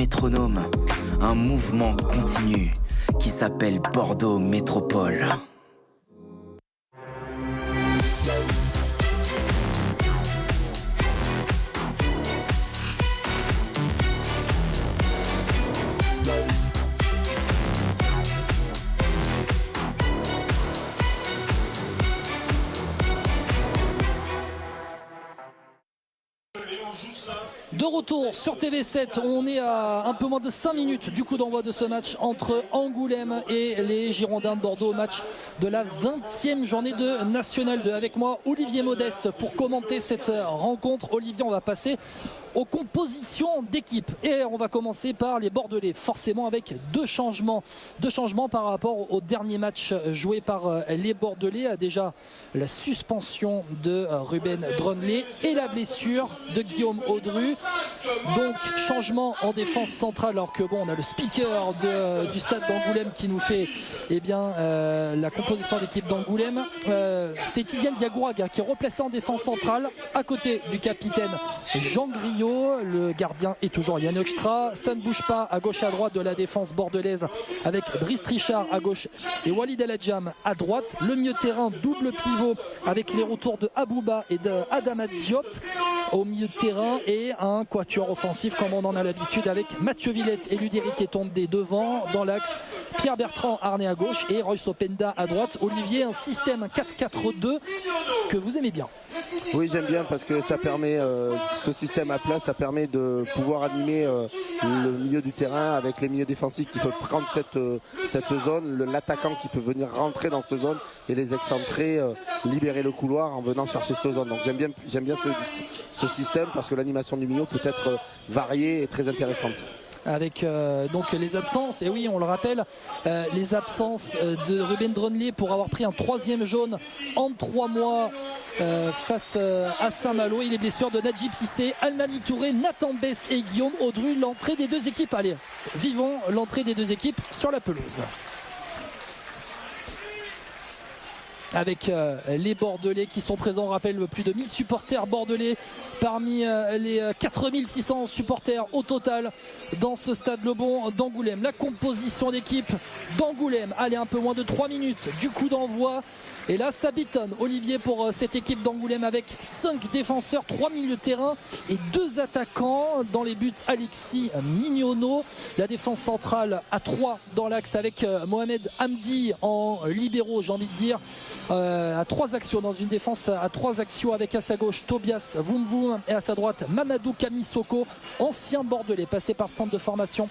métronome, un mouvement continu qui s'appelle Bordeaux Métropole. De retour sur TV7, on est à un peu moins de 5 minutes du coup d'envoi de ce match entre Angoulême et les Girondins de Bordeaux, match de la 20e journée de National 2. Avec moi Olivier Modeste pour commenter cette rencontre. Olivier, on va passer aux compositions d'équipe et on va commencer par les Bordelais, forcément avec deux changements par rapport au dernier match joué par les Bordelais. Déjà la suspension de Ruben Dronley et la blessure de Guillaume Audru. Donc changement en défense centrale, alors que bon, on a le speaker du stade d'Angoulême qui nous fait la composition d'équipe d'Angoulême. C'est Tidiane Diagouraga qui est replacé en défense centrale à côté du capitaine Jean Griot. Le gardien est toujours Yann Hoekstra. Ça ne bouge pas à gauche à droite de la défense bordelaise avec Brice Trichard à gauche et Walid El Hadjam à droite. Le milieu de terrain double pivot avec les retours de Abouba et d'Adama Diop au milieu de terrain et un quatuor offensif comme on en a l'habitude avec Mathieu Villette et Ludéric Etondé devant, dans l'axe Pierre Bertrand Arnay à gauche et Royce Openda à droite. Olivier, un système 4-4-2 que vous aimez bien. Oui, j'aime bien parce que ça permet, ce système à plat, ça permet de pouvoir animer le milieu du terrain avec les milieux défensifs qui peuvent prendre cette zone, l'attaquant qui peut venir rentrer dans cette zone et les excentrer, libérer le couloir en venant chercher cette zone. Donc j'aime bien ce système parce que l'animation du milieu peut être variée et très intéressante. Avec donc les absences, et oui on le rappelle, les absences de Ruben Dronley pour avoir pris un 3e jaune en 3 mois face à Saint-Malo, et les blessures de Najib Sissé, Almami Touré, Nathan Bess et Guillaume Audru. L'entrée des deux équipes, allez, vivons l'entrée des deux équipes sur la pelouse. Avec les Bordelais qui sont présents, on rappelle plus de 1000 supporters bordelais parmi les 4600 supporters au total dans ce stade Lebon d'Angoulême. La composition d'équipe d'Angoulême, allez, un peu moins de 3 minutes du coup d'envoi. Et là ça bitonne, Olivier, pour cette équipe d'Angoulême avec 5 défenseurs, 3 milieux de terrain et 2 attaquants. Dans les buts, Alexis Mignonneau. La défense centrale à 3 dans l'axe avec Mohamed Hamdi en libéraux, j'ai envie de dire. À 3 axiaux, dans une défense à 3 axiaux avec à sa gauche Tobias Voumvoum et à sa droite Mamadou Kamisoko, ancien bordelais, passé par le centre de formation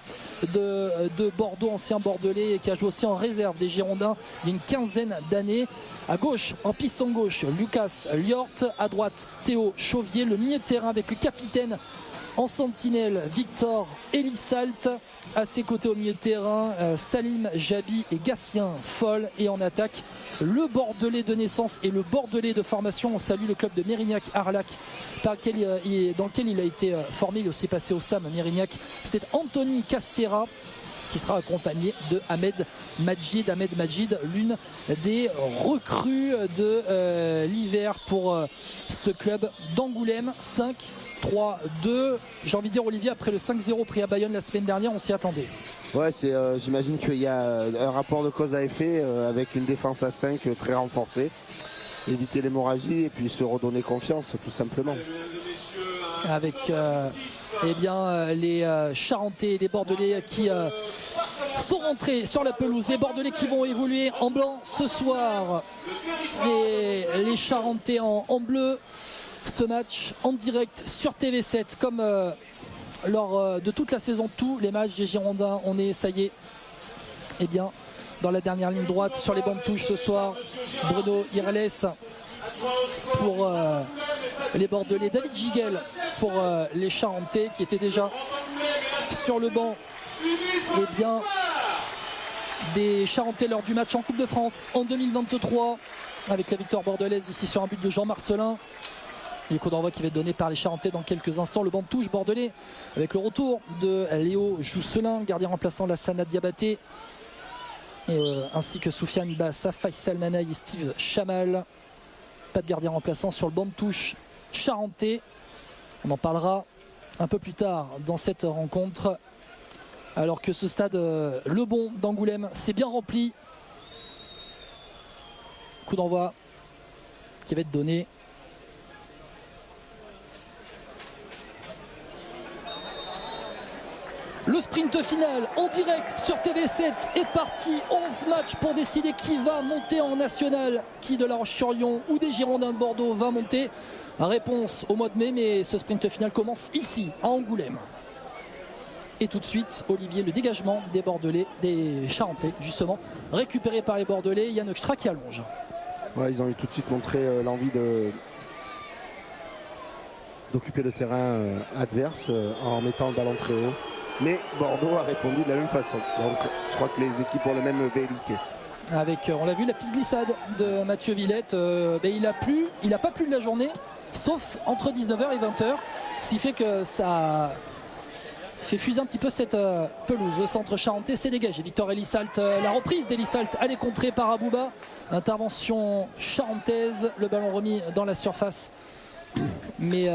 de Bordeaux, ancien bordelais et qui a joué aussi en réserve des Girondins il y a une quinzaine d'années. À gauche, en piston gauche, Lucas Liort, à droite Théo Chauvier, le milieu de terrain avec le capitaine en sentinelle Victor Elisalt, à ses côtés au milieu de terrain Salim Jabi et Gatien Foll, et en attaque le Bordelais de naissance et le Bordelais de formation. On salue le club de Mérignac-Arlac dans lequel il a été formé, il est aussi passé au SAM Mérignac. C'est Anthony Castera qui sera accompagné de Ahmed Majid, l'une des recrues de l'hiver pour ce club d'Angoulême. 5-3-2, j'ai envie de dire, Olivier, après le 5-0 pris à Bayonne la semaine dernière, on s'y attendait. Ouais, j'imagine qu'il y a un rapport de cause à effet avec une défense à 5 très renforcée, éviter l'hémorragie et puis se redonner confiance tout simplement. Avec les Charentais et les Bordelais qui sont rentrés sur la pelouse. Les Bordelais qui vont évoluer en blanc ce soir et les Charentais en bleu. Ce match en direct sur TV7 comme lors de toute la saison, tous les matchs des Girondins. On est, ça y est, dans la dernière ligne droite sur les bancs de touche ce soir. Bruno Irles pour les Bordelais, David Giguel pour les Charentais qui étaient déjà sur le banc des Charentais lors du match en Coupe de France en 2023 avec la victoire bordelaise ici sur un but de Jean Marcelin. Et le coup d'envoi qui va être donné par les Charentais dans quelques instants. Le banc de touche bordelais avec le retour de Léo Jousselin, gardien remplaçant Lassana Diabaté, ainsi que Soufiane Bassa, Faisal Manaï et Steve Chamal. Pas de gardien remplaçant sur le banc de touche charentais. On en parlera un peu plus tard dans cette rencontre. Alors que ce stade Le Bon d'Angoulême s'est bien rempli. Coup d'envoi qui va être donné. Le sprint final en direct sur TV7 est parti. 11 matchs pour décider qui va monter en national, qui de La Roche-sur-Yon ou des Girondins de Bordeaux va monter. Réponse au mois de mai, mais ce sprint final commence ici, à Angoulême. Et tout de suite, Olivier, le dégagement des Bordelais, des Charentais, justement, récupéré par les Bordelais. Yann Hoekstra qui allonge. Ouais, ils ont eu tout de suite montré l'envie d'occuper le terrain adverse en mettant le ballon très haut. Mais Bordeaux a répondu de la même façon. Donc je crois que les équipes ont la même vérité. Avec, on l'a vu, la petite glissade de Mathieu Villette. Il n'a pas plu de la journée, sauf entre 19h et 20h. Ce qui fait que ça fait fuser un petit peu cette pelouse. Le centre charentais s'est dégagé. Victor Elisalt, la reprise d'Elisalt, elle est contrée par Abouba. Intervention charentaise, le ballon remis dans la surface. Mais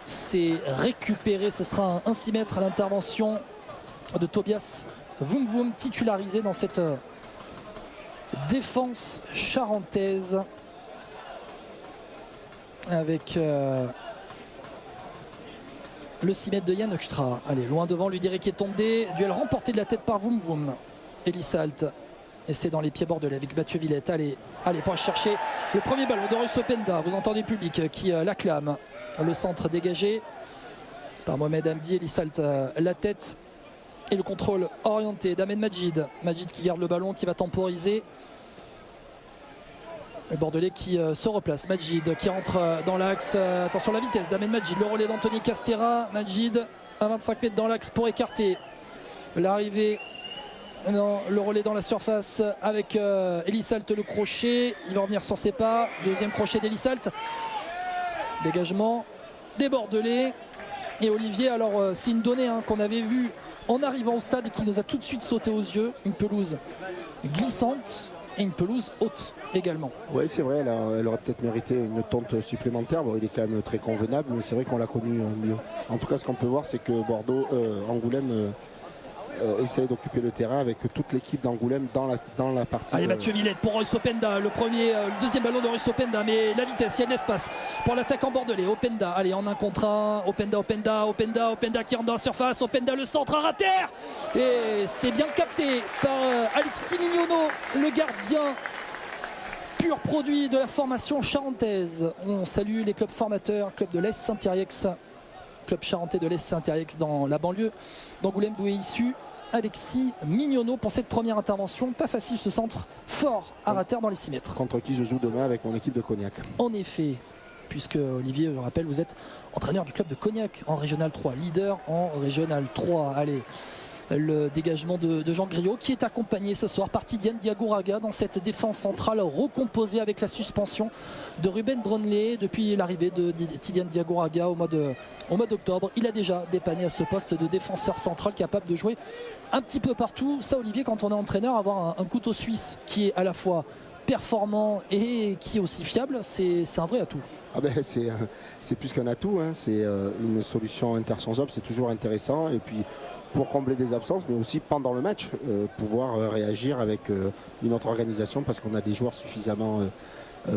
c'est récupéré, ce sera un 6 mètres à l'intervention de Tobias Voum Voum, titularisé dans cette défense charentaise avec le 6 mètres de Yann Hoekstra. Allez, loin devant, Ludiré qui est tombé, duel remporté de la tête par Voum Voum. Elisalt, et c'est dans les pieds bordelais avec Mathieu Villette. Allez, pour chercher le premier ballon de Russo Penda. Vous entendez le public qui l'acclame. Le centre dégagé par Mohamed Hamdi. Elisalt la tête et le contrôle orienté d'Ahmed Majid. Majid qui garde le ballon, qui va temporiser. Le Bordelais qui se replace. Majid qui rentre dans l'axe. Attention la vitesse d'Ahmed Majid. Le relais d'Anthony Castera. Majid à 25 mètres dans l'axe pour écarter l'arrivée. Non, le relais dans la surface avec Elisalt, le crochet. Il va revenir sur ses pas. Deuxième crochet d'Elisalt. Dégagement des Bordelais. Et Olivier, alors c'est une donnée qu'on avait vue en arrivant au stade et qui nous a tout de suite sauté aux yeux. Une pelouse glissante et une pelouse haute également. Oui, c'est vrai, elle aurait peut-être mérité une tonte supplémentaire. Bon, il est quand même très convenable, mais c'est vrai qu'on l'a connu mieux. En tout cas, ce qu'on peut voir, c'est que Angoulême essaye d'occuper le terrain avec toute l'équipe d'Angoulême dans la partie. Allez, Mathieu Villette pour Russo Penda, le deuxième ballon de Russo Penda, mais la vitesse, il y a de l'espace pour l'attaquant bordelais. Openda, allez, en un contre un. Openda qui rentre dans la surface. Openda, le centre à rater. Et c'est bien capté par Alexis Mignonneau, le gardien pur produit de la formation charentaise. On salue les clubs formateurs, club de l'Est Saint-Thierry-Ex, club charentais de l'Est Saint-Thierry-Ex dans la banlieue d'Angoulême, d'où est issu Alexis Mignonneau pour cette première intervention. Pas facile ce centre fort à rater dans les 6 mètres. Contre qui je joue demain avec mon équipe de Cognac. En effet, puisque Olivier, je rappelle, vous êtes entraîneur du club de Cognac en Régional 3, leader en Régional 3. Allez, le dégagement de Jean Griot qui est accompagné ce soir par Tidiane Diagouraga dans cette défense centrale recomposée avec la suspension de Ruben Dronley depuis l'arrivée de Tidiane Diagouraga au mois d'octobre. Il a déjà dépanné à ce poste de défenseur central capable de jouer un petit peu partout. Ça, Olivier, quand on est entraîneur, avoir un couteau suisse qui est à la fois performant et qui est aussi fiable, c'est un vrai atout. Ah ben, c'est plus qu'un atout, c'est une solution interchangeable, c'est toujours intéressant. Et puis pour combler des absences, mais aussi pendant le match, pouvoir réagir avec une autre organisation parce qu'on a des joueurs suffisamment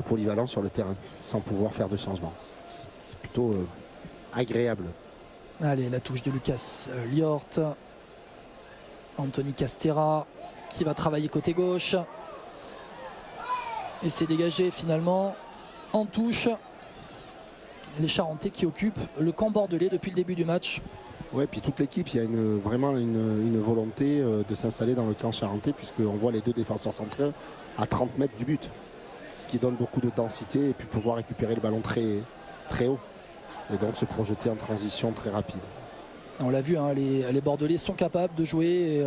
polyvalents sur le terrain sans pouvoir faire de changement. C'est plutôt agréable. Allez, la touche de Lucas Liort. Anthony Castera qui va travailler côté gauche. Et c'est dégagé finalement en touche. Les Charentais qui occupent le camp bordelais depuis le début du match. Ouais, puis toute l'équipe, il y a vraiment une volonté de s'installer dans le camp charentais puisqu'on voit les deux défenseurs centraux à 30 mètres du but. Ce qui donne beaucoup de densité et puis pouvoir récupérer le ballon très, très haut. Et donc se projeter en transition très rapide. On l'a vu, les Bordelais sont capables de jouer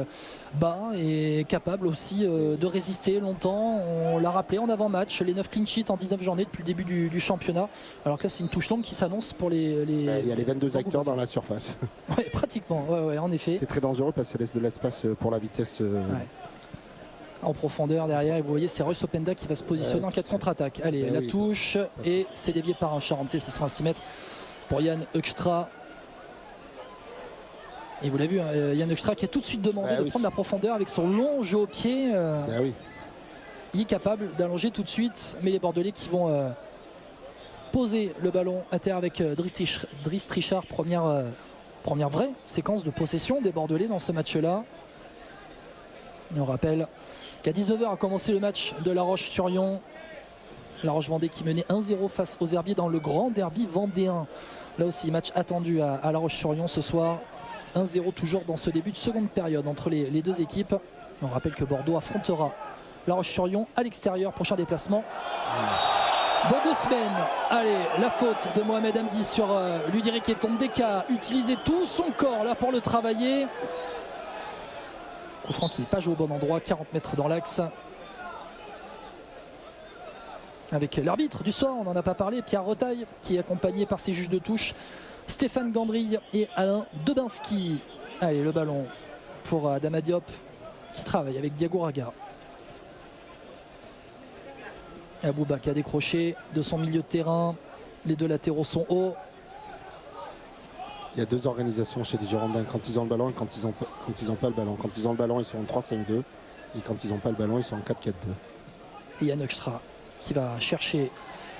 bas et capables aussi de résister longtemps. On l'a rappelé en avant-match, les 9 clean sheets en 19 journées depuis le début du championnat. Alors que là, c'est une touche longue qui s'annonce pour les... Il y a les 22 acteurs dans la surface. Oui, pratiquement, ouais, en effet. C'est très dangereux parce que ça laisse de l'espace pour la vitesse. En profondeur derrière, et vous voyez, c'est Russo Penda qui va se positionner en cas de contre-attaque. Allez, la touche, et c'est dévié par un Charentais, ce sera un 6 mètres pour Yann Hoekstra. Et vous l'avez vu, Yann Hoekstra qui a tout de suite demandé de prendre la profondeur avec son long jeu au pied. Il est capable d'allonger tout de suite, mais les Bordelais qui vont poser le ballon à terre avec Driss Trichard. Première vraie séquence de possession des Bordelais dans ce match-là. On rappelle qu'à 19h a commencé le match de La Roche-sur-Yon. La Roche-Vendée qui menait 1-0 face aux Herbiers dans le grand derby vendéen. Là aussi, match attendu à La Roche-sur-Yon ce soir. 1-0 toujours dans ce début de seconde période entre les deux équipes. On rappelle que Bordeaux affrontera La Roche-sur-Yon à l'extérieur. Prochain déplacement dans 2 semaines. Allez, la faute de Mohamed Hamdi sur Ludirik Etonde qui a utilisé tout son corps là pour le travailler. Coup franc qui n'est pas joué au bon endroit, 40 mètres dans l'axe. Avec l'arbitre du soir, on n'en a pas parlé, Pierre Retaille, qui est accompagné par ses juges de touche, Stéphane Gandrille et Alain Debinski. Allez, le ballon pour Adama Diop qui travaille avec Diago Raga. Abouba qui a décroché de son milieu de terrain. Les 2 latéraux sont hauts. Il y a 2 organisations chez les Girondins quand ils ont le ballon et quand ils n'ont pas le ballon. Quand ils ont le ballon, ils sont en 3-5-2 et quand ils n'ont pas le ballon, ils sont en 4-4-2. Et Yann Hoekstra qui va chercher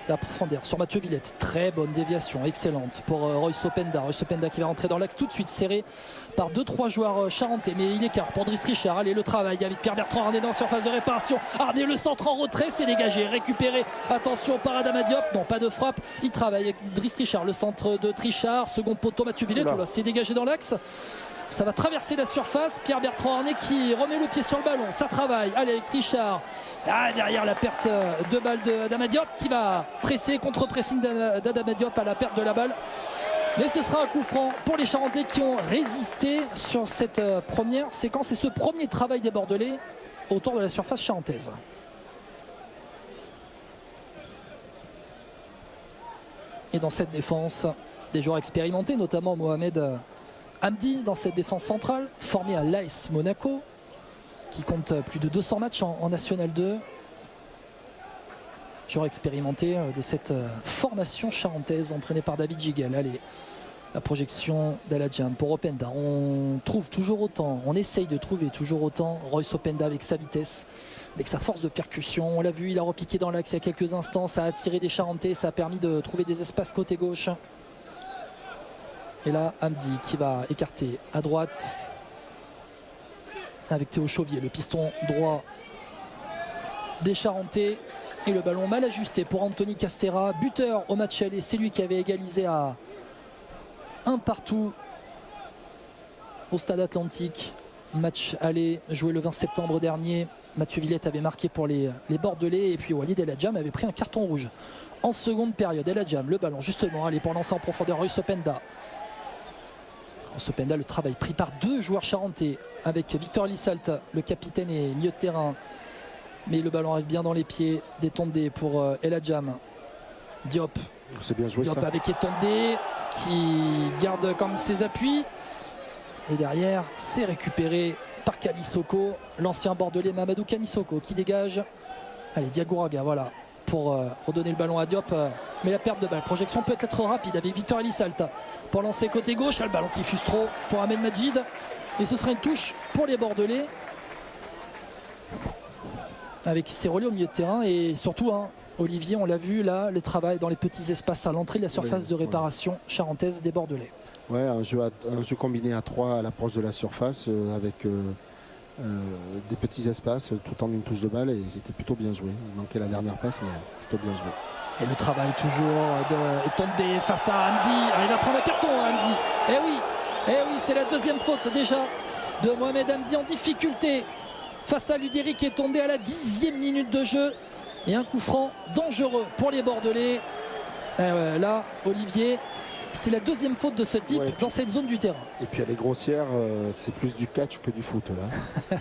la profondeur sur Mathieu Villette. Très bonne déviation, excellente pour Royce Openda. Royce Openda qui va rentrer dans l'axe tout de suite, serré par 2-3 joueurs charentais. Mais il écarte pour Driss Trichard. Allez, le travail avec Pierre-Bertrand Arnay dans la surface de réparation. Arnay, le centre en retrait, c'est dégagé. Récupéré, attention, par Adama Diop. Non, pas de frappe. Il travaille avec Driss Trichard. Le centre de Trichard. Second poteau, Mathieu Villette. C'est dégagé dans l'axe. Ça va traverser la surface. Pierre-Bertrand Arnay qui remet le pied sur le ballon. Ça travaille. Allez, avec Trichard. Derrière la perte de balle d'Adama Diop qui va presser, contre-pressing d'Adama Diop à la perte de la balle. Mais ce sera un coup franc pour les Charentais qui ont résisté sur cette première séquence et ce premier travail des Bordelais autour de la surface charentaise. Et dans cette défense, des joueurs expérimentés, notamment Mohamed Hamdi dans cette défense centrale, formé à l'AS Monaco, qui compte plus de 200 matchs en National 2. Joueur expérimenté de cette formation charentaise entraînée par David Giguel. Allez, la projection d'Aladjam pour Openda. On trouve toujours autant, on essaye de trouver toujours autant Royce Openda avec sa vitesse, avec sa force de percussion. On l'a vu, il a repiqué dans l'axe il y a quelques instants, ça a attiré des Charentais, ça a permis de trouver des espaces côté gauche. Et là, Hamdi qui va écarter à droite avec Théo Chauvier, le piston droit des Charentais. Et le ballon mal ajusté pour Anthony Castera, buteur au match aller. C'est lui qui avait égalisé à 1-1 au Stade Atlantique. Match aller joué le 20 septembre dernier. Mathieu Villette avait marqué pour les Bordelais. Et puis Walid El Hadjam avait pris un carton rouge en seconde période. El Hadjam, le ballon justement, allez, pour lancer en profondeur Royce Openda. Royce Openda, le travail pris par 2 joueurs charentais avec Victor Lissalt, le capitaine et milieu de terrain. Mais le ballon arrive bien dans les pieds d'Etonde pour El Hadjam. Diop. C'est bien joué, Diop ça. avec Etonde qui garde comme ses appuis. Et derrière, c'est récupéré par Kamisoko, l'ancien Bordelais Mamadou Kamisoko qui dégage. Allez, Diago Raga, voilà, pour redonner le ballon à Diop. Mais la perte de balle, projection peut être rapide avec Victor Lissalt pour lancer côté gauche. Le ballon qui fuse trop pour Ahmed Majid. Et ce sera une touche pour les Bordelais. Avec ses relais au milieu de terrain et surtout Olivier, on l'a vu là, le travail dans les petits espaces à l'entrée de la surface de réparation charentaise des Bordelais. Ouais, un jeu combiné à 3 à l'approche de la surface avec des petits espaces tout en une touche de balle et c'était plutôt bien joué. Il manquait la dernière passe mais plutôt bien joué. Et le travail toujours d'Etonde face à Hamdi. Il va prendre un carton Hamdi. Eh oui, c'est la deuxième faute déjà de Mohamed Hamdi en difficulté face à Ludirik Etonde à la 10e minute de jeu. Et un coup franc dangereux pour les Bordelais. Là, Olivier, c'est la deuxième faute de ce type dans cette zone du terrain. Et puis elle est grossière, c'est plus du catch que du foot là.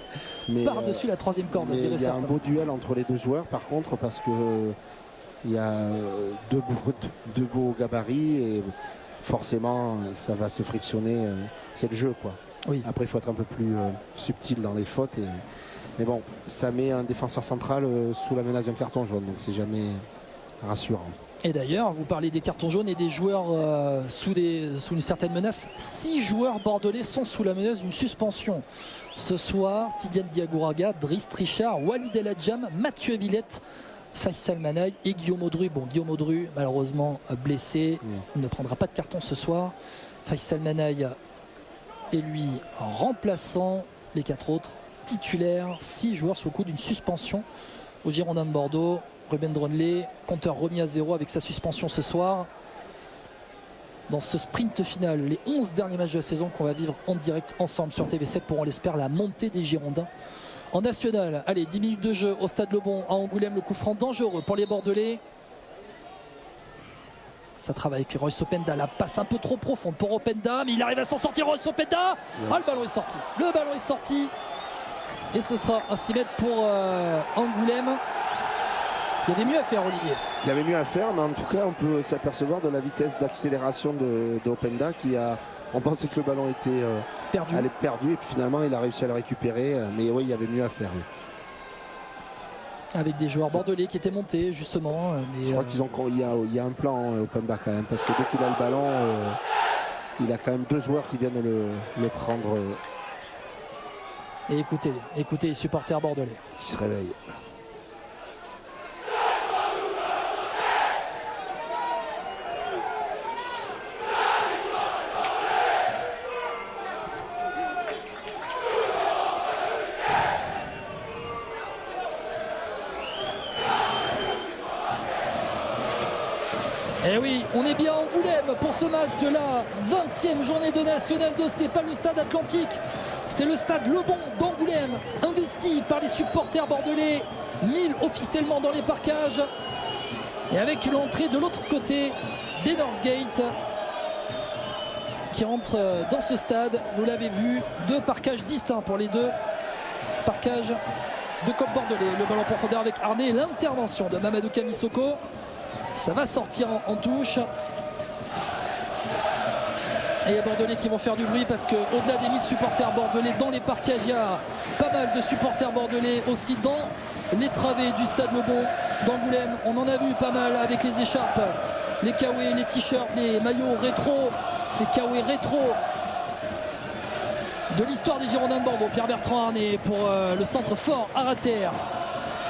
Mais, par-dessus la 3e corde. Il y a un beau duel entre les 2 joueurs par contre parce que il y a deux beaux gabarits et forcément ça va se frictionner. C'est le jeu quoi. Oui. Après il faut être un peu plus subtil dans les fautes. Mais bon, ça met un défenseur central sous la menace d'un carton jaune, donc c'est jamais rassurant. Et d'ailleurs, vous parlez des cartons jaunes et des joueurs sous une certaine menace. 6 joueurs bordelais sont sous la menace d'une suspension. Ce soir, Tidiane Diagouraga, Driss Trichard, Walid El Hadjam, Mathieu Villette, Faisal Manaï et Guillaume Audru. Bon, Guillaume Audru, malheureusement blessé, il ne prendra pas de carton ce soir. Faisal Manaï est lui remplaçant. Les 4 autres titulaires. 6 joueurs sous le coup d'une suspension aux Girondins de Bordeaux. Ruben Dronley, compteur remis à 0 avec sa suspension ce soir. Dans ce sprint final, les 11 derniers matchs de la saison qu'on va vivre en direct ensemble sur TV7 pour, on l'espère, la montée des Girondins en national. Allez, 10 minutes de jeu au Stade Lebon à Angoulême. Le coup franc dangereux pour les Bordelais. Ça travaille avec Royce Openda, la passe un peu trop profonde pour Openda, mais il arrive à s'en sortir. Royce Openda, le ballon est sorti. Le ballon est sorti. Et ce sera un 6 mètres pour Angoulême. Il y avait mieux à faire, Olivier. Il y avait mieux à faire, mais en tout cas, on peut s'apercevoir de la vitesse d'accélération d'Openda qui a. On pensait que le ballon était perdu, et puis finalement, il a réussi à le récupérer. Mais oui, il y avait mieux à faire. Oui. Avec des joueurs bordelais qui étaient montés, justement. Mais je crois qu'il y a un plan Openda quand même, parce que dès qu'il a le ballon, il a quand même 2 joueurs qui viennent le prendre. Et écoutez les supporters bordelais. Qui se réveillent. Et oui, on est bien à Angoulême pour ce match de la 20e journée de National 2. Ce n'est pas le stade Atlantique, c'est le stade Lebon d'Angoulême, investi par les supporters bordelais, 1000 officiellement dans les parkages. Et avec l'entrée de l'autre côté des Northgate qui rentrent dans ce stade. Vous l'avez vu, 2 parkages distincts pour les 2 parkages de Cop bordelais. Le ballon en profondeur avec Arnay, l'intervention de Mamadou Kamisoko. Ça va sortir en touche. Et les Bordelais qui vont faire du bruit parce qu'au-delà des 1000 supporters bordelais dans les parkages, il y a pas mal de supporters bordelais aussi dans les travées du stade Lebon d'Angoulême. On en a vu pas mal avec les écharpes, les kawés, les t-shirts, les maillots rétro, les kawés rétro de l'histoire des Girondins de Bordeaux. Pierre-Bertrand Arnay pour le centre fort à terre.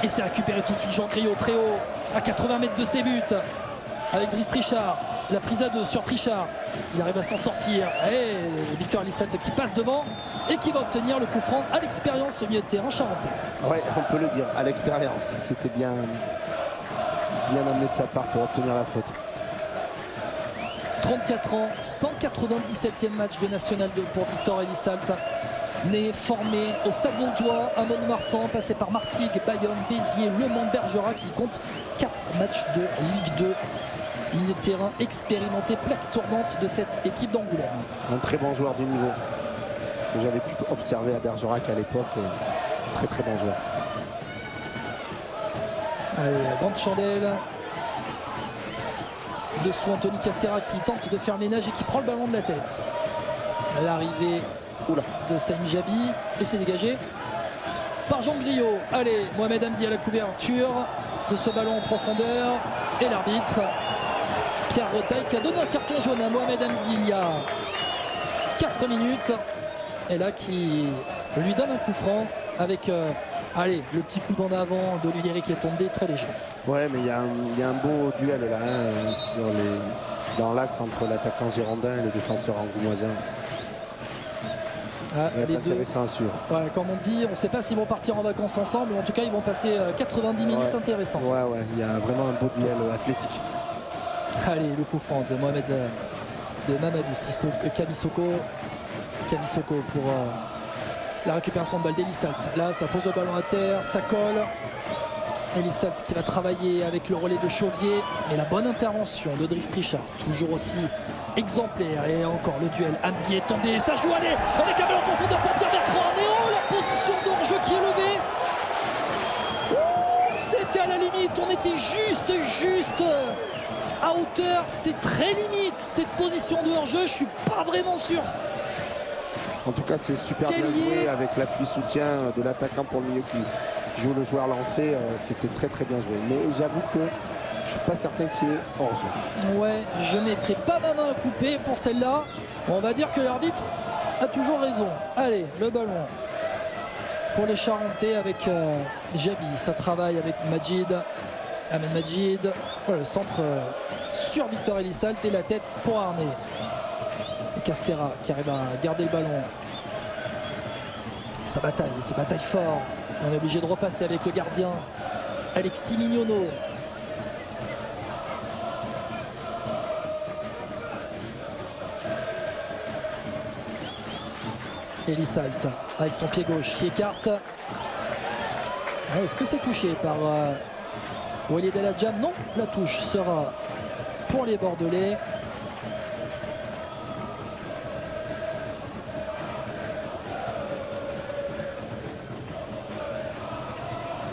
Et c'est récupéré tout de suite Jean Criot très haut à 80 mètres de ses buts avec Driss Trichard. La prise à 2 sur Trichard. Il arrive à s'en sortir. Et Victor Elissette qui passe devant et qui va obtenir le coup franc à l'expérience au milieu de terrain charentais. Oui, on peut le dire, à l'expérience. C'était bien amené de sa part pour obtenir la faute. 34 ans, 197e match de National 2 pour Victor Elissette. Né, formé au Stade Montois à Mont-de-Marsan, passé par Martigues, Bayonne, Béziers, Le Mans, Bergerac, qui compte 4 matchs de Ligue 2. Milieu de terrain expérimenté, plaque tournante de cette équipe d'Angoulême. Un très bon joueur du niveau que j'avais pu observer à Bergerac à l'époque. Très très bon joueur. Allez, grande chandelle. Dessous Anthony Castera qui tente de faire ménage et qui prend le ballon de la tête. À l'arrivée de Saïm Jabi et c'est dégagé par Jean Griot. Allez, Mohamed Hamdi à la couverture de ce ballon en profondeur et l'arbitre Pierre Retaille qui a donné un carton jaune à Mohamed Hamdi il y a 4 minutes et là qui lui donne un coup franc avec allez, le petit coup d'en avant d'Olivier qui est tombé très léger. Ouais, mais il y a un beau duel là dans l'axe entre l'attaquant girondin et le défenseur angoumoisin. Les deux. Sûr. Ouais, comme on dit, on ne sait pas s'ils vont partir en vacances ensemble, mais en tout cas ils vont passer 90 minutes intéressantes. Ouais, il y a vraiment un beau duel athlétique. Allez, le coup franc de Mamadou Kamisoko. Kamisoko pour la récupération de balle d'Elissette. Là, ça pose le ballon à terre, ça colle. Elissette qui va travailler avec le relais de Chauvier. Mais la bonne intervention de Driss Trichard, toujours aussi exemplaire. Et encore le duel Hamdi est tombé. Ça joue, allez, avec un ballon en profondeur pour Pierre-Bertrand. Et oh, la position de hors-jeu qui est levée. C'était à la limite. On était juste à hauteur. C'est très limite cette position de hors-jeu. Je suis pas vraiment sûr. En tout cas, c'est super bien joué avec l'appui-soutien de l'attaquant pour le milieu qui joue le joueur lancé. C'était très très bien joué. Mais j'avoue que je suis pas certain qu'il y ait hors-jeu. Ouais, je mettrai pas ma main à couper pour celle-là. On va dire que l'arbitre a toujours raison. Allez, le ballon pour les Charentais avec Jabi. Ça travaille avec Majid. Ahmed Majid. Voilà, le centre sur Victor Elissalt et la tête pour Arnay. Et Castera qui arrive à garder le ballon. Ça bataille fort. On est obligé de repasser avec le gardien Alexis Mignonneau. Elissalt avec son pied gauche qui écarte. Est-ce que c'est touché par Walid El Hadjam? Non, la touche sera pour les Bordelais.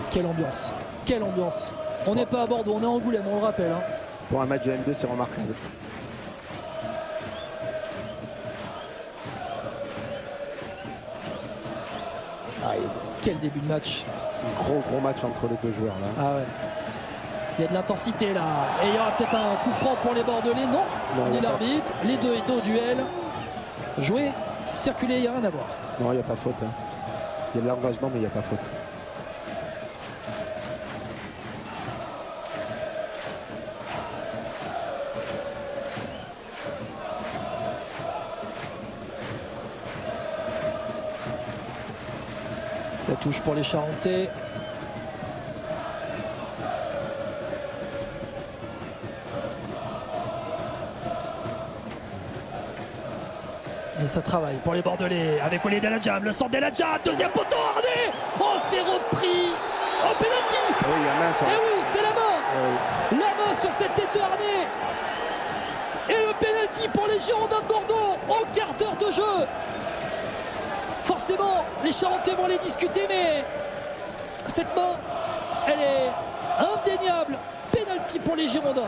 Quelle ambiance, quelle ambiance. On n'est pas à Bordeaux, on est à Angoulême, on le rappelle. Hein. Pour un match de N2, c'est remarquable. Quel début de match. C'est un gros match entre les deux joueurs là. Ah ouais. Il y a de l'intensité là. Et il y aura peut-être un coup franc pour les Bordelais. Non, dit l'arbitre. Les deux étaient au duel. Jouer, circuler, il n'y a rien à voir. Non, il n'y a pas faute. Hein. Il y a de l'engagement, mais il n'y a pas faute. La touche pour les Charentais. Et ça travaille pour les Bordelais avec Walid El Hadjam. Le centre d'El Hadjam, deuxième poteau, Arnay. Oh, c'est repris. Oh, pénalty. Oui, il y a main sur... Eh oui, c'est la main. Oui. La main sur cette tête de Arnay. Et le pénalty pour les Girondins de Bordeaux au quart d'heure de jeu. Forcément, les Charentais vont les discuter, mais cette main, elle est indéniable. Pénalty pour les Girondins.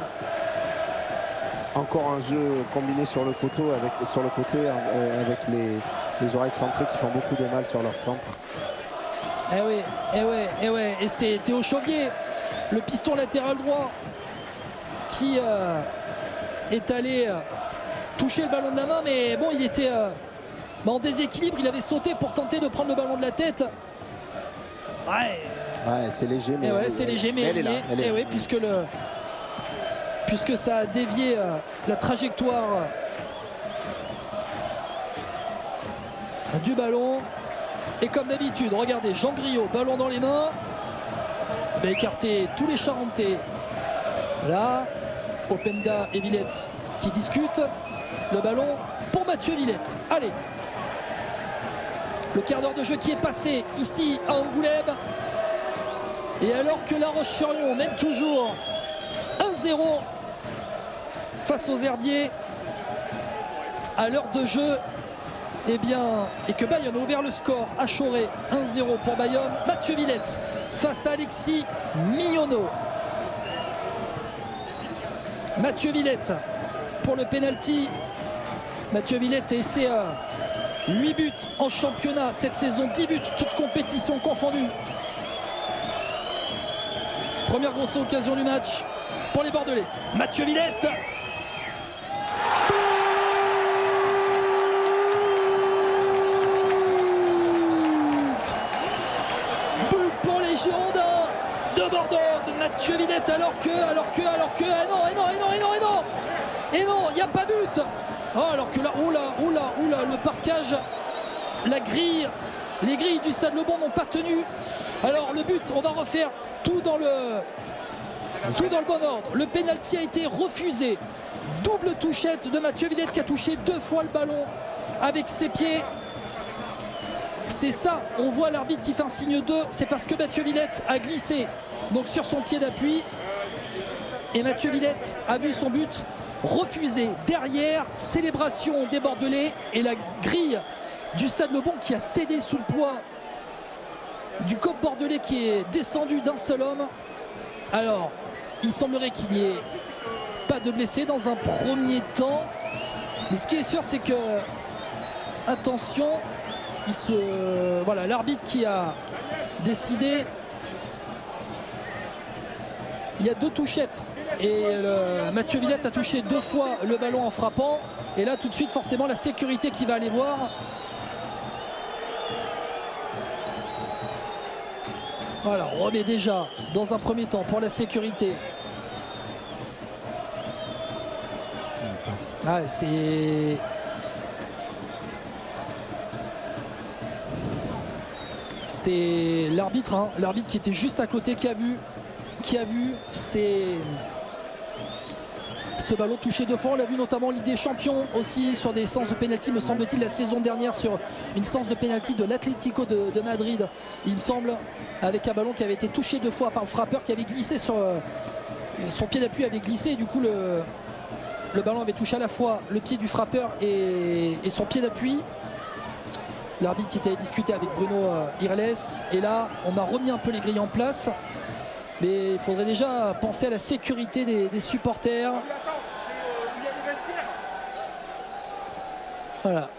Encore un jeu combiné sur le poteau, sur le côté, avec les oreilles centrées qui font beaucoup de mal sur leur centre. Eh oui. Et c'est Théo Chauvier, le piston latéral droit, qui est allé toucher le ballon de la main, mais bon, il était en déséquilibre. Il avait sauté pour tenter de prendre le ballon de la tête. Ouais, c'est léger, mais c'est léger, mais elle est là. Oui, puisque ça a dévié la trajectoire du ballon. Et comme d'habitude, regardez, Jean Griot, ballon dans les mains. Il va écarter tous les Charentais. Là, Openda et Villette qui discutent. Le ballon pour Mathieu Villette. Allez. Le quart d'heure de jeu qui est passé ici à Angoulême. Et alors que La Roche-sur-Yon mène toujours 1-0 face aux Herbiers à l'heure de jeu, et que Bayonne a ouvert le score à Choré. 1-0 pour Bayonne. Mathieu Villette face à Alexis Mignonneau. Mathieu Villette pour le pénalty. Mathieu Villette et ses 8 buts en championnat cette saison, 10 buts, toutes compétitions confondues. Première grosse occasion du match pour les Bordelais. Mathieu Villette. But pour les Girondins de Bordeaux, de Mathieu Villette, alors que, et non, il n'y a pas but. Oh, alors que là, oula, le parquage, la grille, les grilles du Stade Lebon n'ont pas tenu. Alors le but, on va refaire tout dans le bon ordre. Le pénalty a été refusé. Double touchette de Mathieu Villette qui a touché 2 fois le ballon avec ses pieds. C'est ça, on voit l'arbitre qui fait un signe 2, c'est parce que Mathieu Villette a glissé donc sur son pied d'appui. Et Mathieu Villette a vu son but refusé. Derrière, célébration des Bordelais et la grille du Stade Lebon qui a cédé sous le poids du COP bordelais qui est descendu d'un seul homme. Alors, il semblerait qu'il n'y ait pas de blessés dans un premier temps. Mais ce qui est sûr, c'est que, attention, voilà, l'arbitre qui a décidé. Il y a 2 touchettes Et Mathieu Villette a touché 2 fois le ballon en frappant. Et là tout de suite forcément la sécurité qui va aller voir. Voilà, on remet déjà dans un premier temps pour la sécurité. Ah, c'est l'arbitre, hein, l'arbitre qui était juste à côté qui a vu ce ballon touché 2 fois. On l'a vu notamment en Ligue des Champions aussi sur des séances de pénalty, me semble-t-il, la saison dernière sur une séance de pénalty de l'Atlético de Madrid, il me semble, avec un ballon qui avait été touché 2 fois par le frappeur qui avait glissé sur son pied d'appui avait glissé et du coup le ballon avait touché à la fois le pied du frappeur et son pied d'appui. L'arbitre qui était discuté avec Bruno Irles, et là on a remis un peu les grilles en place. Mais il faudrait déjà penser à la sécurité des supporters. Voilà.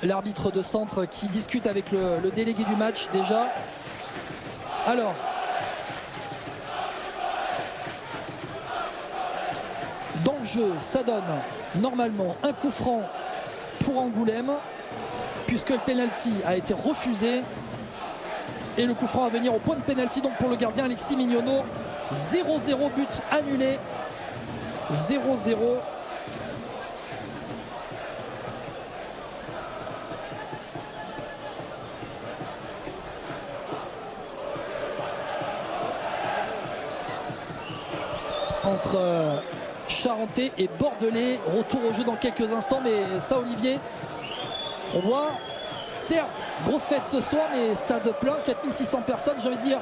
L'arbitre de centre qui discute avec le délégué du match déjà. Alors. Dans le jeu, ça donne normalement un coup franc pour Angoulême, puisque le penalty a été refusé. Et le coup franc à venir au point de pénalty donc pour le gardien Alexis Mignonneau. 0-0, but annulé. 0-0. Entre Charentais et Bordelais. Retour au jeu dans quelques instants. Mais ça, Olivier, on voit... Certes, grosse fête ce soir, mais stade plein, 4600 personnes, j'ai envie de dire.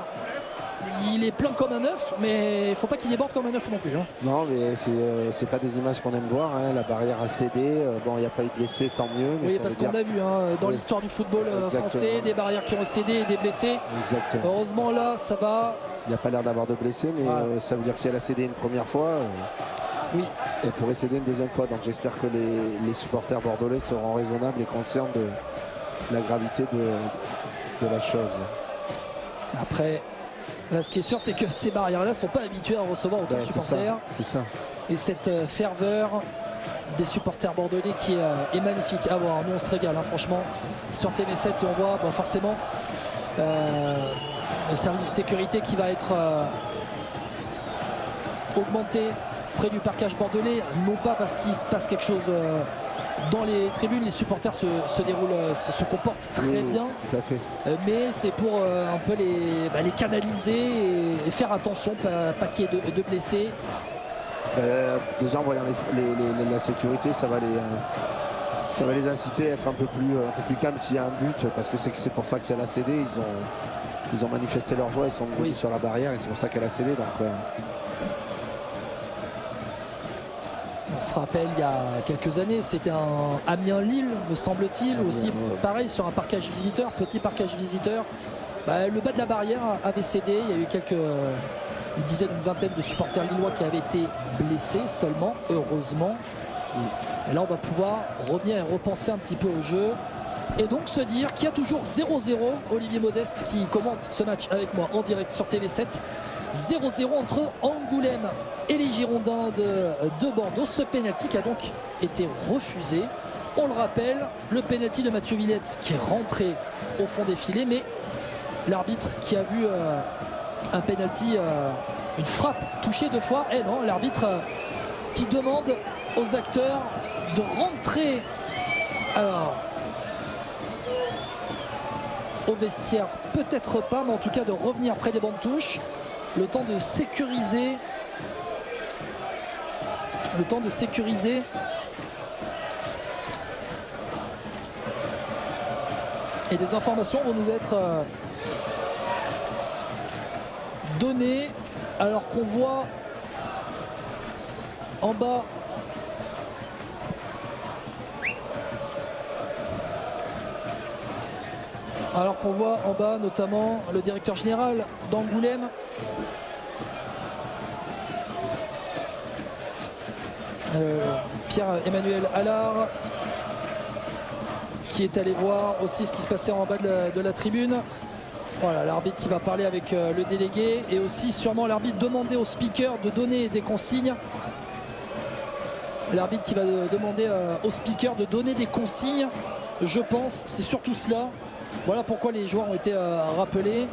Il est plein comme un œuf, mais il ne faut pas qu'il déborde comme un œuf non plus. Hein. Non, mais c'est pas des images qu'on aime voir. Hein. La barrière a cédé. Bon, il n'y a pas eu de blessés, tant mieux. Mais oui, parce qu'on a vu hein, dans l'histoire du football français, des barrières qui ont cédé et des blessés. Exactement. Heureusement, là, ça va. Il n'y a pas l'air d'avoir de blessés, mais ça veut dire que si elle a cédé une première fois, oui, elle pourrait céder une deuxième fois. Donc j'espère que les supporters bordelais seront raisonnables et conscients de la gravité de la chose. Après, là, ce qui est sûr, c'est que ces barrières-là ne sont pas habituées à recevoir autant de supporters. C'est ça. Et cette ferveur des supporters bordelais qui est magnifique à voir. Nous, on se régale, hein, franchement. Sur TV7, et on voit forcément le service de sécurité qui va être augmenté près du parcage bordelais. Non pas parce qu'il se passe quelque chose... dans les tribunes, les supporters se déroulent, se comportent très bien. Tout à fait. Mais c'est pour un peu les canaliser et faire attention, pas qu'il y ait de blessés. Déjà en voyant la sécurité, ça va les inciter à être un peu plus calmes s'il y a un but, parce que c'est pour ça que ça a cédé. Ils ont manifesté leur joie, ils sont venus sur la barrière et c'est pour ça qu'elle a cédé. Donc, on se rappelle il y a quelques années, c'était un Amiens-Lille, me semble-t-il, aussi pareil sur un parquage visiteur, petit parquage visiteur. Le bas de la barrière avait cédé, il y a eu une dizaine, une vingtaine de supporters lillois qui avaient été blessés seulement, heureusement. Et là on va pouvoir revenir et repenser un petit peu au jeu. Et donc se dire qu'il y a toujours 0-0, Olivier Modeste qui commente ce match avec moi en direct sur TV7. 0-0 entre Angoulême et les Girondins de Bordeaux. Ce pénalty qui a donc été refusé. On le rappelle, le pénalty de Mathieu Villette qui est rentré au fond des filets, mais l'arbitre qui a vu un pénalty, une frappe touchée 2 fois. Et non, l'arbitre qui demande aux acteurs de rentrer alors au vestiaire, peut-être pas, mais en tout cas de revenir près des bancs de touche. Le temps de sécuriser. Et des informations vont nous être données alors qu'on voit en bas notamment le directeur général d'Angoulême Pierre-Emmanuel Allard qui est allé voir aussi ce qui se passait en bas de la tribune. Voilà, l'arbitre qui va parler avec le délégué et aussi sûrement l'arbitre demander au speaker de donner des consignes. L'arbitre qui va demander au speaker de donner des consignes, je pense, c'est surtout cela. Voilà pourquoi les joueurs ont été rappelés.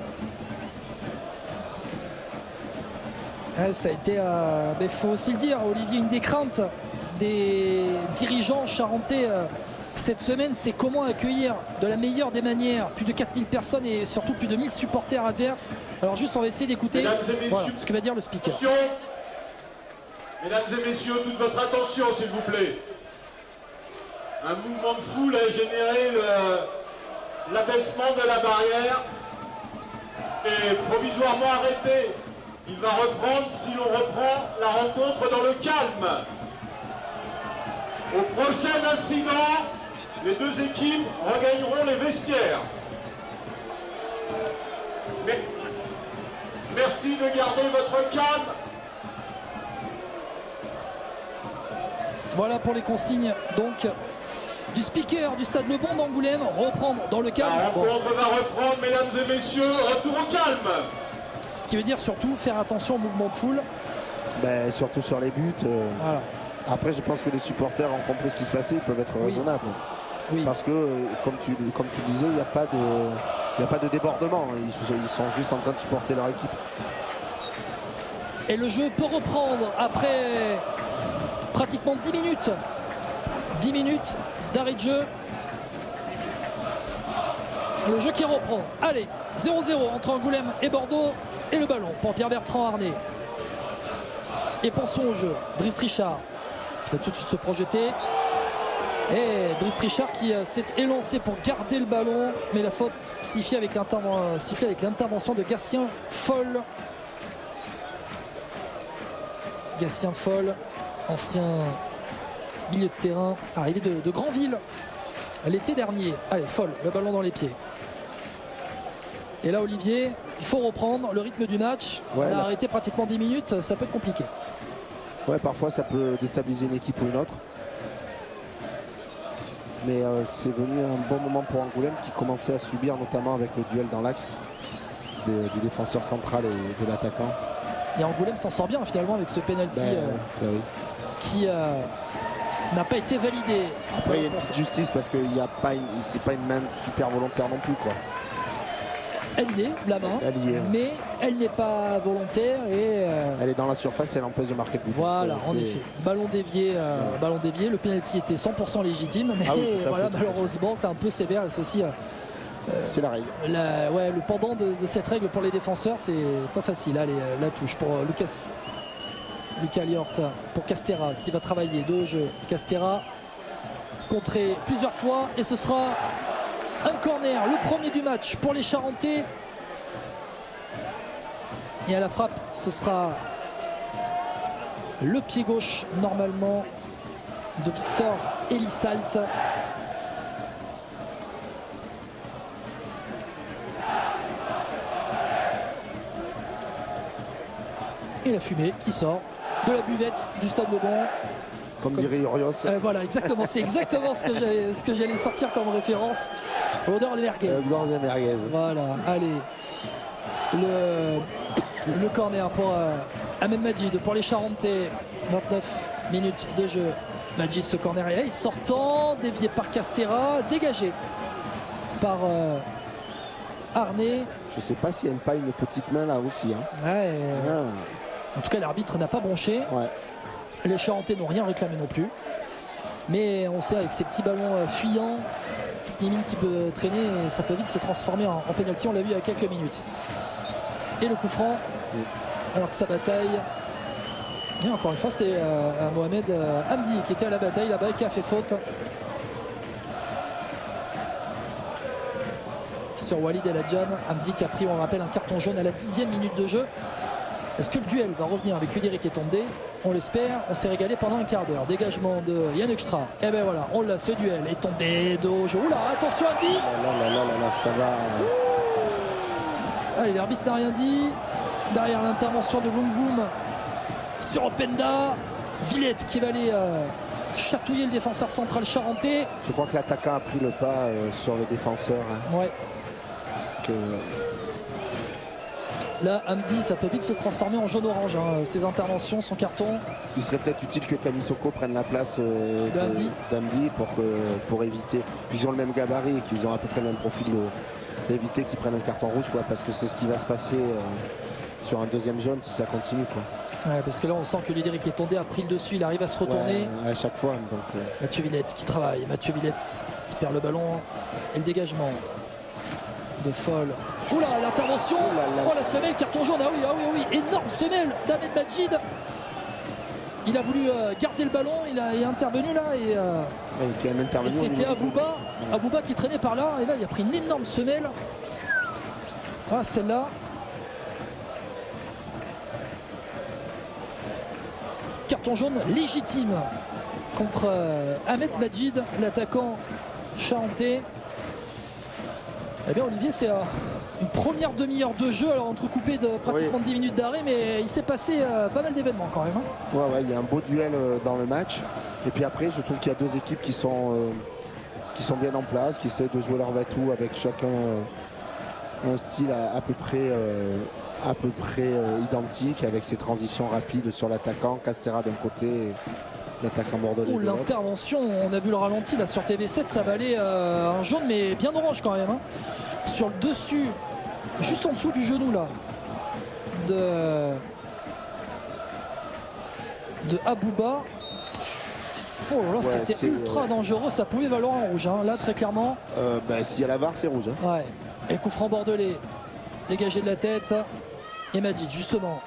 Ouais, ça a été, mais il faut aussi le dire, Olivier, une des craintes des dirigeants charentais cette semaine, c'est comment accueillir de la meilleure des manières plus de 4000 personnes et surtout plus de 1000 supporters adverses. Alors juste, on va essayer d'écouter voilà, ce que va dire le speaker. Mesdames et messieurs, toute votre attention s'il vous plaît. Un mouvement de foule a généré l'abaissement de la barrière et provisoirement arrêté. Il va reprendre si l'on reprend la rencontre dans le calme. Au prochain incident, les deux équipes regagneront les vestiaires. Mais, merci de garder votre calme. Voilà pour les consignes donc du speaker du stade Le Bon d'Angoulême. Reprendre dans le calme. La rencontre va reprendre, mesdames et messieurs, retour au calme. Ce qui veut dire surtout faire attention au mouvement de foule. Ben, surtout sur les buts. Voilà. Après, je pense que les supporters ont compris ce qui se passait, ils peuvent être raisonnables. Oui. Parce que, comme tu disais, il n'y a pas de débordement. Ils sont juste en train de supporter leur équipe. Et le jeu peut reprendre après pratiquement 10 minutes. 10 minutes d'arrêt de jeu. Le jeu qui reprend. Allez, 0-0 entre Angoulême et Bordeaux. Et le ballon pour Pierre-Bertrand Arnay. Et pensons au jeu. Driss Richard qui va tout de suite se projeter. Et Driss Richard qui s'est élancé pour garder le ballon. Mais la faute sifflée avec l'intervention de Gatien Foll. Gatien Foll, ancien milieu de terrain, arrivé de Granville l'été dernier. Allez, Foll, le ballon dans les pieds. Et là, Olivier, il faut reprendre le rythme du match. Ouais, on a arrêté pratiquement 10 minutes, ça peut être compliqué. Ouais, parfois ça peut déstabiliser une équipe ou une autre. Mais c'est venu un bon moment pour Angoulême qui commençait à subir, notamment avec le duel dans l'axe du défenseur central et de l'attaquant. Et Angoulême s'en sort bien finalement avec ce penalty oui. qui n'a pas été validé. Après, il y a une petite justice parce que c'est pas une main super volontaire non plus, quoi. Elle y est, la main, mais elle n'est pas volontaire et elle est dans la surface, elle empêche de marquer le but. Voilà, en effet. Ballon dévié, le penalty était 100% légitime, mais voilà, malheureusement c'est un peu sévère et ceci. C'est la règle. Le pendant de cette règle pour les défenseurs, c'est pas facile. Allez, la touche pour Lucas Liort pour Castera qui va travailler de jeu. Castera contré plusieurs fois et ce sera un corner, le premier du match pour les Charentais. Et à la frappe, ce sera le pied gauche normalement de Victor Elisalt. Et la fumée qui sort de la buvette du stade Le Bon. Comme dirait Urios. Voilà, exactement. C'est exactement ce que j'allais sortir comme référence. L'odeur des merguez. L'odeur des merguez. Voilà, allez. Le corner pour Ahmed Majid pour les Charentais. 29 minutes de jeu. Majid, ce corner est sortant, dévié par Castera, dégagé par Arnay. Je sais pas s'il n'y a pas une petite main là aussi. Ouais, en tout cas, l'arbitre n'a pas bronché. Ouais. Les Charentais n'ont rien réclamé non plus. Mais on sait avec ces petits ballons fuyants, petite limite qui peut traîner, ça peut vite se transformer en pénalty. On l'a vu il y a quelques minutes. Et le coup franc, alors que sa bataille. Et encore une fois, c'était Mohamed Hamdi qui était à la bataille là-bas et qui a fait faute. Sur Walid El Hadjam, Hamdi qui a pris, on le rappelle, un carton jaune à la 10e minute de jeu. Est-ce que le duel va revenir avec Luderik et Tondé? On l'espère, on s'est régalé pendant un quart d'heure. Dégagement de Yann Extra. Et ben voilà, on l'a, ce duel. Et Tondé, Doge. Oula, attention Hamdi. Là, ça va. Allez, l'arbitre n'a rien dit. Derrière l'intervention de Voum Voum sur Openda. Villette qui va aller chatouiller le défenseur central charentais. Je crois que l'attaquant a pris le pas sur le défenseur. Ouais. Là, Hamdi, ça peut vite se transformer en jaune-orange. Hein. Ses interventions, son carton. Il serait peut-être utile que Camisoko prenne la place d'Hamdi pour éviter. Puis ils ont le même gabarit et qu'ils ont à peu près le même profil d'éviter qu'ils prennent un carton rouge, quoi, parce que c'est ce qui va se passer sur un deuxième jaune si ça continue, quoi. Ouais, parce que là on sent que Lidéric est tombé, a pris le dessus, il arrive à se retourner. Ouais, à chaque fois. Donc, Mathieu Villette qui travaille, Mathieu Villette qui perd le ballon et le dégagement de Foll. Oula, l'intervention, oh la semelle, carton jaune, ah oui, énorme semelle d'Ahmed Majid. Il a voulu garder le ballon, il est intervenu là et c'était Abouba qui traînait par là et là il a pris une énorme semelle. Ah, celle-là. Carton jaune légitime contre Ahmed Majid, l'attaquant charentais. Eh bien Olivier, c'est une première demi-heure de jeu, alors entrecoupé de pratiquement 10 minutes d'arrêt, mais il s'est passé pas mal d'événements quand même. Hein. Ouais, il y a un beau duel dans le match. Et puis après, je trouve qu'il y a deux équipes qui sont bien en place, qui essaient de jouer leur va-tout avec chacun un style à peu près identique, avec ses transitions rapides sur l'attaquant, Castera d'un côté et l'attaquant bordelais. Oh, l'intervention, on a vu le ralenti là sur TV7, ça valait un jaune mais bien orange quand même. Hein. Sur le dessus, juste en dessous du genou là, de Abouba. Oh là, c'était ultra dangereux, ça pouvait valoir en rouge. Hein. Là, très clairement. S'il y a la VAR, c'est rouge. Hein. Ouais. Et coup franc bordelais, dégagé de la tête. Et Majid, justement.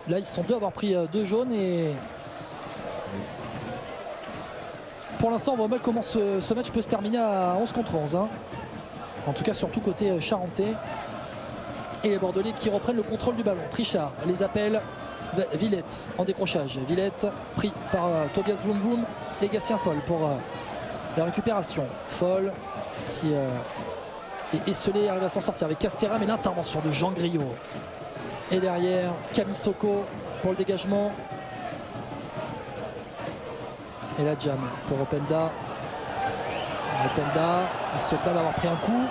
Là, ils sont deux à avoir pris deux jaunes et. Pour l'instant, on voit mal comment ce match peut se terminer à 11 contre 11. Hein. En tout cas, surtout côté charentais. Et les Bordelais qui reprennent le contrôle du ballon. Trichard les appelle. Villette en décrochage. Villette pris par Tobias Vloum et Gatien Foll pour la récupération. Foll qui est esselé, arrive à s'en sortir avec Castera, mais l'intervention de Jean Griot. Et derrière, Camisoko pour le dégagement. Et la jam pour Openda. Openda, il se plaint d'avoir pris un coup.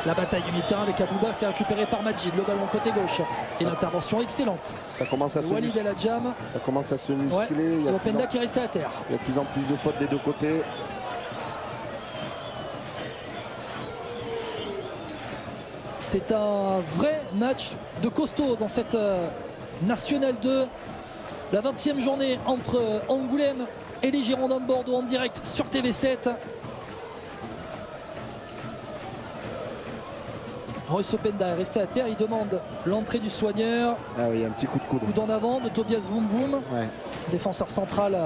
La bataille du mi-terrain avec Abouba, c'est récupéré par Majid, le ballon côté gauche. Et l'intervention excellente. Ça commence à Walid et la jam. Ça commence à se muscler. Ouais. Il y a Openda qui est resté à terre. Il y a de plus en plus de fautes des deux côtés. C'est un vrai match de costaud dans cette Nationale 2. La 20e journée entre Angoulême et les Girondins de Bordeaux en direct sur TV7. Royce Openda est resté à terre, il demande l'entrée du soigneur. Ah oui, un petit coup de coude. Coup d'en avant de Tobias Vloum, ouais. Défenseur central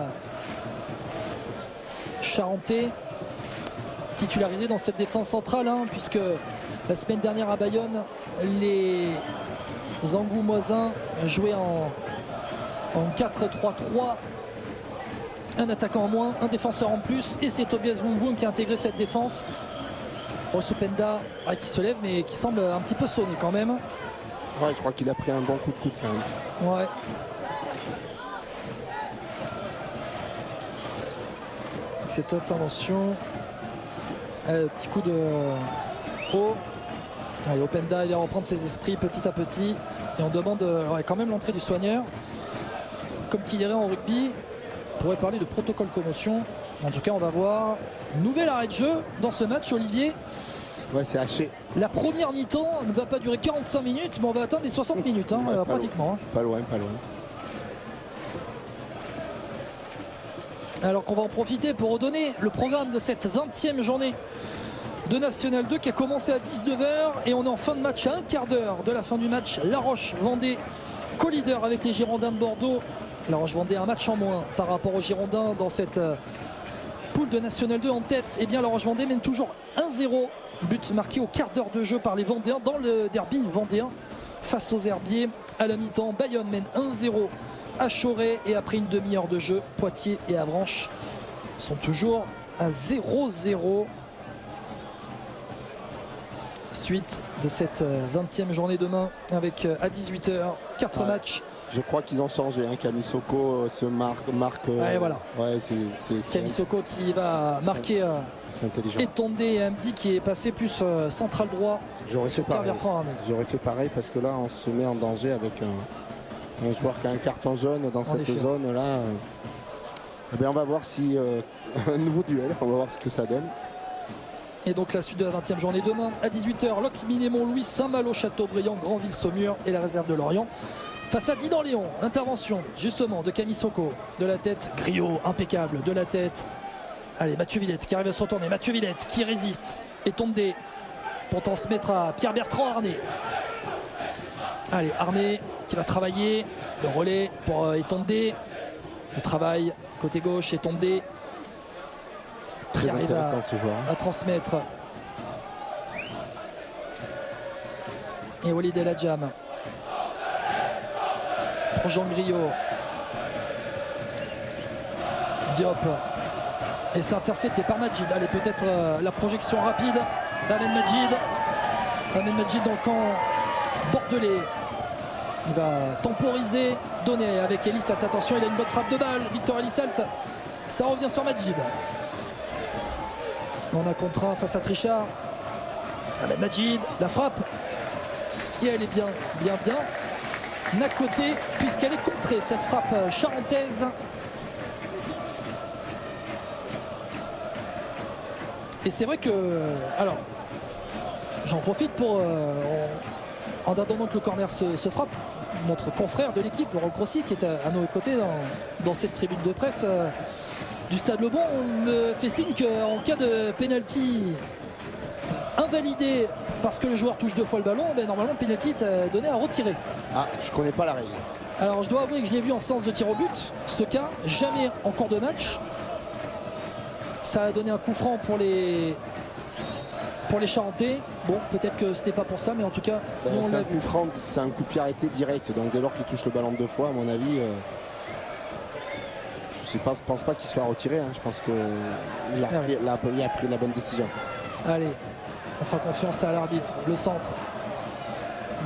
charentais, titularisé dans cette défense centrale, hein, puisque la semaine dernière à Bayonne, les Angoumoisins jouaient en 4-3-3. Un attaquant en moins, un défenseur en plus, et c'est Tobias Vloum qui a intégré cette défense. Royce Openda qui se lève mais qui semble un petit peu sonné quand même. Ouais, je crois qu'il a pris un bon coup de coude quand même. Ouais. Avec cette intervention, petit coup de haut. Allez, Openda vient reprendre ses esprits petit à petit. Et on demande quand même l'entrée du soigneur. Comme qui dirait en rugby, on pourrait parler de protocole commotion. En tout cas, on va voir nouvel arrêt de jeu dans ce match, Olivier. Ouais, c'est haché. La première mi-temps ne va pas durer 45 minutes, mais on va atteindre les 60 minutes, hein, ouais, pratiquement. Pas loin, pas loin. Alors qu'on va en profiter pour redonner le programme de cette 20e journée de National 2 qui a commencé à 19h et on est en fin de match à un quart d'heure de la fin du match. La Roche-Vendée co-leader avec les Girondins de Bordeaux. La Roche-Vendée un match en moins par rapport aux Girondins dans cette poule de National 2 en tête. Et bien la Roche-Vendée mène toujours 1-0. But marqué au quart d'heure de jeu par les Vendéens dans le derby vendéen face aux Herbiers. À la mi-temps, Bayonne mène 1-0 à Choré et après une demi-heure de jeu, Poitiers et Avranches sont toujours à 0-0. Suite de cette 20e journée demain avec à 18h 4 matchs Je crois qu'ils ont changé. Hein. Camisoko se marque. Ouais, voilà. Ouais, Camisoko qui va marquer c'est intelligent. Etonde Mdi qui est passé plus central droit. J'aurais fait pareil. Bertrand Arnay. J'aurais fait pareil parce que là, on se met en danger avec un joueur qui a un carton jaune dans cette zone-là. Eh bien, on va voir si un nouveau duel. On va voir ce que ça donne. Et donc la suite de la 20e journée demain à 18h. Loc Minémont, Louis, Saint-Malo, Châteaubriand, Granville-Saumur et la réserve de Lorient. Face à Dinan-Léon, intervention justement de Camisoko, de la tête, Griot, impeccable, de la tête. Allez, Mathieu Villette qui arrive à se retourner, Mathieu Villette qui résiste, Etonde pour transmettre à Pierre-Bertrand Arnay. Allez, Arnay qui va travailler, le relais pour Etonde, le travail côté gauche, Etonde. Très intéressant ce joueur. À transmettre. Et Walid El Hadjam pour Jean Griot. Diop. Et c'est intercepté par Majid. Allez, peut-être la projection rapide d'Ahmed Majid. Ahmed Majid dans le camp bordelais. Il va temporiser, donner avec Elissalt. Attention, il a une bonne frappe de balle. Victor Elissalt. Ça revient sur Majid. On a contraint face à Trichard. Ahmed Majid, la frappe. Et elle est bien. N'a côté, puisqu'elle est contrée, cette frappe charentaise. Et c'est vrai que... Alors, j'en profite pour... en attendant que le corner se frappe, notre confrère de l'équipe, Laurent Crossi, qui est à nos côtés dans cette tribune de presse du Stade Lebon, me fait signe qu'en cas de pénalty invalidé parce que le joueur touche 2 fois le ballon, ben normalement le pénalty est donné à retirer. Ah, je connais pas la règle. Alors je dois avouer que je l'ai vu en séance de tir au but, ce cas, jamais en cours de match. Ça a donné un coup franc pour les Charentais. Bon, peut-être que ce n'est pas pour ça, mais en tout cas, c'est un coup franc, c'est un coup de pied arrêté direct. Donc dès lors qu'il touche le ballon 2 fois, à mon avis, je pense pas qu'il soit retiré. Hein. Je pense qu'il a pris la bonne décision. Allez, on fera confiance à l'arbitre. Le centre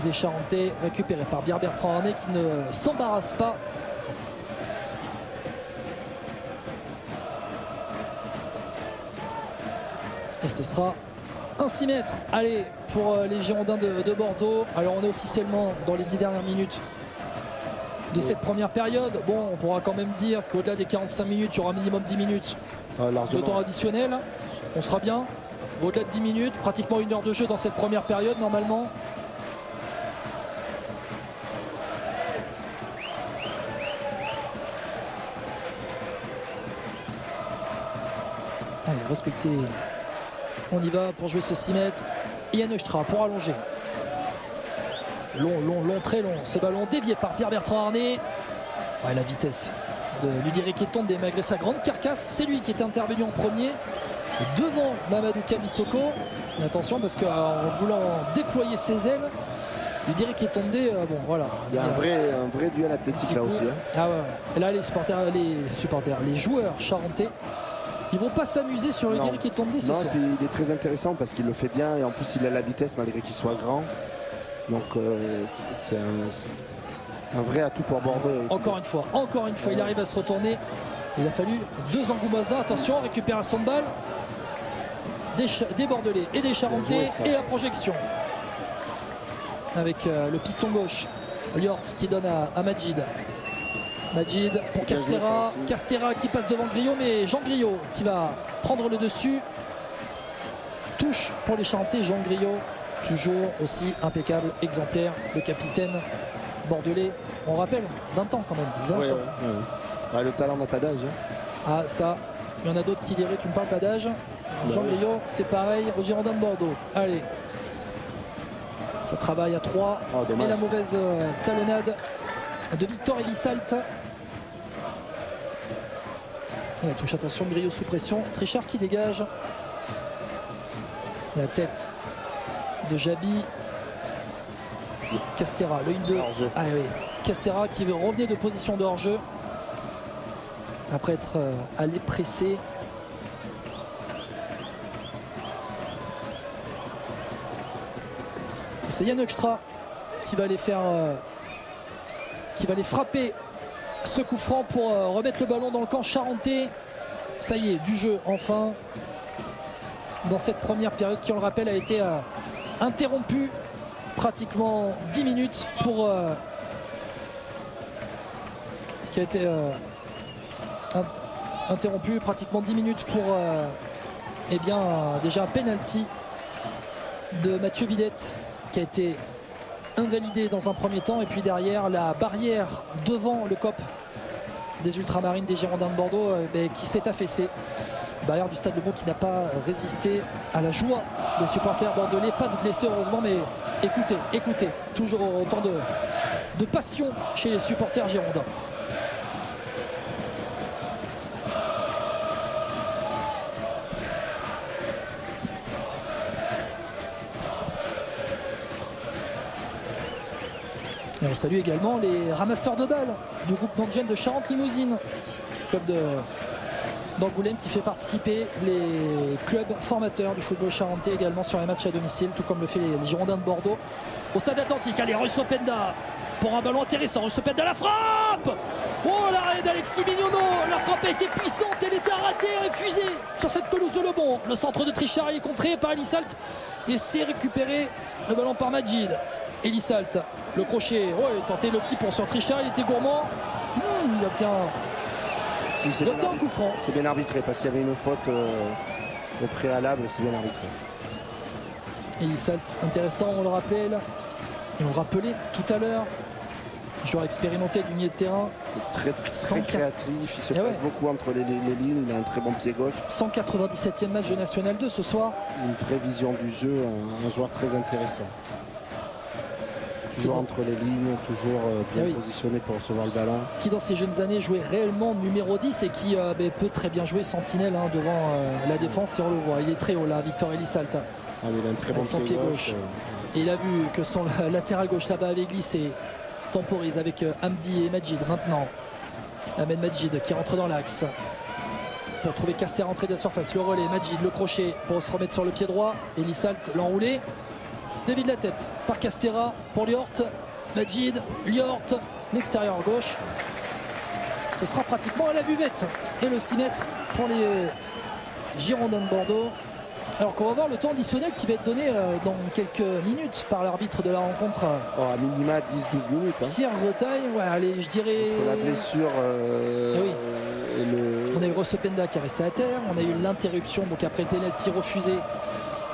des Charentais récupéré par Pierre-Bertrand Arnay qui ne s'embarrasse pas. Et ce sera un 6 mètres. Allez, pour les Girondins de Bordeaux. Alors on est officiellement dans les 10 dernières minutes de cette première période. Bon, on pourra quand même dire qu'au-delà des 45 minutes, il y aura minimum 10 minutes de temps additionnel. On sera bien. Au-delà de 10 minutes, pratiquement 1 heure de jeu dans cette première période normalement. Allez, respectez. On y va pour jouer ce 6 mètres. Yann Eustra pour allonger. Long, très long. Ce ballon dévié par Pierre-Bertrand Arnay. Ouais, la vitesse de Ludirik Etonde malgré sa grande carcasse. C'est lui qui est intervenu en premier devant Mamadou Camisoko. Et attention parce qu'en voulant déployer ses ailes, Ludirik Etonde, bon voilà. Il y a un vrai duel athlétique là aussi. Hein. Ah ouais. Et là les joueurs charentais, ils vont pas s'amuser sur Ludirik Etonde ce soir. Puis il est très intéressant parce qu'il le fait bien et en plus il a la vitesse malgré qu'il soit grand. Donc c'est un vrai atout pour Bordeaux. Encore une fois, il arrive à se retourner. Il a fallu 2 Angoumoisins. Attention, récupération de balle des Bordelais et des Charentais et la projection. Avec le piston gauche, Liort qui donne à Majid. Majid pour Castera. Castera qui passe devant Griot, mais Jean Griot qui va prendre le dessus. Touche pour les Charentais, Jean Griot. Toujours aussi impeccable, exemplaire, le capitaine bordelais. On rappelle, 20 ans quand même. 20 ans. Ouais, le talent n'a pas d'âge. Hein. Ah ça, il y en a d'autres qui diraient tu ne parles pas d'âge. Jean Griot, c'est pareil aux Girondins de Bordeaux. Allez. Ça travaille à 3. Mais la mauvaise talonnade de Victor Elissalt. Et la touche, attention, Griot sous pression. Trichard qui dégage. La tête de Jabi. Castera, le 1-2. Ah oui. Castera qui revenait de position de hors-jeu après être allé presser. C'est Yann Eustra qui va aller faire qui va les frapper ce coup franc pour remettre le ballon dans le camp charentais. Ça y est, du jeu enfin dans cette première période qui, on le rappelle, a été interrompue pratiquement 10 minutes pour qui a été interrompu pratiquement 10 minutes pour eh bien déjà un penalty de Mathieu Villette qui a été invalidé dans un premier temps, et puis derrière la barrière devant le COP des Ultramarines des Girondins de Bordeaux qui s'est affaissée. Barrière du Stade Lebon qui n'a pas résisté à la joie des supporters bordelais. Pas de blessés heureusement, mais écoutez, toujours autant de passion chez les supporters girondins. Et on salue également les ramasseurs de balles du groupe non-jeune de Charente-Limousine, club d'Angoulême qui fait participer les clubs formateurs du football charentais également sur les matchs à domicile, tout comme le fait les Girondins de Bordeaux au Stade Atlantique. Allez, Russo Penda pour un ballon intéressant. Russo Penda, la frappe! Oh, l'arrêt d'Alexis Mignonneau! La frappe a été puissante, elle était ratée, refusée sur cette pelouse de Lebon. Le centre de Trichard est contré par Elisalt et c'est récupéré le ballon par Majid. Elisalt, le crochet, il tentait le petit pont sur Trichard, il était gourmand. Il obtient un coup franc. C'est bien arbitré parce qu'il y avait une faute au préalable, c'est bien arbitré. Elisalt, intéressant, on le rappelle. Et on rappelait tout à l'heure, joueur expérimenté du milieu de terrain. Très créatif, il se passe beaucoup entre les lignes, il a un très bon pied gauche. 197e match de National 2 ce soir. Une vraie vision du jeu, un joueur très intéressant. Toujours entre les lignes, toujours bien positionné pour recevoir le ballon. Qui dans ses jeunes années jouait réellement numéro 10 et qui peut très bien jouer sentinelle devant la défense, et on le voit. Il est très haut là, Victor Elisalt. Il a un très bon pied gauche. Et il a vu que son latéral gauche là-bas avait glissé. Temporise avec Hamdi et Majid maintenant. Ahmed Majid qui rentre dans l'axe pour trouver Caster à l'entrée de la surface. Le relais, Majid, le crochet pour se remettre sur le pied droit. Elisalt l'enroulé. Dévie de la tête par Castera pour Liort. Majid, Liort, l'extérieur gauche. Ce sera pratiquement à la buvette. Et le 6 mètres pour les Girondins de Bordeaux. Alors qu'on va voir le temps additionnel qui va être donné dans quelques minutes par l'arbitre de la rencontre. À minima 10-12 minutes. Pierre Retaille, allez, je dirais. La blessure. On a eu Rossependa qui est resté à terre. On a eu l'interruption, donc après le pénalty refusé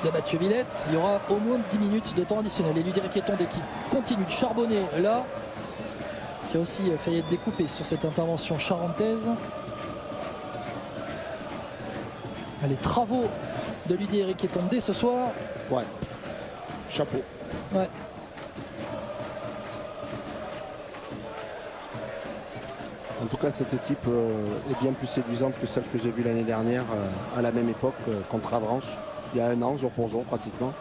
de Mathieu Villette. Il y aura au moins 10 minutes de temps additionnel. Et Ludovic Etonde qui continue de charbonner là, qui a aussi failli être découpé sur cette intervention charentaise. Les travaux de Ludovic Etonde ce soir. Chapeau. En tout cas, cette équipe est bien plus séduisante que celle que j'ai vue l'année dernière à la même époque contre Avranches. Il y a un an, jour pour jour pratiquement.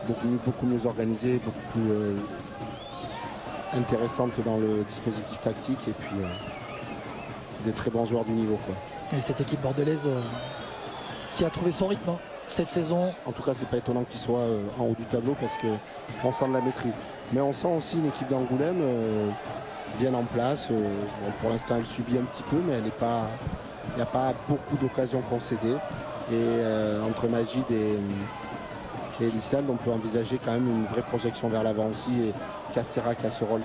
Beaucoup mieux organisée, beaucoup plus intéressante dans le dispositif tactique, et puis des très bons joueurs du niveau. Et cette équipe bordelaise qui a trouvé son rythme cette saison. En tout cas, c'est pas étonnant qu'il soit en haut du tableau parce qu'on sent de la maîtrise. Mais on sent aussi une équipe d'Angoulême bien en place. Pour l'instant, elle subit un petit peu, mais il n'y a pas beaucoup d'occasions concédées. Et entre Majid et Elisalt, on peut envisager quand même une vraie projection vers l'avant aussi. Et Castera qui a ce rôle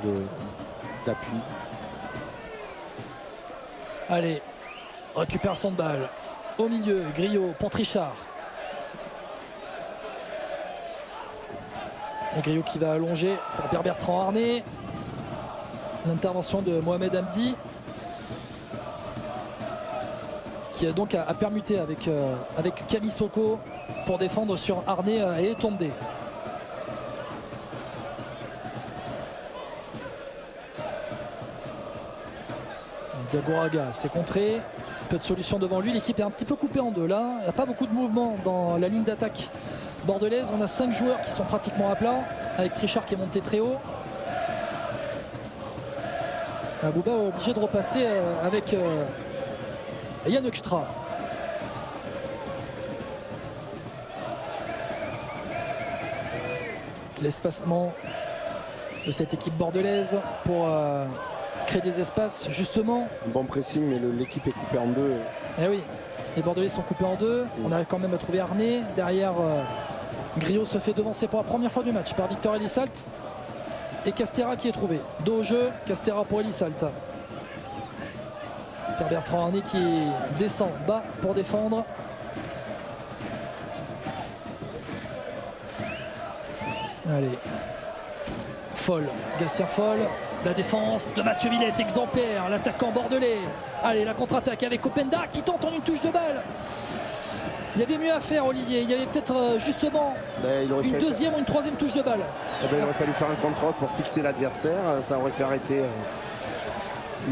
d'appui. Allez, récupération de balle. Au milieu, Griot pour Trichard. Et Griot qui va allonger pour Pierre Bertrand Arnay. L'intervention de Mohamed Hamdi qui donc a permuté avec Camille Soko pour défendre sur Arnay et Etonde. Diagouraga s'est contré. Peu de solutions devant lui, l'équipe est un petit peu coupée en deux là, il n'y a pas beaucoup de mouvement dans la ligne d'attaque bordelaise. On a 5 joueurs qui sont pratiquement à plat, avec Trichard qui est monté très haut. Abouba est obligé de repasser avec Yann Okstra. L'espacement de cette équipe bordelaise pour créer des espaces justement. Un bon pressing, mais l'équipe est coupée en deux. Eh oui, les Bordelais sont coupés en deux. On a quand même trouvé Arnay. Derrière, Griot se fait devancer pour la première fois du match par Victor Elisalt. Et Castera qui est trouvé. Dos au jeu, Castera pour Elisalt. Pierre-Bertrand Arnay qui descend bas pour défendre. Allez. Foll, Gatien Foll. La défense de Mathieu Villette, exemplaire, l'attaquant bordelais. Allez, la contre-attaque avec Openda qui tente en une touche de balle. Il y avait mieux à faire, Olivier. Il y avait peut-être justement une deuxième ou une troisième touche de balle. Il aurait fallu faire un contrôle pour fixer l'adversaire. Ça aurait fait arrêter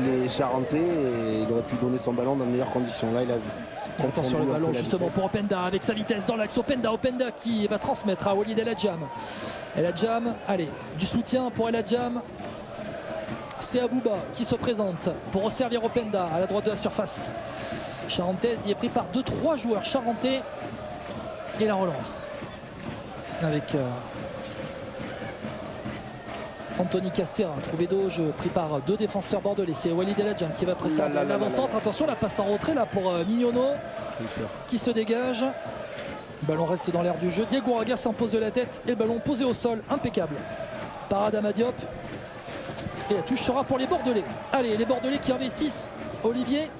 les Charentais et il aurait pu donner son ballon dans de meilleures conditions. Là, il a vu. Attention le ballon justement pour Openda avec sa vitesse dans l'axe. Openda qui va transmettre à Walid El Hadjam. El Hadjam, allez, du soutien pour El Hadjam. C'est Abouba qui se présente pour resservir Openda à la droite de la surface charentaise. Il est pris par 2-3 joueurs charentais. Et la relance avec Anthony Castera, trouvé d'auge, pris par 2 défenseurs bordelais. C'est Walid El Hadjam qui va presser l'avant-centre. Attention, la passe en retrait là pour Mignonneau qui se dégage. Le ballon reste dans l'air du jeu. Diego Raga s'impose de la tête et le ballon posé au sol, impeccable par Adama Diop. Et la touche sera pour les Bordelais. Allez, les Bordelais qui investissent, Olivier.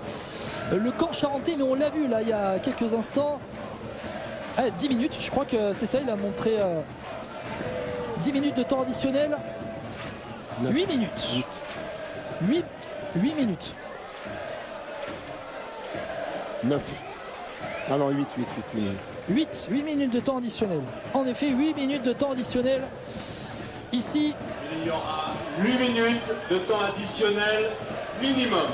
Le camp charentais, mais on l'a vu là il y a quelques instants. 10 minutes, je crois que c'est ça, il a montré 10 minutes de temps additionnel. 8 minutes. 8 minutes. 9. Ah non, 8 minutes. 8 minutes de temps additionnel. En effet, 8 minutes de temps additionnel. Ici. Il y aura 8 minutes de temps additionnel minimum.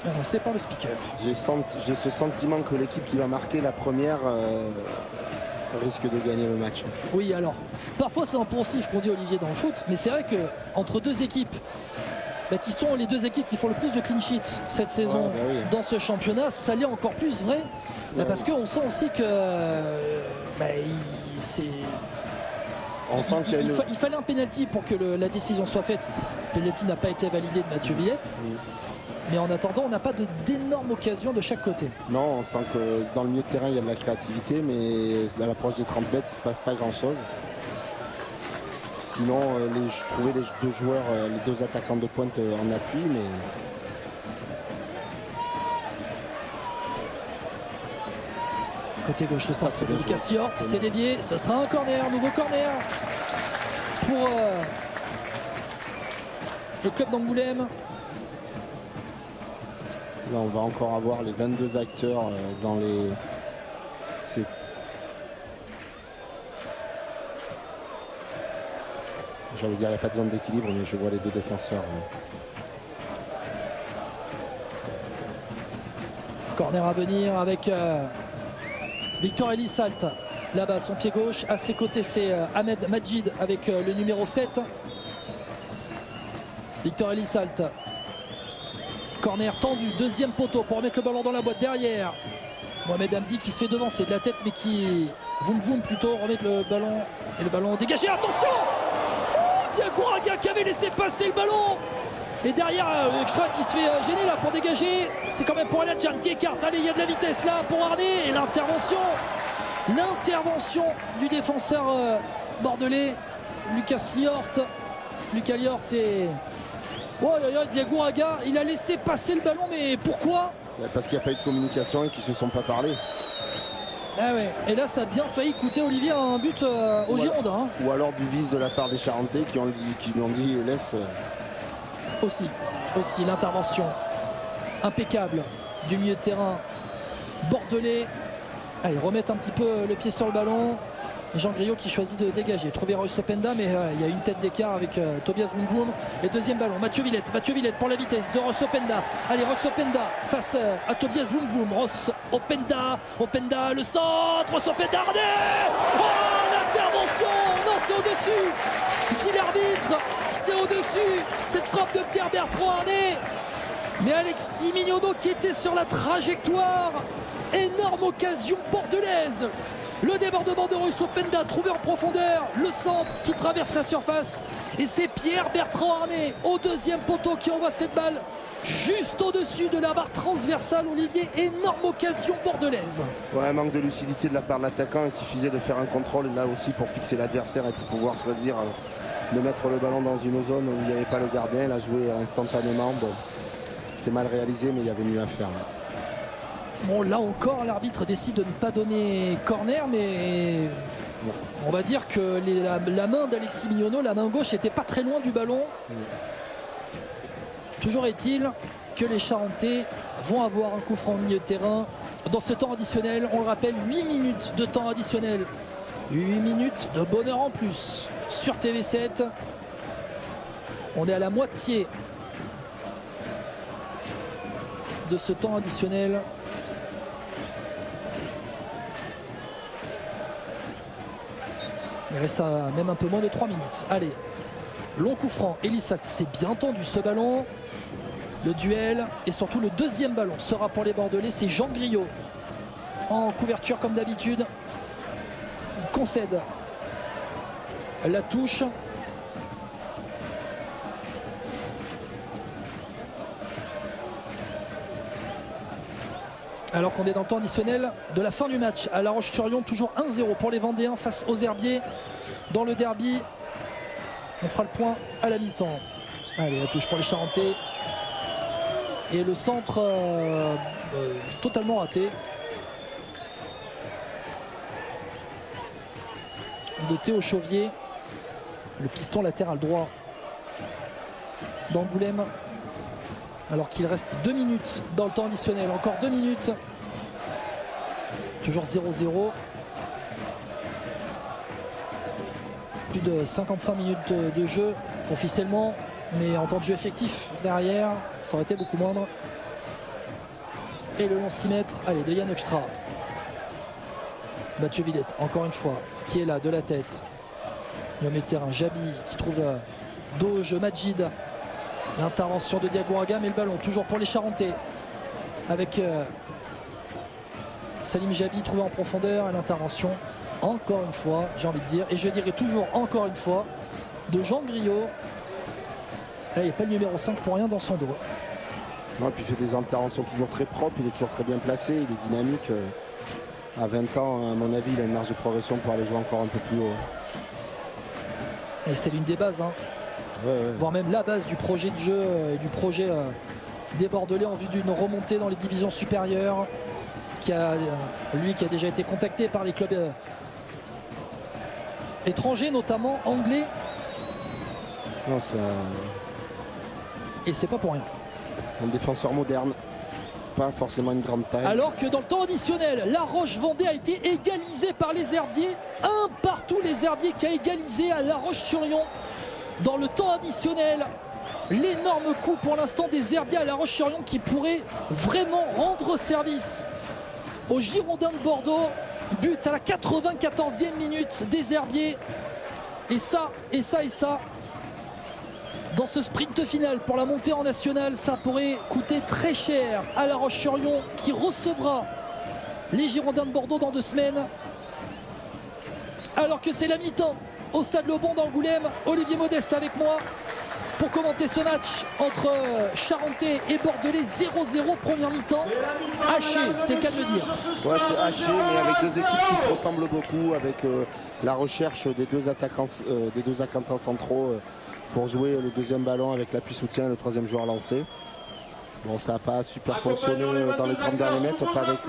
Annoncé par le speaker. J'ai ce sentiment que l'équipe qui va marquer la première risque de gagner le match. Oui, alors, parfois c'est impensif qu'on dit, Olivier, dans le foot, mais c'est vrai que entre deux équipes qui sont les 2 équipes qui font le plus de clean sheet cette saison dans ce championnat, ça l'est encore plus vrai, parce qu'on sent aussi que il fallait un penalty pour que la décision soit faite. Le penalty n'a pas été validé de Mathieu Villette. Mais en attendant, on n'a pas d'énormes occasions de chaque côté. Non, on sent que dans le milieu de terrain, il y a de la créativité, mais à l'approche des 30 mètres, il ne se passe pas grand-chose. Sinon, je trouvais les 2 joueurs, les 2 attaquants de pointe en appui, mais... Côté gauche, le centre de Lucas Hjort, c'est dévié. Ce sera un corner, nouveau corner pour le club d'Angoulême. Là, on va encore avoir les 22 acteurs dans les... J'allais dire, il n'y a pas de zone d'équilibre, mais je vois les 2 défenseurs. Corner à venir avec Victor Elisalt. Là-bas, son pied gauche. À ses côtés, c'est Ahmed Majid avec le numéro 7. Victor Elisalt. Corner tendu, 2e poteau pour remettre le ballon dans la boîte derrière. Mohamed Hamdi qui se fait devancer de la tête, mais qui voum plutôt remettre le ballon. Et le ballon dégagé. Attention, Diego Raga qui avait laissé passer le ballon. Et derrière, Extra qui se fait gêner là pour dégager. C'est quand même pour El Hadjam qui écarte. Allez, il y a de la vitesse là pour Arnay. Et l'intervention du défenseur bordelais, Lucas Hjort. Lucas Hjort et... Diego Raga, il a laissé passer le ballon, mais pourquoi? Parce qu'il n'y a pas eu de communication et qu'ils ne se sont pas parlé. Ah ouais. Et là, ça a bien failli coûter, Olivier, un but aux Girondins. Ou alors du vice de la part des Charentais qui lui ont dit laisse. Aussi l'intervention impeccable du milieu de terrain bordelais. Allez, remettre un petit peu le pied sur le ballon. Jean Griot qui choisit de dégager. Trouver Royce Openda, mais il y a une tête d'écart avec Tobias Boumboum. Et 2e ballon, Mathieu Villette pour la vitesse de Royce Openda. Allez, Royce Openda face à Tobias Boumboum. Royce Openda, le centre, Royce Openda, Arnay. Oh, l'intervention. Non, c'est au-dessus. Dit l'arbitre, c'est au-dessus. Cette frappe de Pierre-Bertrand Arnay. Mais Alexis Mignonneau qui était sur la trajectoire. Énorme occasion bordelaise Le débordement de Russo Penda trouvé en profondeur. Le centre qui traverse la surface. Et c'est Pierre-Bertrand Arnay au deuxième poteau qui envoie cette balle juste au-dessus de la barre transversale. Olivier, énorme occasion bordelaise. Ouais, manque de lucidité de la part de l'attaquant. Il suffisait de faire un contrôle là aussi pour fixer l'adversaire et pour pouvoir choisir de mettre le ballon dans une zone où il n'y avait pas le gardien. Il a joué instantanément. Bon, c'est mal réalisé, mais il y avait mieux à faire. Là. Bon, là encore, l'arbitre décide de ne pas donner corner, mais on va dire que la main d'Alexis Mignonneau, la main gauche, n'était pas très loin du ballon. Toujours est-il que les Charentais vont avoir un coup franc au milieu de terrain dans ce temps additionnel. On le rappelle, 8 minutes de temps additionnel. 8 minutes de bonheur en plus sur TV7. On est à la moitié de ce temps additionnel. Il reste même un peu moins de 3 minutes. Allez, long coup franc. Elissac, c'est bien tendu ce ballon. Le duel et surtout le deuxième ballon sera pour les Bordelais. C'est Jean Griot en couverture comme d'habitude. Il concède la touche. Alors qu'on est dans le temps additionnel de la fin du match à La Roche-sur-Yon, toujours 1-0 pour les Vendéens face aux Herbiers dans le derby. On fera le point à la mi-temps. Allez, la touche pour les Charentais. Et le centre totalement raté de Théo Chauvier. Le piston latéral droit d'Angoulême. Alors qu'il reste 2 minutes dans le temps additionnel. Encore 2 minutes. Toujours 0-0. Plus de 55 minutes de jeu officiellement. Mais en temps de jeu effectif derrière, ça aurait été beaucoup moindre. Et le long 6 mètres, allez, de Yann Extra. Mathieu Villette, encore une fois, qui est là, de la tête. Le milieu de terrain, Jabi, qui trouve Doge, Majid. L'intervention de Diago Raga, mais le ballon toujours pour les Charentais. Avec Salim Jabi trouvé en profondeur et l'intervention, encore une fois, j'ai envie de dire, et je dirais toujours encore une fois, de Jean Griot. Là, il n'y a pas le numéro 5 pour rien dans son dos. Ouais, puis il fait des interventions toujours très propres, il est toujours très bien placé, il est dynamique. À 20 ans, à mon avis, il a une marge de progression pour aller jouer encore un peu plus haut. Et c'est l'une des bases, hein. Ouais. Voire même la base du projet de jeu et du projet des Bordelais en vue d'une remontée dans les divisions supérieures. Lui qui a déjà été contacté par les clubs étrangers, notamment anglais. Non, c'est Et c'est pas pour rien. un défenseur moderne, pas forcément une grande taille. Alors que dans le temps additionnel, La Roche-Vendée a été égalisée par les Herbiers. 1-partout les Herbiers qui a égalisé à La Roche-sur-Yon. Dans le temps additionnel, l'énorme coup pour l'instant des Herbiers à La Roche-sur-Yon qui pourrait vraiment rendre service aux Girondins de Bordeaux. But à la 94e minute des Herbiers. Et ça, dans ce sprint final pour la montée en nationale, ça pourrait coûter très cher à La Roche-sur-Yon qui recevra les Girondins de Bordeaux dans 2 semaines. Alors que c'est la mi-temps au Stade Lebon d'Angoulême. Olivier Modeste avec moi pour commenter ce match entre Charentais et Bordelais. 0-0 première mi-temps. Haché, c'est le cas de le dire. Ouais, c'est haché, mais avec 2 équipes qui se ressemblent beaucoup, avec la recherche des deux attaquants centraux pour jouer le deuxième ballon avec l'appui-soutien et le 3e joueur lancé. Bon, ça n'a pas super fonctionné dans les 30 derniers mètres, pas avec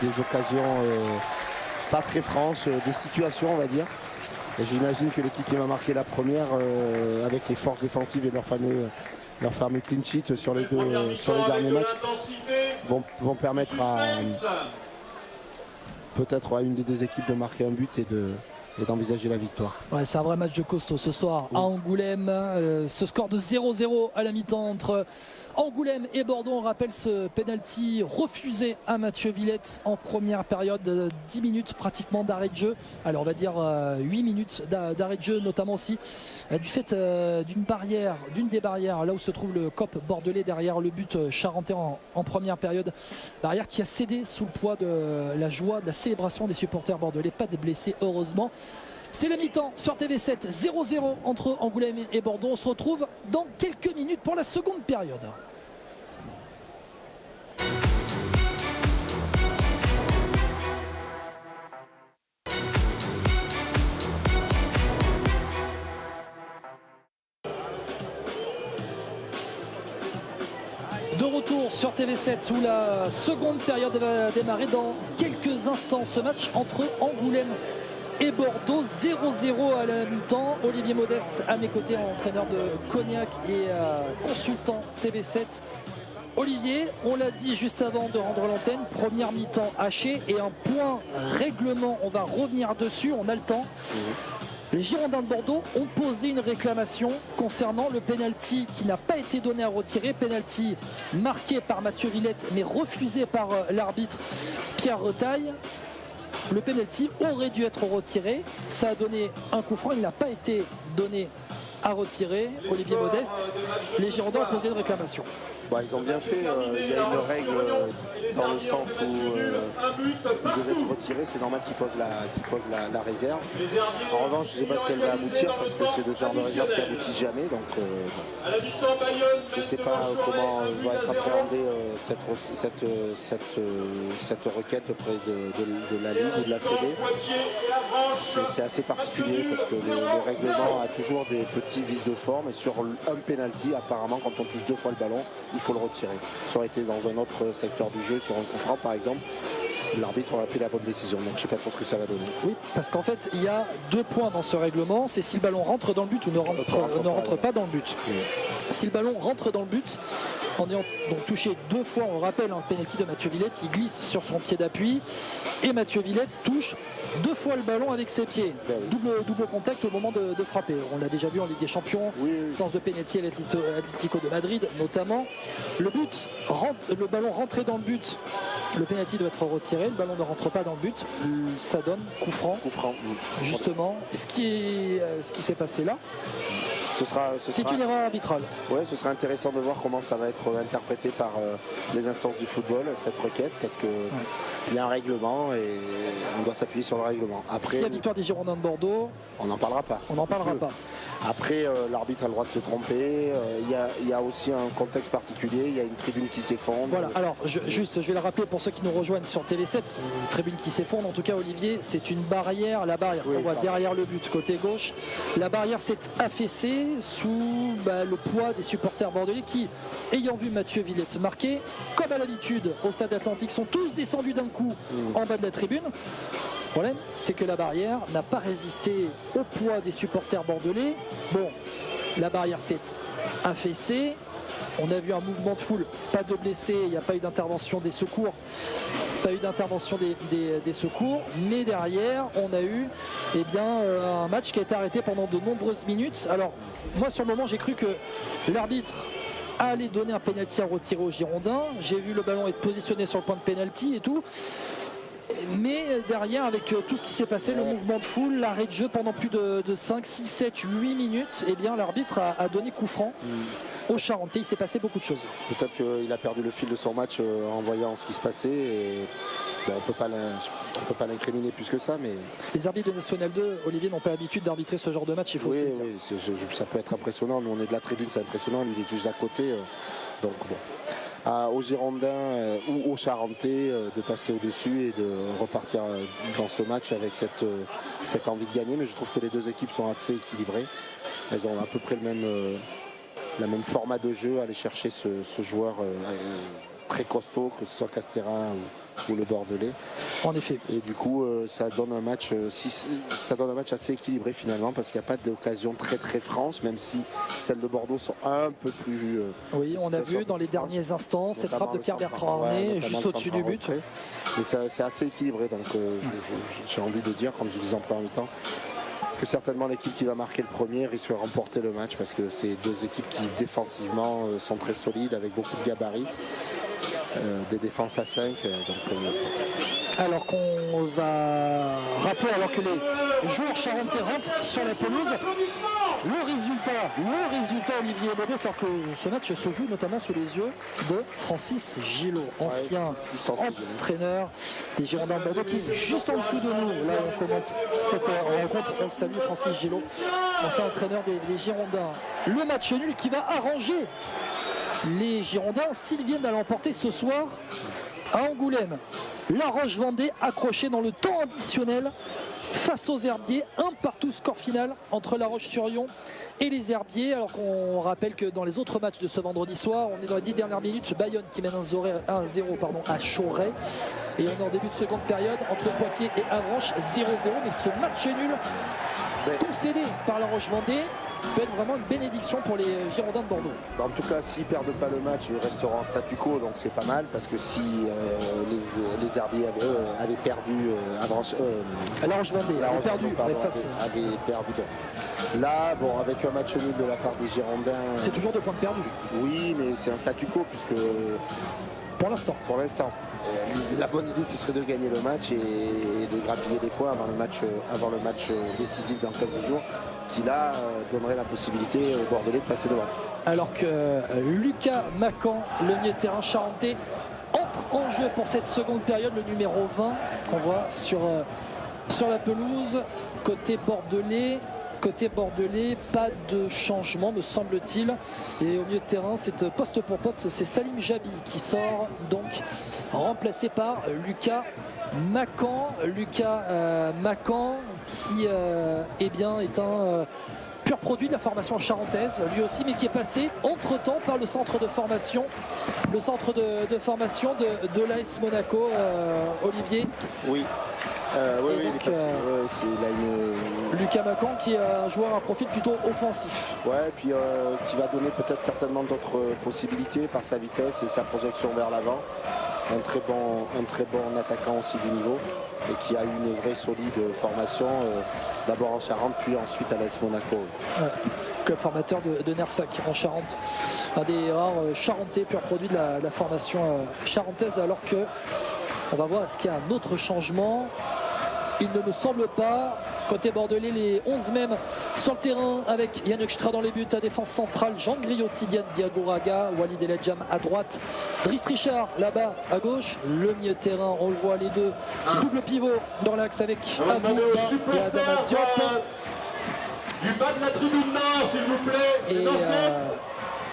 des occasions pas très franches, des situations, on va dire. Et j'imagine que l'équipe qui va marquer la première, avec les forces défensives et leur fameux clean sheet sur les derniers matchs, vont permettre à peut-être à une des 2 équipes de marquer un but et d'envisager la victoire. Ouais, c'est un vrai match de costaud ce soir à Angoulême. Ce score de 0-0 à la mi-temps entre Angoulême et Bordeaux. On rappelle ce penalty refusé à Mathieu Villette en première période. 10 minutes pratiquement d'arrêt de jeu. Alors on va dire 8 minutes d'arrêt de jeu, notamment aussi du fait d'une des barrières, là où se trouve le COP bordelais derrière le but charentais en première période. Barrière qui a cédé sous le poids de la joie, de la célébration des supporters bordelais. Pas de blessés, heureusement. C'est la mi-temps sur TV7, 0-0 entre Angoulême et Bordeaux. On se retrouve dans quelques minutes pour la seconde période. De retour sur TV7 où la seconde période va démarrer dans quelques instants. Ce match entre Angoulême et Bordeaux, 0-0 à la mi-temps. Olivier Modeste à mes côtés, entraîneur de Cognac et consultant TV7. Olivier, on l'a dit juste avant de rendre l'antenne, première mi-temps hachée et un point règlement, on va revenir dessus, on a le temps. Les Girondins de Bordeaux ont posé une réclamation concernant le pénalty qui n'a pas été donné à retirer. Pénalty marqué par Mathieu Villette mais refusé par l'arbitre Pierre Retaille. Le pénalty aurait dû être retiré. Ça a donné un coup franc. Il n'a pas été donné à retirer. Olivier Modeste, les Girondins ont posé une réclamation. Ils ont bien fait, il y a une règle dans le sens où il devait être retiré, c'est normal qu'il pose la réserve. En revanche, je ne sais pas si elle va aboutir parce que c'est le genre de réserve qui aboutit jamais. Donc je ne sais pas comment va être appréhendée cette requête auprès de la Ligue ou de la Fédé. Mais c'est assez particulier parce que le règlement a toujours des petits vices de forme et sur un penalty, apparemment, quand on touche 2 fois le ballon, il faut le retirer. Ça aurait été dans un autre secteur du jeu, sur un coup franc par exemple, l'arbitre aurait pris la bonne décision. Donc je ne sais pas trop ce que ça va donner. Oui, parce qu'en fait, il y a 2 points dans ce règlement. C'est si le ballon rentre dans le but ou ne rentre pas dans le but. Oui. Si le ballon rentre dans le but, en ayant donc touché 2 fois, on rappelle, un penalty de Mathieu Villette, il glisse sur son pied d'appui et Mathieu Villette touche 2 fois le ballon avec ses pieds. Double contact au moment de frapper. On l'a déjà vu en Ligue des Champions, séance de penalty à l'Atlético de Madrid notamment. Le ballon rentré dans le but, le penalty doit être retiré, le ballon ne rentre pas dans le but, ça donne coup franc. Justement, ce qui s'est passé là, c'est une erreur arbitrale. Oui, ce sera intéressant de voir comment ça va être interprété par les instances du football, cette requête, parce qu'il y a un règlement et on doit s'appuyer sur le règlement. Après, si la victoire des Girondins de Bordeaux, on n'en parlera pas. Après, l'arbitre a le droit de se tromper. Il y a aussi un contexte particulier. Il y a une tribune qui s'effondre. Voilà, alors je vais le rappeler pour ceux qui nous rejoignent sur TV7. Une tribune qui s'effondre, en tout cas, Olivier, c'est une barrière. La barrière qu'on voit derrière le but, côté gauche. La barrière s'est affaissée sous le poids des supporters bordelais qui, ayant vu Mathieu Villette marquer, comme à l'habitude au Stade Atlantique, sont tous descendus d'un coup en bas de la tribune. Le problème, c'est que la barrière n'a pas résisté au poids des supporters bordelais. Bon, la barrière s'est affaissée. On a vu un mouvement de foule, pas de blessés, il n'y a pas eu d'intervention des secours. Des secours, mais derrière, on a eu un match qui a été arrêté pendant de nombreuses minutes. Alors, moi, sur le moment, j'ai cru que l'arbitre allait donner un pénalty à retirer aux Girondins. J'ai vu le ballon être positionné sur le point de pénalty et tout. Mais derrière, avec tout ce qui s'est passé, le mouvement de foule, l'arrêt de jeu pendant plus de 5, 6, 7, 8 minutes, l'arbitre a donné coup franc au Charentais. Il s'est passé beaucoup de choses. Peut-être qu'il a perdu le fil de son match en voyant ce qui se passait. Et on ne peut pas l'incriminer plus que ça. Mais les arbitres de National 2, Olivier, n'ont pas l'habitude d'arbitrer ce genre de match, il faut aussi dire. Ça peut être impressionnant. Nous, on est de la tribune, c'est impressionnant. Lui, il est juste à côté. Donc bon. Aux Girondins ou aux Charentais de passer au-dessus et de repartir dans ce match avec cette envie de gagner. Mais je trouve que les 2 équipes sont assez équilibrées. Elles ont à peu près le même format de jeu, aller chercher ce joueur très costauds, que ce soit Castéran ou le Bordelais. En effet. Et du coup, ça donne un match assez équilibré finalement, parce qu'il n'y a pas d'occasion très très franche, même si celles de Bordeaux sont un peu plus. Oui, on a vu dans les derniers instants cette frappe de Pierre-Bertrand Arnay juste au-dessus du but. Et c'est assez équilibré, donc j'ai envie de dire, comme je disais en première mi-temps, que certainement l'équipe qui va marquer le premier risque de remporter le match, parce que c'est deux équipes qui défensivement sont très solides, avec beaucoup de gabarits, des défenses à 5. Alors qu'on va rappeler, alors que les joueurs charentais rentrent sur la pelouse, le résultat Olivier Baudet, c'est que ce match se joue notamment sous les yeux de Francis Gillot, ancien entraîneur des Girondins de Bordeaux, qui est juste en dessous de nous. Là on commente cette rencontre, on le salue, Francis Gillot, ancien entraîneur des Girondins. Le match nul qui va arranger les Girondins s'ils viennent à l'emporter ce soir à Angoulême. La Roche-Vendée accrochée dans le temps additionnel face aux Herbiers, 1-1 score final entre La Roche-sur-Yon et les Herbiers, alors qu'on rappelle que dans les autres matchs de ce vendredi soir, on est dans les 10 dernières minutes, Bayonne qui mène 1-0 à Chauray, et on est en début de seconde période entre Poitiers et Avranches, 0-0, mais ce match nul concédé par La Roche-Vendée peut être vraiment une bénédiction pour les Girondins de Bordeaux. En tout cas, s'ils ne perdent pas le match, ils resteront en statu quo, donc c'est pas mal, parce que si les Herbiers avaient perdu La Roche-Vendée avait perdu. Là, bon, avec un match nul de la part des Girondins, c'est toujours 2 points de perdus. Oui, mais c'est un statu quo, puisque pour l'instant. La bonne idée, ce serait de gagner le match et de grappiller des points avant le match décisif dans 15 jours, qui là donnerait la possibilité aux Bordelais de passer devant. Alors que Lucas Macan, le milieu de terrain charentais, entre en jeu pour cette seconde période, le numéro 20 qu'on voit sur la pelouse. Côté bordelais, pas de changement me semble-t-il. Et au milieu de terrain, c'est poste pour poste, c'est Salim Jabi qui sort, donc remplacé par Lucas Macan. Macan qui est un pur produit de la formation charentaise, lui aussi, mais qui est passé entre-temps par le centre de formation de formation de l'AS Monaco, Olivier. Oui. Oui, il est passé. Lucas Macan qui est un joueur à profil plutôt offensif. Ouais, puis qui va donner peut-être certainement d'autres possibilités par sa vitesse et sa projection vers l'avant. Un très bon attaquant aussi du niveau, et qui a eu une vraie solide formation, d'abord en Charente, puis ensuite à l'AS Monaco. Ouais. Club formateur de Nersac en Charente. Un des rares charentais pur produit de la formation charentaise, alors que on va voir, est-ce qu'il y a un autre changement? Il ne me semble pas. Côté bordelais, les 11 même sur le terrain, avec Yann Extra dans les buts, à défense centrale, Jean Griotti, Diane Diagouraga, Walid El Adjam à droite, Driss Richard là-bas à gauche, le milieu de terrain, on le voit les deux, double pivot dans l'axe avec Abou et Adama Diop. Du bas de la tribune nord, s'il vous plaît, et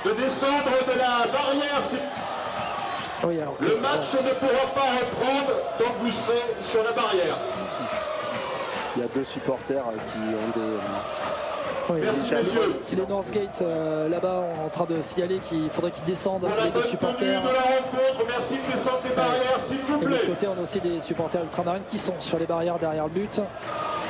de descendre de la barrière. Oui, alors, le match ne pourra pas reprendre tant que vous serez sur la barrière. Il y a 2 supporters qui ont des... Merci messieurs. Les Northgate là-bas en train de signaler qu'il faudrait qu'ils descendent, les 2 supporters. De la rencontre, merci de descendre des barrières, s'il vous plaît. Et de l'autre côté, on a aussi des supporters ultramarines qui sont sur les barrières derrière le but.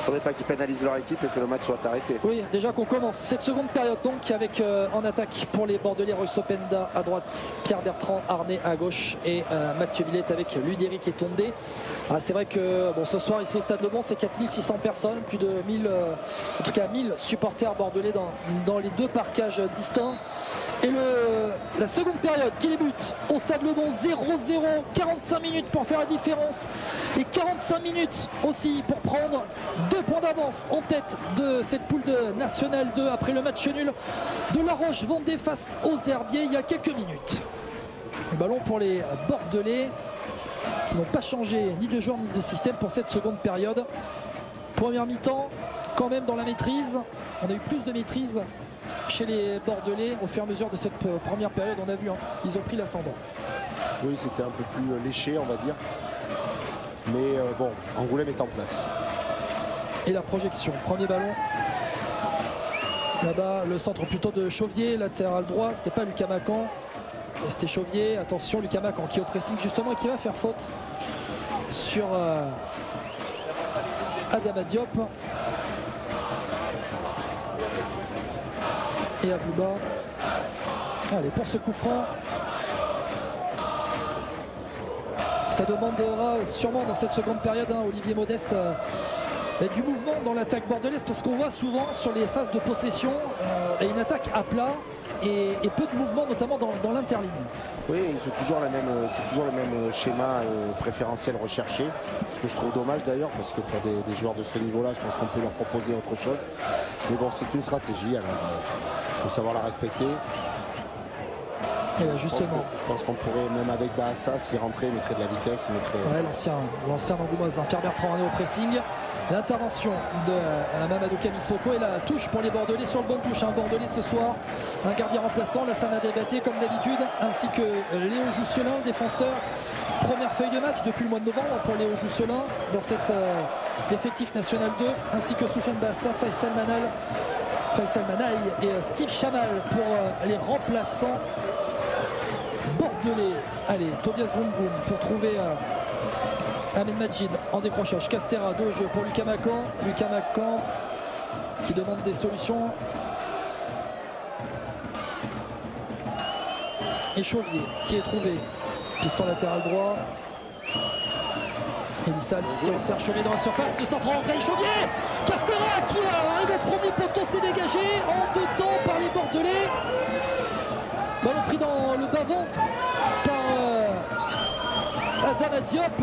Il ne faudrait pas qu'ils pénalisent leur équipe et que le match soit arrêté. Oui, déjà qu'on commence cette seconde période, donc avec en attaque pour les Bordelais, Royce Openda à droite, Pierre-Bertrand Arnay à gauche et Mathieu Villette avec Ludéric et Tondé. C'est vrai que ce soir ici au Stade Le Bon, c'est 4600 personnes, plus de 1000 supporters bordelais dans les 2 parcages distincts. Et la seconde période qui débute au Stade Le Bon, 0-0, 45 minutes pour faire la différence et 45 minutes aussi pour prendre 2 points d'avance en tête de cette poule de National 2 après le match nul de La Roche-Vendée face aux Herbiers il y a quelques minutes. Le ballon pour les Bordelais qui n'ont pas changé ni de joueur ni de système pour cette seconde période. Première mi-temps quand même dans la maîtrise, on a eu plus de maîtrise chez les Bordelais au fur et à mesure de cette première période. On a vu, ils ont pris l'ascendant. Oui, c'était un peu plus léché, on va dire. Mais bon, Angoulême est en place. Et la projection, premier ballon. Là-bas, le centre plutôt de Chauvier, latéral droit, c'était pas Lucas Macan. C'était Chauvier, attention Lucas Macan qui est au pressing justement et qui va faire faute sur Adama Diop. Et Abouba. Allez, pour ce coup franc. Ça demandera sûrement dans cette seconde période, hein, Olivier Modeste, du mouvement dans l'attaque bordelaise, parce qu'on voit souvent sur les phases de possession une attaque à plat et peu de mouvement, notamment dans l'interligne. Oui, c'est toujours le même schéma préférentiel recherché, ce que je trouve dommage d'ailleurs, parce que pour des joueurs de ce niveau-là, je pense qu'on peut leur proposer autre chose. Mais bon, c'est une stratégie, alors il faut savoir la respecter. Et là, justement, je pense qu'on pourrait, même avec Bahassa, s'y rentrer, il mettrait de la vitesse. Ouais, l'ancien angoumoise, hein, Pierre Bertrand en est au pressing. L'intervention de Mamadou Kamissoko et la touche pour les Bordelais sur le bon touche. Un Bordelais ce soir, un gardien remplaçant, Lassana Débaté comme d'habitude, ainsi que Léo Jousselin, le défenseur. Première feuille de match depuis le mois de novembre pour Léo Jousselin dans cet effectif national 2, ainsi que Soufiane Bahassa, Faisal Manaï et Steve Chamal pour les remplaçants bordelais. Allez, Tobias Vroom pour trouver Ahmed Majid en décrochage. Castera, dos au jeu pour Lucas Macan. Lucas Macan qui demande des solutions. Et Chauvier qui est trouvé. Piston latéral droit. Elisalt qui resserre Chauvier dans la surface. Le centre en rentrée, Chauvier. Castera qui arrive au premier poteau, s'est dégagé en deux temps par les Bordelais. Ballon pris dans le bas-ventre par Adama Diop.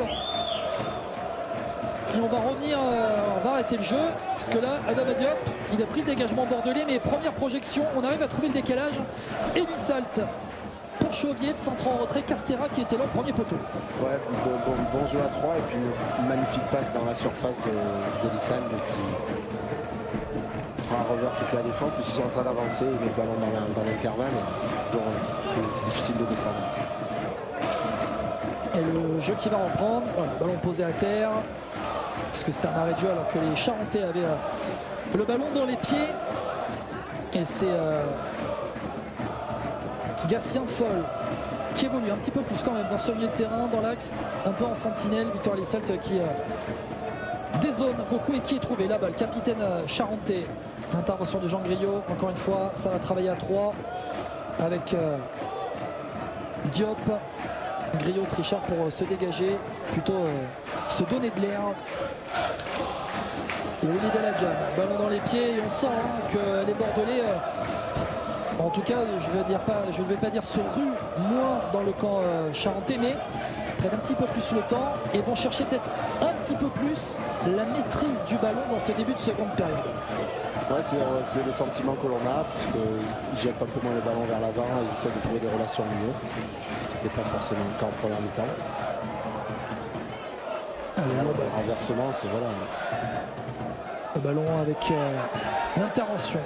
Et on va revenir, on va arrêter le jeu, parce que là, Adama Diop, il a pris le dégagement bordelais, mais première projection, on arrive à trouver le décalage. Elisalt pour Chauvier, le centre en retrait, Castera qui était là au premier poteau. Ouais, bon jeu à 3 et puis une magnifique passe dans la surface d'Elisalt qui prend à revers toute la défense, puisqu'ils sont en train d'avancer, il met le ballon dans l'intervalle, c'est difficile de défendre. Et le jeu qui va reprendre, voilà, ballon posé à terre, parce que c'était un arrêt de jeu alors que les Charentais avaient le ballon dans les pieds. Et c'est Gatien Foll qui évolue un petit peu plus quand même dans ce milieu de terrain, dans l'axe, un peu en sentinelle. Victor Elisalt qui dézone beaucoup et qui est trouvé là-bas, le capitaine charentais. Intervention de Jean Griot, encore une fois, ça va travailler à 3 avec Diop. Griot, Trichard pour se dégager, plutôt se donner de l'air. Et Walid El Hadjam, ballon dans les pieds, et on sent que les Bordelais, en tout cas, je ne vais pas dire se ruent moins dans le camp charentais, mais prennent un petit peu plus le temps et vont chercher peut-être un petit peu plus la maîtrise du ballon dans ce début de seconde période. Ouais, c'est le sentiment que l'on a, puisqu'ils jettent un peu moins le ballon vers l'avant, ils essaient de trouver des relations au milieu, ce qui n'était pas forcément le cas en première mi-temps. Le renversement, c'est voilà. Le ballon avec l'intervention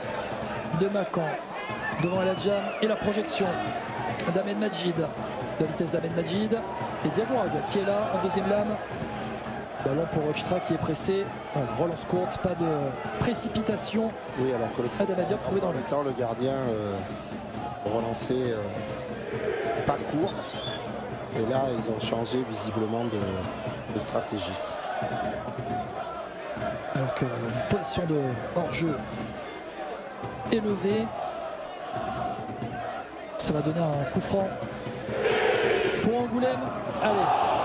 de Macan devant El Hadjam et la projection d'Ahmed Majid, la vitesse d'Ahmed Majid et Diabourag qui est là en deuxième lame. Ballon pour Extra qui est pressé. Voilà, relance courte, pas de précipitation. Oui, alors que Adama Diop trouvé dans l'axe. Le gardien relancé pas court. Et là, ils ont changé visiblement de stratégie. Alors que une position de hors-jeu élevée. Ça va donner un coup franc pour Angoulême. Allez,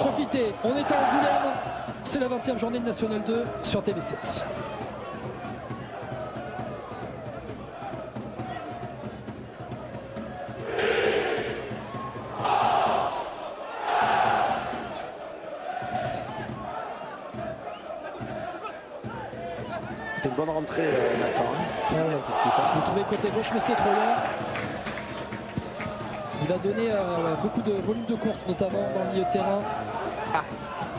profitez, on est à Angoulême. C'est la 20e journée de National 2 sur TV7. C'est une bonne rentrée, Nathan. Vous trouvez côté gauche, mais c'est trop long. Il va donner beaucoup de volume de course, notamment dans le milieu de terrain.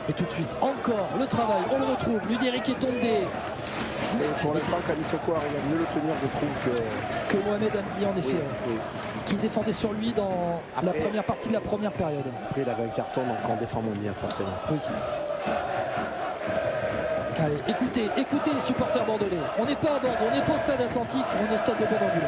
Et tout de suite, encore le travail, on le retrouve. Ludéric est tombé. Et pour l'instant, Kamissoko arrive à mieux le tenir, je trouve, que Mohamed Hamdi, en effet. Oui. Qui défendait sur lui dans la première partie de la première période. Après, il avait un carton, donc on défend moins bien, forcément. Oui. Allez, écoutez les supporters bordelais. On n'est pas à Bordeaux, on n'est pas au stade Atlantique, on est au stade de Bon-Angoulême.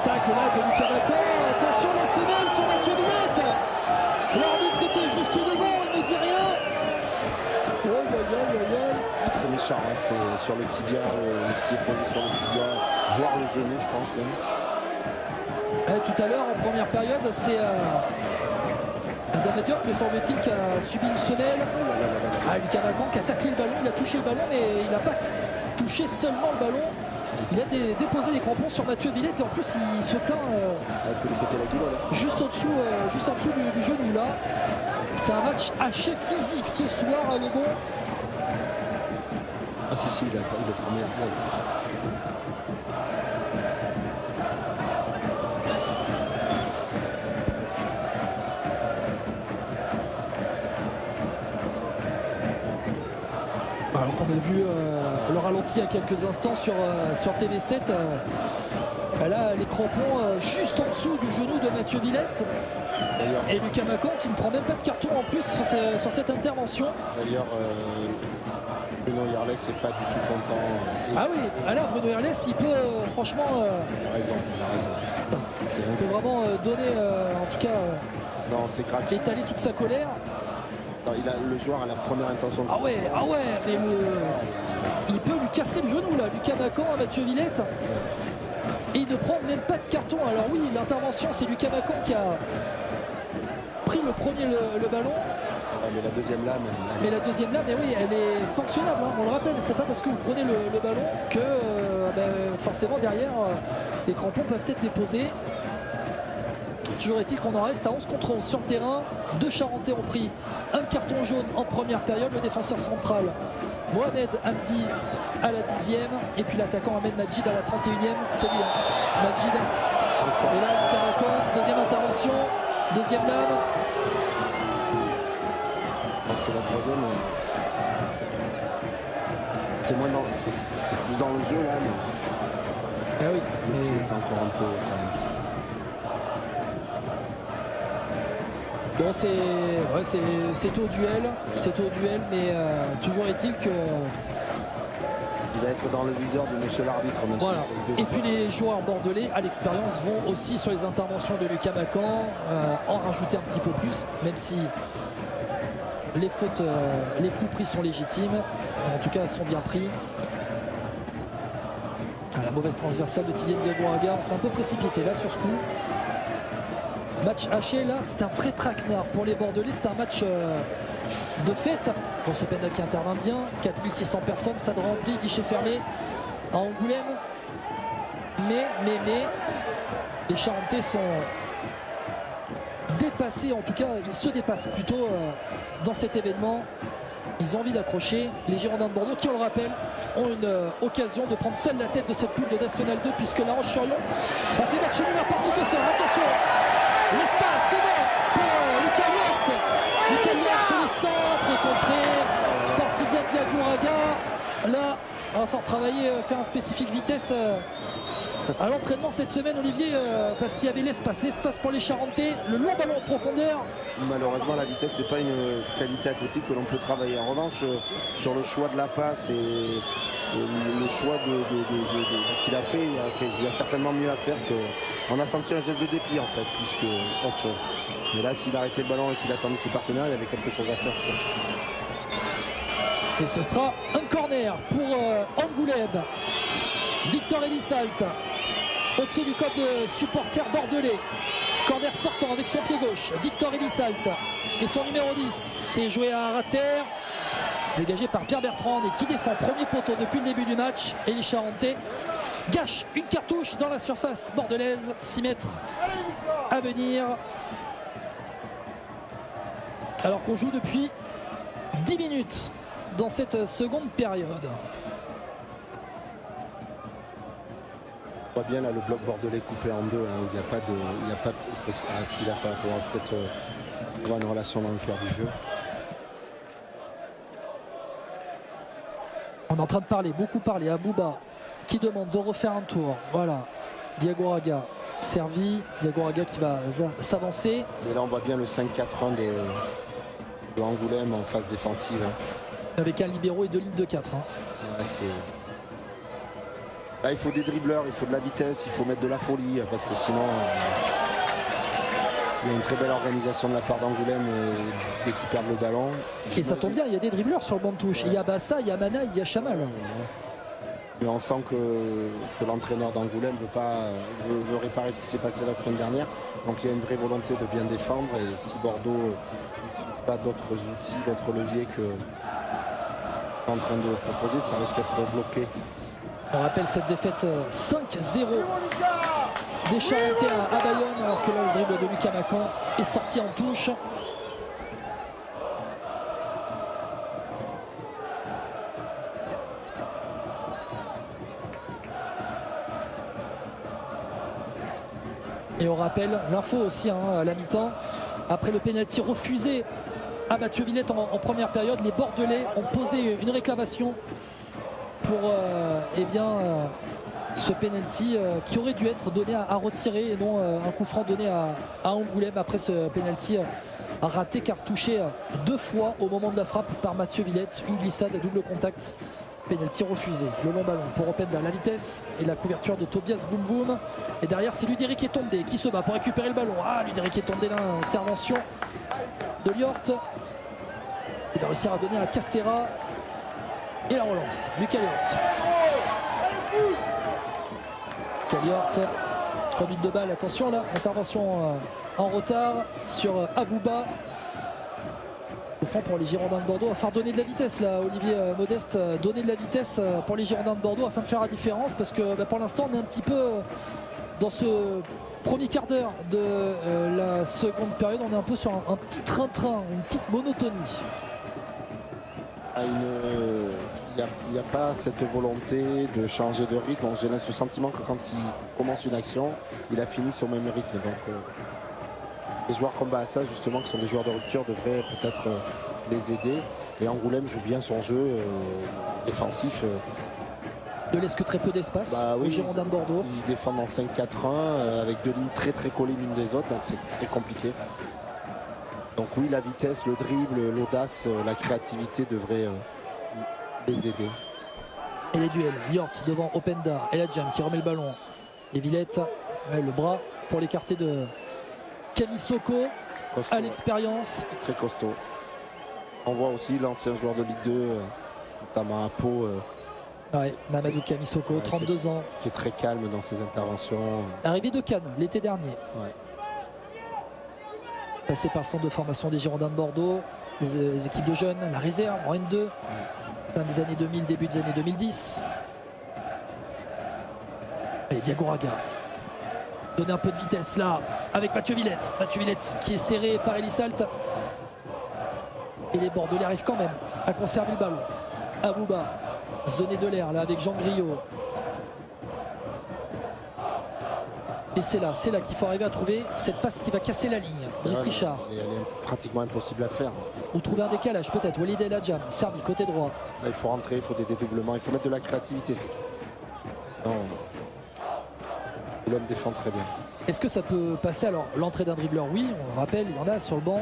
tacle là de Lucas Macan. Attention la semelle sur Mathieu Villette. L'arbitre était juste devant, il ne dit rien. C'est méchant, hein, c'est sur le tibia, qui est posé sur le tibia, voire le genou, je pense même. Tout à l'heure, en première période, c'est Adama Diop, me semble-t-il, qui a subi une semelle. Lucas Macan qui a taclé le ballon, il a touché le ballon, mais il n'a pas touché seulement le ballon. Il a déposé les crampons sur Mathieu Villette et en plus il se plaint juste en dessous du genou là. C'est un match haché physique ce soir à Lebon. Ah si, il le premier. Alors qu'on a vu le ralenti il y a quelques instants sur TV7. Là, les crampons juste en dessous du genou de Mathieu Villette. Et Lucas Macan qui ne prend même pas de carton en plus sur cette intervention. D'ailleurs, Bruno Yerles n'est pas du tout content. Ah oui, alors Bruno Yerles, il peut franchement... Il a raison. Il peut vraiment donner, en tout cas, non, c'est gratuit. étaler toute sa colère. Non, le joueur a la première intention de... Ah ouais, mais il peut lui casser le genou là, Lucas Macan à Mathieu Villette. Et il ne prend même pas de carton. Alors oui, l'intervention, c'est Lucas Macan qui a pris le premier le ballon. Mais la deuxième lame... Mais la deuxième lame, oui, elle est sanctionnable, hein, on le rappelle. C'est pas parce que vous prenez le ballon que forcément derrière, les crampons peuvent être déposés. Toujours est-il qu'on en reste à 11 contre 11 sur le terrain. Deux Charentais ont pris un carton jaune en première période. Le défenseur central Mohamed Hamdi à la 10e et puis l'attaquant Ahmed Majid à la 31e. C'est lui, Majid. Et là, Lucas Macan, deuxième intervention, deuxième lame. Je pense que la troisième, c'est moins dans, c'est plus dans le jeu là. Mais... Ah oui, mais encore un peu quand même. Bon, c'est au duel, mais toujours est-il que... Il va être dans le viseur de monsieur l'arbitre maintenant. Voilà. Et puis les joueurs bordelais à l'expérience vont aussi sur les interventions de Lucas Macan en rajouter un petit peu plus, même si les fautes, les coups pris sont légitimes, en tout cas elles sont bien pris. La mauvaise transversale de Tidiane Diagouraga, on s'est un peu précipité là sur ce coup. Match haché là, c'est un vrai traquenard pour les Bordelais, c'est un match de fête. Bon, ce Penda qui intervient bien, 4600 personnes, stade rempli, guichet fermé à Angoulême. Mais les Charentais sont dépassés, en tout cas ils se dépassent plutôt dans cet événement. Ils ont envie d'accrocher. Les Girondins de Bordeaux qui, on le rappelle, ont une occasion de prendre seule la tête de cette poule de National 2 puisque La Roche-sur-Yon a fait match nul partout ce soir. Attention, l'espace devant pour Lucas Liette. Lucas Liette, le centre est contré par Tidiane Diagouraga. Là, il va falloir travailler, faire un spécifique vitesse à l'entraînement cette semaine, Olivier, parce qu'il y avait l'espace pour les Charentais, le long ballon en profondeur. Malheureusement, la vitesse, c'est pas une qualité athlétique que l'on peut travailler. En revanche, sur le choix de la passe et le choix qu'il a fait, il y a certainement mieux à faire que. On a senti un geste de dépit en fait, plus que autre chose. Mais là, s'il arrêtait le ballon et qu'il attendait ses partenaires, il y avait quelque chose à faire. Et ce sera un corner pour Angoulême. Victor Elisalt au pied du corps de supporters bordelais. Corner sortant avec son pied gauche. Victor Elisalt et son numéro 10. C'est joué à Rater. C'est dégagé par Pierre Bertrand et qui défend premier poteau depuis le début du match. Et les Charentais gâchent une cartouche dans la surface bordelaise. 6 mètres à venir. Alors qu'on joue depuis 10 minutes dans cette seconde période. On voit bien là le bloc bordelais coupé en deux, hein, où il n'y a pas de... Ah si, là ça va pouvoir peut-être avoir une relation dans le cœur du jeu. On est en train de beaucoup parler à Bouba qui demande de refaire un tour. Voilà, Diagouraga servi, Diagouraga qui va s'avancer. Et là on voit bien le 5-4-1 de Angoulême en phase défensive. Hein. Avec un libéraux et deux lignes de 4. Hein. Ouais, c'est... Là, il faut des dribbleurs, il faut de la vitesse, il faut mettre de la folie parce que sinon il y a une très belle organisation de la part d'Angoulême dès qu'ils perdent le ballon. Et ça tombe bien, il y a des dribbleurs sur le banc de touche. Il y a Bassa, il y a Manaï, il y a Chamal. Mais on sent que l'entraîneur d'Angoulême veut réparer ce qui s'est passé la semaine dernière. Donc il y a une vraie volonté de bien défendre. Et si Bordeaux n'utilise pas d'autres outils, d'autres leviers que sont en train de proposer, ça risque d'être bloqué. On rappelle cette défaite 5-0 des Charentais à Bayonne, alors que là le dribble de Lucas Macan est sorti en touche. Et on rappelle l'info aussi à la mi-temps, après le pénalty refusé à Mathieu Villette en première période, les Bordelais ont posé une réclamation pour ce pénalty qui aurait dû être donné à retirer et non un coup franc donné à Angoulême après ce pénalty raté car touché 2 fois au moment de la frappe par Mathieu Villette, une glissade à double contact. Pénalty refusé, le long ballon pour Openda, la vitesse et la couverture de Tobias Voum Voum. Et derrière c'est Luderik Etondé qui se bat pour récupérer le ballon. Luderik Etondé, l'intervention de Liort. Il va réussir à donner à Castera. Et la relance, Lucas Liort. Liort, conduite de balle, attention là, intervention en retard sur Abouba. Au fond pour les Girondins de Bordeaux, afin de donner de la vitesse là, Olivier Modeste, donner de la vitesse pour les Girondins de Bordeaux afin de faire la différence parce que pour l'instant on est un petit peu dans ce premier quart d'heure de la seconde période, on est un peu sur un petit train-train, une petite monotonie. Il n'y a pas cette volonté de changer de rythme. J'ai ce sentiment que quand il commence une action, il a fini sur le même rythme. Donc les joueurs comme Bassa, justement, qui sont des joueurs de rupture, devraient peut-être les aider. Et Angoulême joue bien son jeu défensif. Ne laisse que très peu d'espace aux Girondins de Bordeaux. Ils défendent en 5-4-1 avec 2 lignes très très collées l'une des autres, donc c'est très compliqué. Donc oui, la vitesse, le dribble, l'audace, la créativité devraient les aider. Et les duels, Liort devant Openda, El Hadjam qui remet le ballon. Et Villette, le bras pour l'écarter de Camisoko à l'expérience. Très costaud. On voit aussi l'ancien joueur de Ligue 2, notamment à Pau. Mamadou Camisoko, 32 ans. Qui est très calme dans ses interventions. Arrivé de Cannes l'été dernier. Ouais. Passé par le centre de formation des Girondins de Bordeaux, les équipes de jeunes, la réserve en N2, fin des années 2000, début des années 2010. Allez, Diagouraga. Donner un peu de vitesse là, avec Mathieu Villette. Mathieu Villette qui est serré par Elisalt. Et les Bordelais arrivent quand même à conserver le ballon. Abouba se donner de l'air là avec Jean Griot. Et c'est là qu'il faut arriver à trouver cette passe qui va casser la ligne. Driss Richard. Elle est pratiquement impossible à faire. Ou trouver un décalage peut-être. Walid El Hadjam, Serbi, côté droit. Là, il faut rentrer, il faut des dédoublements, il faut mettre de la créativité. Non. L'homme défend très bien. Est-ce que ça peut passer? Alors l'entrée d'un dribbleur, oui, on le rappelle, il y en a sur le banc.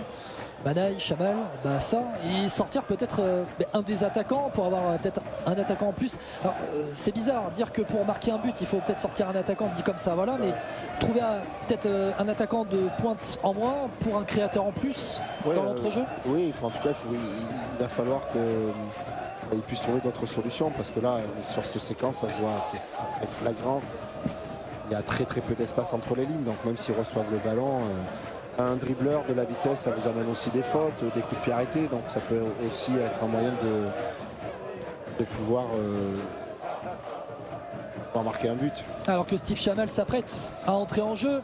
Manaï, Chamal, ça, et sortir peut-être un des attaquants pour avoir peut-être un attaquant en plus. C'est bizarre dire que pour marquer un but il faut peut-être sortir un attaquant dit comme ça, voilà, mais trouver peut-être un attaquant de pointe en moins pour un créateur en plus dans l'entrejeu. Oui, en tout cas il va falloir qu'il puisse trouver d'autres solutions parce que là sur cette séquence ça se voit, c'est très flagrant. Il y a très très peu d'espace entre les lignes, donc même s'ils reçoivent le ballon, un dribbleur, de la vitesse, ça vous amène aussi des fautes, des coups de pied arrêtés, donc ça peut aussi être un moyen de pouvoir marquer un but. Alors que Steve Chamal s'apprête à entrer en jeu,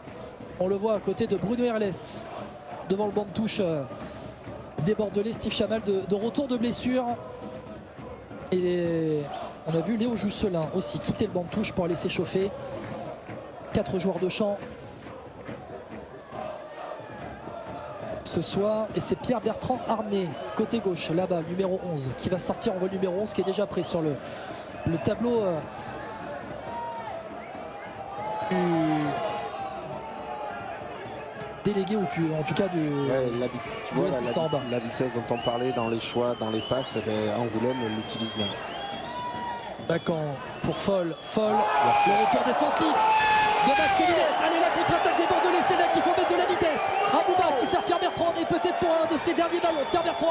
on le voit à côté de Bruno Herles, devant le banc de touche des Bordelais. Steve Chamal de retour de blessure. Et on a vu Léo Jousselin aussi quitter le banc de touche pour aller s'échauffer. 4 joueurs de champ ce soir, et c'est Pierre-Bertrand Arnay côté gauche là-bas, numéro 11, qui va sortir en vol numéro 11, qui est déjà pris sur le tableau du délégué, ou en tout cas du assistant en bas. La vitesse dont on parlait dans les choix, dans les passes, Angoulême l'utilise bien. Attaquant pour Foll. Le retour défensif de Mathieu Villette. Allez, la contre-attaque des Bordelais, c'est là qu'il faut mettre de la vitesse. Abouba qui sert Pierre-Bertrand Arnay peut-être pour un de ses derniers ballons. Pierre-Bertrand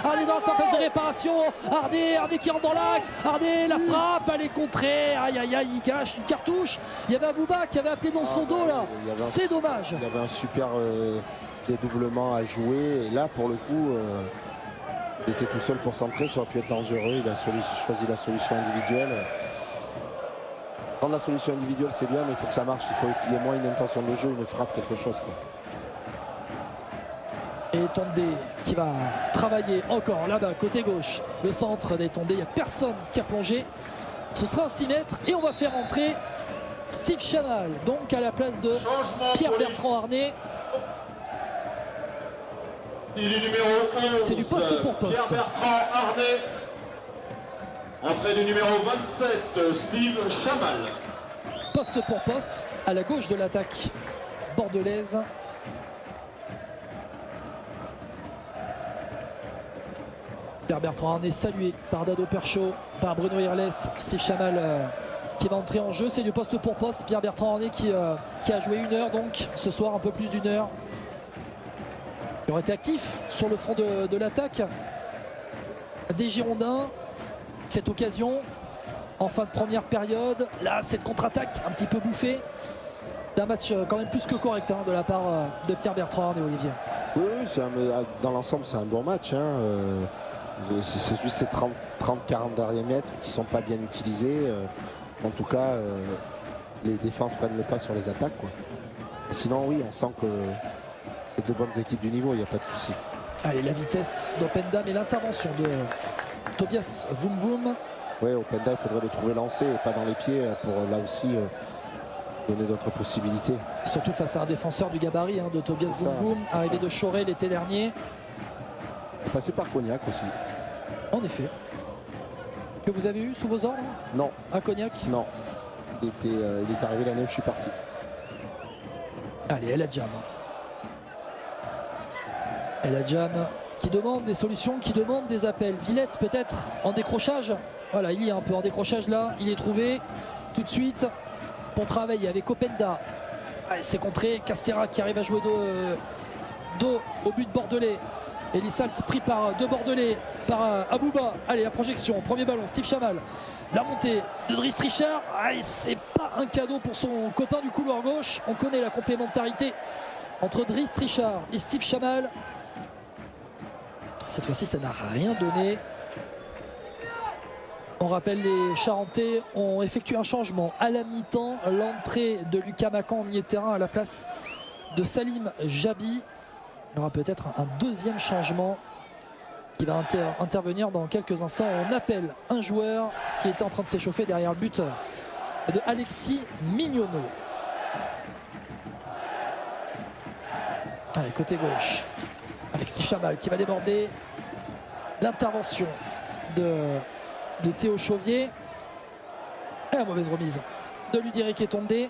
Arnay dans la surface de réparation. Arnay qui rentre dans l'axe. Arnay, la frappe, elle est contrée. Aïe, il cache une cartouche. Il y avait Abouba qui avait appelé dans son dos là. C'est dommage. Il y avait un super dédoublement à jouer. Et là, pour le coup, il était tout seul pour centrer. Ça aurait pu être dangereux. Il a choisi la solution individuelle. Prendre la solution individuelle, c'est bien, mais il faut que ça marche. Il faut qu'il y ait moins une intention de jeu, une frappe, quelque chose, quoi. Et Tondé qui va travailler encore là-bas, côté gauche. Le centre des Tondé, il n'y a personne qui a plongé. Ce sera un 6 mètres et on va faire entrer Steve Chamal, donc à la place de Pierre-Bertrand Arnay. Il est numéro 11. C'est du poste pour poste. Pierre-Bertrand Arnay. Entrée du numéro 27, Steve Chamal. Poste pour poste, à la gauche de l'attaque bordelaise. Pierre-Bertrand Arnay salué par Dado Perchaud, par Bruno Irles. Steve Chamal qui va entrer en jeu. C'est du poste pour poste. Pierre-Bertrand Arnay qui a joué 1 heure, donc ce soir un peu plus d'1 heure. Il aurait été actif sur le front de l'attaque des Girondins. Cette occasion en fin de première période, là cette contre-attaque un petit peu bouffée. C'était un match quand même plus que correct de la part de Pierre-Bertrand et Olivier. Oui, dans l'ensemble c'est un bon match. C'est juste ces 30-40 derniers mètres qui ne sont pas bien utilisés. En tout cas, les défenses prennent le pas sur les attaques, quoi. Sinon oui, on sent que c'est de bonnes équipes du niveau, il n'y a pas de souci. Allez, la vitesse d'Openda et l'intervention de Tobias Voum. Oui, Openda, il faudrait le trouver lancé et pas dans les pieds pour là aussi donner d'autres possibilités. Surtout face à un défenseur du gabarit de Tobias Voum, arrivé de Choré l'été dernier. Passé par Cognac aussi. En effet. Que vous avez eu sous vos ordres? Non. À Cognac? Non. Il est arrivé l'année où je suis parti. Allez, El Hadjam. El Hadjam qui demande des solutions, qui demande des appels. Villette peut-être en décrochage. Voilà, il y est un peu en décrochage là. Il est trouvé tout de suite pour travailler avec Openda. C'est contré. Castera qui arrive à jouer dos au but bordelais. Elissalt pris par deux Bordelais, par Abouba. Allez, la projection, premier ballon, Steve Chamal. La montée de Driss Richard. C'est pas un cadeau pour son copain du couloir gauche. On connaît la complémentarité entre Driss Richard et Steve Chamal. Cette fois-ci, ça n'a rien donné. On rappelle, les Charentais ont effectué un changement à la mi-temps. L'entrée de Lucas Macan au milieu de terrain à la place de Salim Jabi. Il y aura peut-être un deuxième changement qui va intervenir dans quelques instants. On appelle un joueur qui était en train de s'échauffer derrière le buteur de Alexis Mignonneau. Allez, côté gauche, avec Steve Chamal qui va déborder. L'intervention de Théo Chauvier. Et la mauvaise remise de Ludirik et Tondé.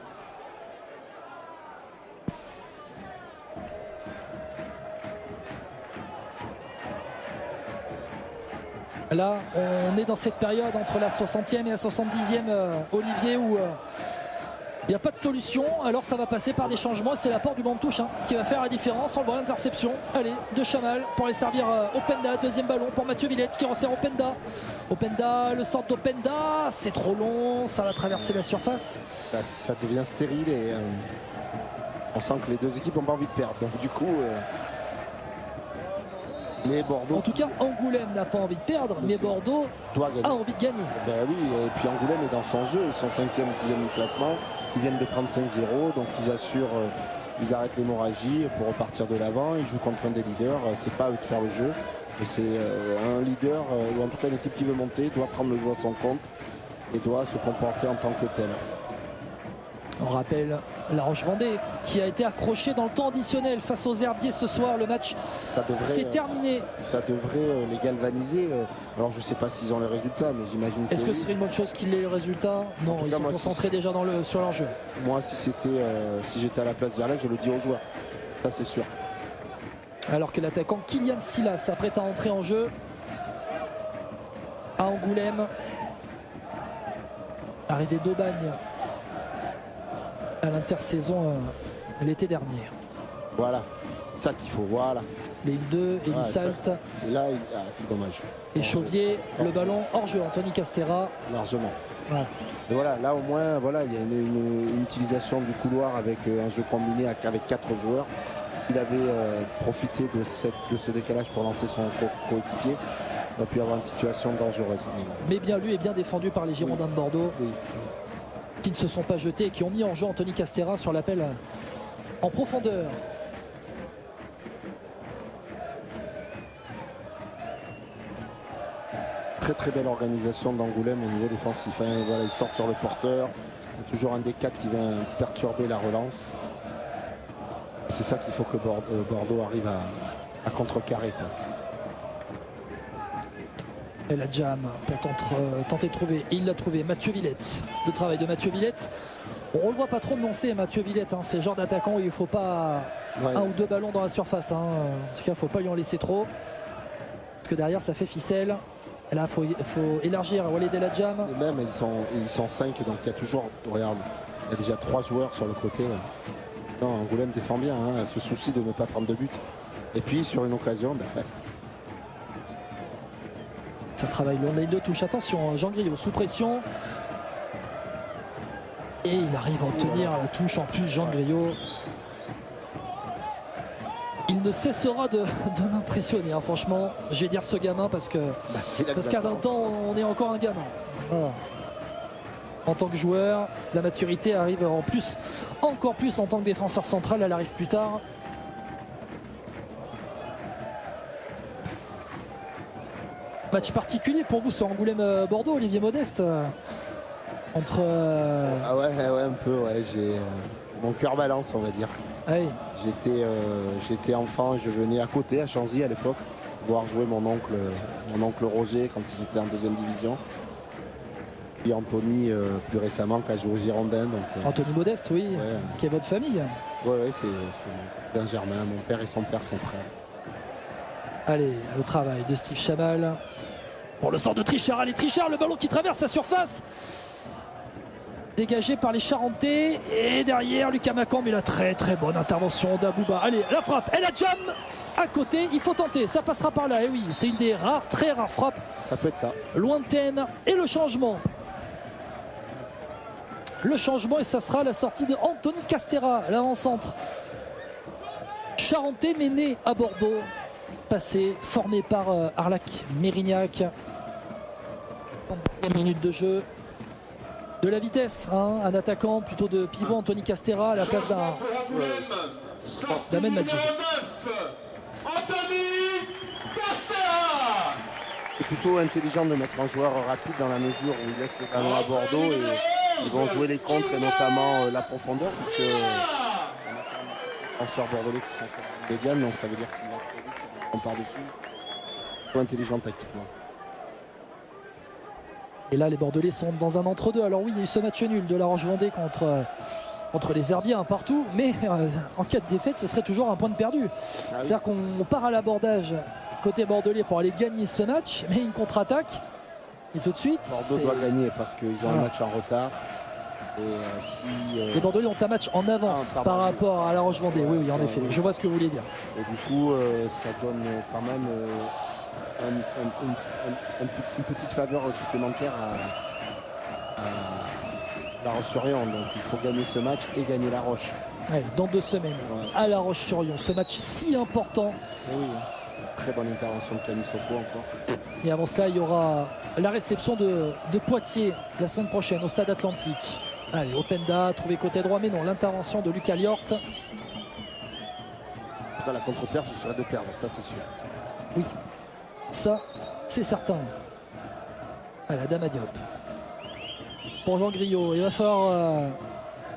Là, on est dans cette période entre la 60e et la 70e, Olivier, où il n'y a pas de solution. Alors ça va passer par des changements. C'est l'apport du banc de touche qui va faire la différence. On voit l'interception. Allez, de Chamal pour aller servir Openda. Deuxième ballon pour Mathieu Villette qui resserre Openda. Openda, le centre d'Openda. C'est trop long. Ça va traverser la surface. Ça devient stérile et on sent que les deux équipes n'ont pas envie de perdre. Donc du coup... Mais Bordeaux... En tout cas, Angoulême n'a pas envie de perdre, mais Bordeaux a envie de gagner. Ben oui, et puis Angoulême est dans son jeu. Ils sont 5e ou 6e du classement. Ils viennent de prendre 5-0, donc ils assurent, ils arrêtent l'hémorragie pour repartir de l'avant. Ils jouent contre un des leaders. C'est pas à eux de faire le jeu. Et c'est un leader, ou en tout cas une équipe qui veut monter, doit prendre le jeu à son compte et doit se comporter en tant que tel. On rappelle La Roche-Vendée qui a été accroché dans le temps additionnel face aux Herbiers ce soir. Le match c'est terminé. Ça devrait les galvaniser. Alors je ne sais pas s'ils ont les résultats, mais j'imagine que... Est-ce que ce serait une bonne chose qu'ils aient les résultats? Non, ils sont concentrés déjà sur leur jeu. Moi, si j'étais à la place d'Irlès, je le dis aux joueurs. Ça, c'est sûr. Alors que l'attaquant Kylian Silla s'apprête à entrer en jeu à Angoulême. Arrivé d'Aubagne à l'intersaison l'été dernier. Voilà, c'est ça qu'il faut, voilà. Ligue 2, Elisalt. Et là, c'est dommage. Et Chauvier, le ballon hors jeu, Anthony Castera. Largement. Voilà. Et voilà, là au moins, voilà, il y a une utilisation du couloir avec un jeu combiné avec 4 joueurs. S'il avait profité de ce décalage pour lancer son coéquipier, on a pu avoir une situation dangereuse. Mais bien lu et bien défendu par les Girondins de Bordeaux, qui ne se sont pas jetés et qui ont mis en jeu Anthony Castera sur l'appel en profondeur. Très belle organisation d'Angoulême au niveau défensif. Voilà, ils sortent sur le porteur. Il y a toujours un des 4 qui vient perturber la relance. C'est ça qu'il faut que Bordeaux arrive à contrecarrer. Et la jam pour tenter de trouver. Et il l'a trouvé, Mathieu Villette. Le travail de Mathieu Villette. On le voit pas trop lancer, Mathieu Villette. C'est le genre d'attaquant où il ne faut pas un ou deux ballons dans la surface. En tout cas, il ne faut pas lui en laisser trop. Parce que derrière, ça fait ficelle. Et là, il faut élargir Walid El Hadjam. Et même, ils sont 5, donc il y a toujours, regarde, il y a déjà 3 joueurs sur le côté. Non, Angoulême défend bien, ce souci de ne pas prendre de but. Et puis, sur une occasion, ça travaille long, les deux touches. Attention, Jean Griot sous pression. Et il arrive à obtenir la touche en plus, Jean Griot. Il ne cessera de m'impressionner, franchement. Je vais dire ce gamin parce qu'à 20 ans, on est encore un gamin. Voilà. En tant que joueur, la maturité arrive encore plus en tant que défenseur central, elle arrive plus tard. Match particulier pour vous sur Angoulême-Bordeaux, Olivier Modeste. Entre... Ah ouais, un peu, ouais. Mon cœur balance, on va dire. Oui. J'étais enfant, je venais à côté, à Chanzy à l'époque, voir jouer mon oncle Roger quand ils étaient en 2e division. Puis Anthony, plus récemment, qui a joué au Girondin. Anthony Modeste, oui, ouais. Qui est votre famille. Oui, c'est un Germain. Mon père et son père sont frères. Allez, le travail de Steve Chamal. Pour le sort de Trichard. Allez, Trichard, le ballon qui traverse sa surface. Dégagé par les Charentais. Et derrière, Lucas Macambe, mais la très bonne intervention d'Abouba. Allez, la frappe. El Hadjam à côté. Il faut tenter. Ça passera par là. Et oui, c'est une des très rares frappes. Ça peut être ça. Lointaine. Et le changement. Et ça sera la sortie de Anthony Castera, l'avant-centre. Charentais, mais né à Bordeaux. Passé, formé par Arlac Mérignac. 30e minute de jeu. De la vitesse, un attaquant plutôt de pivot, Anthony Castera à la place d'Ahmed Majid. C'est plutôt intelligent de mettre un joueur rapide dans la mesure où il laisse le ballon à Bordeaux et ils vont jouer les contres et notamment la profondeur puisque les défenseurs bordelais qui sont sur la médiane, donc ça veut dire que s'il va trop vite, on par-dessus. C'est plutôt intelligent tactiquement. Et là, les Bordelais sont dans un entre-deux. Alors oui, il y a eu ce match nul de La Roche-Vendée contre les Herbiens partout. Mais en cas de défaite, ce serait toujours un point de perdu. C'est-à-dire qu'on part à l'abordage côté bordelais pour aller gagner ce match. Mais une contre-attaque. Et tout de suite... Bordeaux doit gagner parce qu'ils ont un match en retard. Et les Bordelais ont un match en avance par rapport à La Roche-Vendée. Oui, en effet. Je vois ce que vous voulez dire. Et du coup, ça donne quand même... une petite faveur supplémentaire à La Roche-sur-Yon. Donc il faut gagner ce match et gagner La Roche. Ouais, dans 2 semaines, à La Roche-sur-Yon. Ce match si important. Et oui, très bonne intervention de Camille Soko encore. Et avant cela, il y aura la réception de Poitiers la semaine prochaine au Stade Atlantique. Allez, Openda, trouvé côté droit, mais non, l'intervention de Lucas Liort. La contre-perf, ce serait de perdre, ça c'est sûr. Oui. Ça, c'est certain. À la Dama Diop. Pour Jean Griot, il va falloir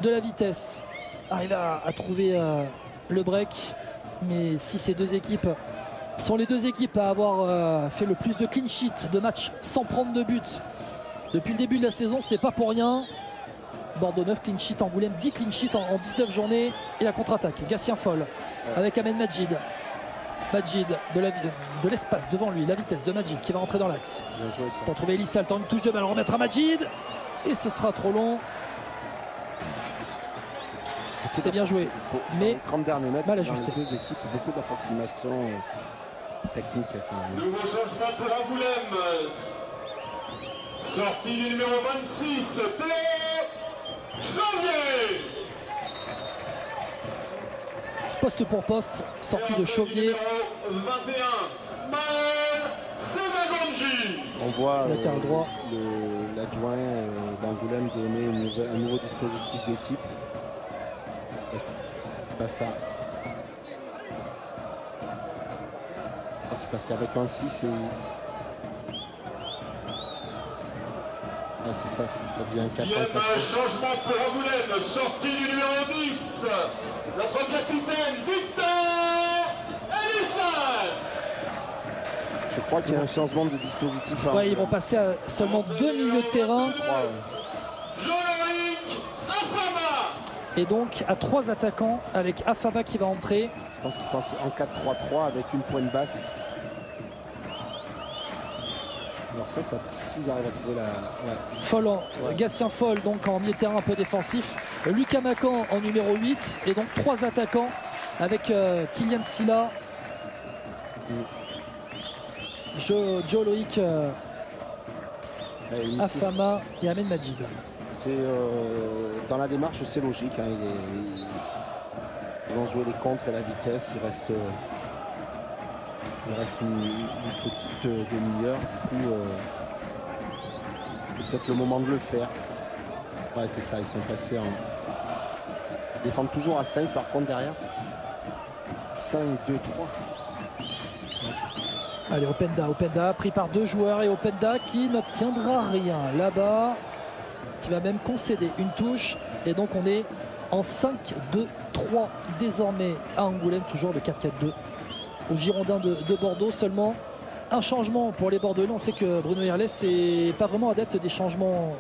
de la vitesse. Arriver à trouver le break. Mais si ces deux équipes sont les deux équipes à avoir fait le plus de clean sheet de matchs sans prendre de but depuis le début de la saison, ce n'est pas pour rien. Bordeaux 9 clean sheet, Angoulême 10 clean sheet en 19 journées. Et la contre-attaque, Gatien Foll avec Ahmed Majid. Majid de l'espace devant lui, la vitesse de Majid qui va rentrer dans l'axe. Pour trouver Elissa, le temps de touche de balle, remettre à Majid. Et ce sera trop long. C'était bien joué. Mais 30 derniers mètres, mal dans ajusté. les deux équipes, beaucoup d'approximations techniques. Nouveau changement pour Angoulême. Sortie du numéro 26, Théo Chauvier. Poste pour poste, sortie de Chauvier. Numéro 21, Maël Sedagonji. On voit Latéral droit. l'adjoint d'Angoulême donner un nouveau dispositif d'équipe. Pas ça. Parce qu'avec un 6, c'est ça, ça devient un 4. Changement pour Angoulême, sortie du numéro 10, notre capitaine Victor Elissa. Je crois qu'il y a un changement de dispositif. Ouais, ils vont passer à seulement 2 milieux de terrain. Jean-Éric Afama. Et donc à 3 attaquants avec Afama qui va entrer. Je pense qu'il pense en 4-3-3 avec une pointe basse. Alors ça s'ils arrivent à trouver la... Ouais. Foll, Gatien Foll donc en milieu de terrain un peu défensif. Lucas Macan en numéro 8. Et donc 3 attaquants avec Kylian Silla, Joe Loïc, Afama et Ahmed Majid. C'est dans la démarche, c'est logique. Hein, ils vont jouer les contres et la vitesse. Il reste une petite demi-heure. Du coup, c'est peut-être le moment de le faire. Ouais, c'est ça. Ils sont passés en... Ils défendent toujours à 5 par contre derrière. 5, 2, 3. Ouais, c'est ça. Allez, Openda pris par 2 joueurs et Openda qui n'obtiendra rien là-bas, qui va même concéder une touche. Et donc on est en 5-2-3 désormais à Angoulême, toujours le 4-4-2 aux Girondins de Bordeaux. Seulement un changement pour les Bordelais. On sait que Bruno Irles n'est pas vraiment adepte des changements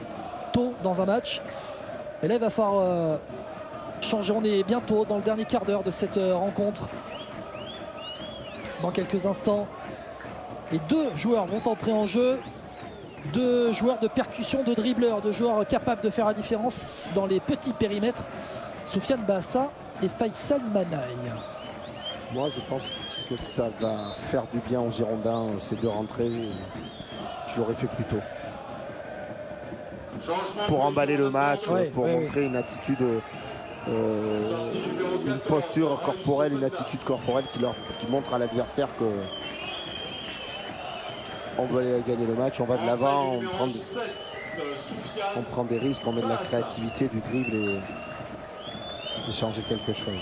tôt dans un match. Et là il va falloir changer. On est bientôt dans le dernier quart d'heure de cette rencontre. Dans quelques instants. Et 2 joueurs vont entrer en jeu. 2 joueurs de percussion, de dribbleurs, 2 joueurs capables de faire la différence dans les petits périmètres. Soufiane Bassa et Faisal Manaï. Moi, je pense que ça va faire du bien aux Girondins, ces 2 rentrées. Je l'aurais fait plus tôt. Pour emballer le match, pour montrer une attitude, une posture corporelle, une attitude corporelle qui montre à l'adversaire que on va gagner le match, on va de l'avant, on prend des risques, on met de la créativité, du dribble et changer quelque chose.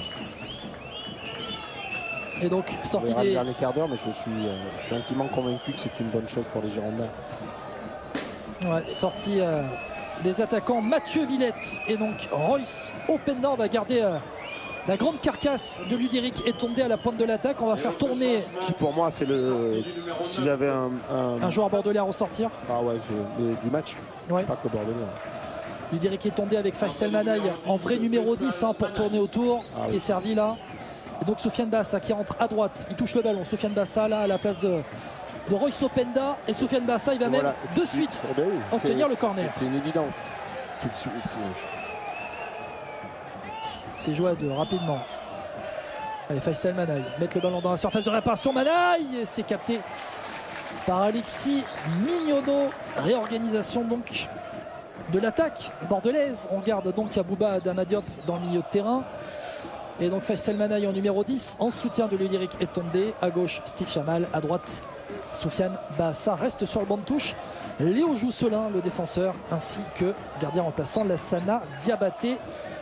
Et donc sortie des dernier quart d'heure, mais je suis intimement convaincu que c'est une bonne chose pour les Girondins. Ouais, sortie des attaquants Mathieu Villette et donc Royce Openda. On va garder la grande carcasse de Ludéric Etondé à la pointe de l'attaque. On va faire tourner. Qui pour moi a fait le... Si j'avais un joueur bordelais à ressortir. Ah ouais, du match. Ouais. Pas que bordelais. Ludéric Etondé avec Faisal Manaï en vrai numéro 10 pour tourner autour. Qui est servi là. Et donc Soufiane Bassa qui rentre à droite. Il touche le ballon. Soufiane Bassa là à la place de Royce Openda. Et Soufiane Bassa il va même de suite obtenir le corner. C'est une évidence. Tout de suite. C'est jouable rapidement. Allez, Faisal Manaï, mettre le ballon dans la surface de réparation. Manaï, c'est capté par Alexis Mignonneau. Réorganisation donc de l'attaque bordelaise. On garde donc Abouba Adama Diop dans le milieu de terrain. Et donc Faisal Manaï en numéro 10, en soutien de Ludéric Etondé. À gauche, Steve Chamal. À droite, Soufiane Bassa reste sur le banc de touche. Léo Jousselin, le défenseur, ainsi que gardien remplaçant Lassana Diabaté.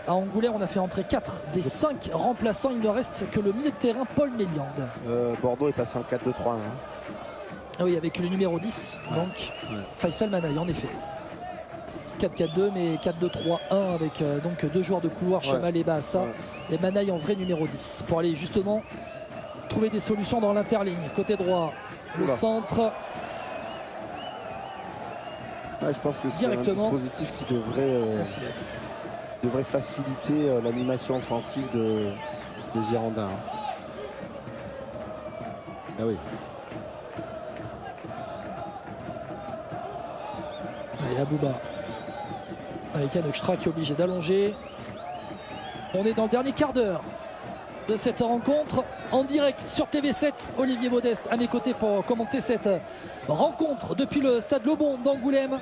À Angoulême, on a fait entrer 4 des 5 remplaçants. Il ne reste que le milieu de terrain Paul Méliande. Bordeaux est passé en 4-2-3. Hein. Ah oui, avec le numéro 10, donc Faisal Manaï, en effet. 4-4-2, mais 4-2-3-1 avec donc 2 joueurs de couloir, Chamal et Bassa. Et Manaï en vrai numéro 10. Pour aller justement trouver des solutions dans l'interligne. Côté droit, le centre. Je pense que c'est un dispositif qui devrait faciliter l'animation offensive des Girondins. Ah oui. Et Abouba avec un Extra qui est obligé d'allonger. On est dans le dernier quart d'heure de cette rencontre en direct sur TV7. Olivier Modeste à mes côtés pour commenter cette rencontre depuis le stade Lebon d'Angoulême.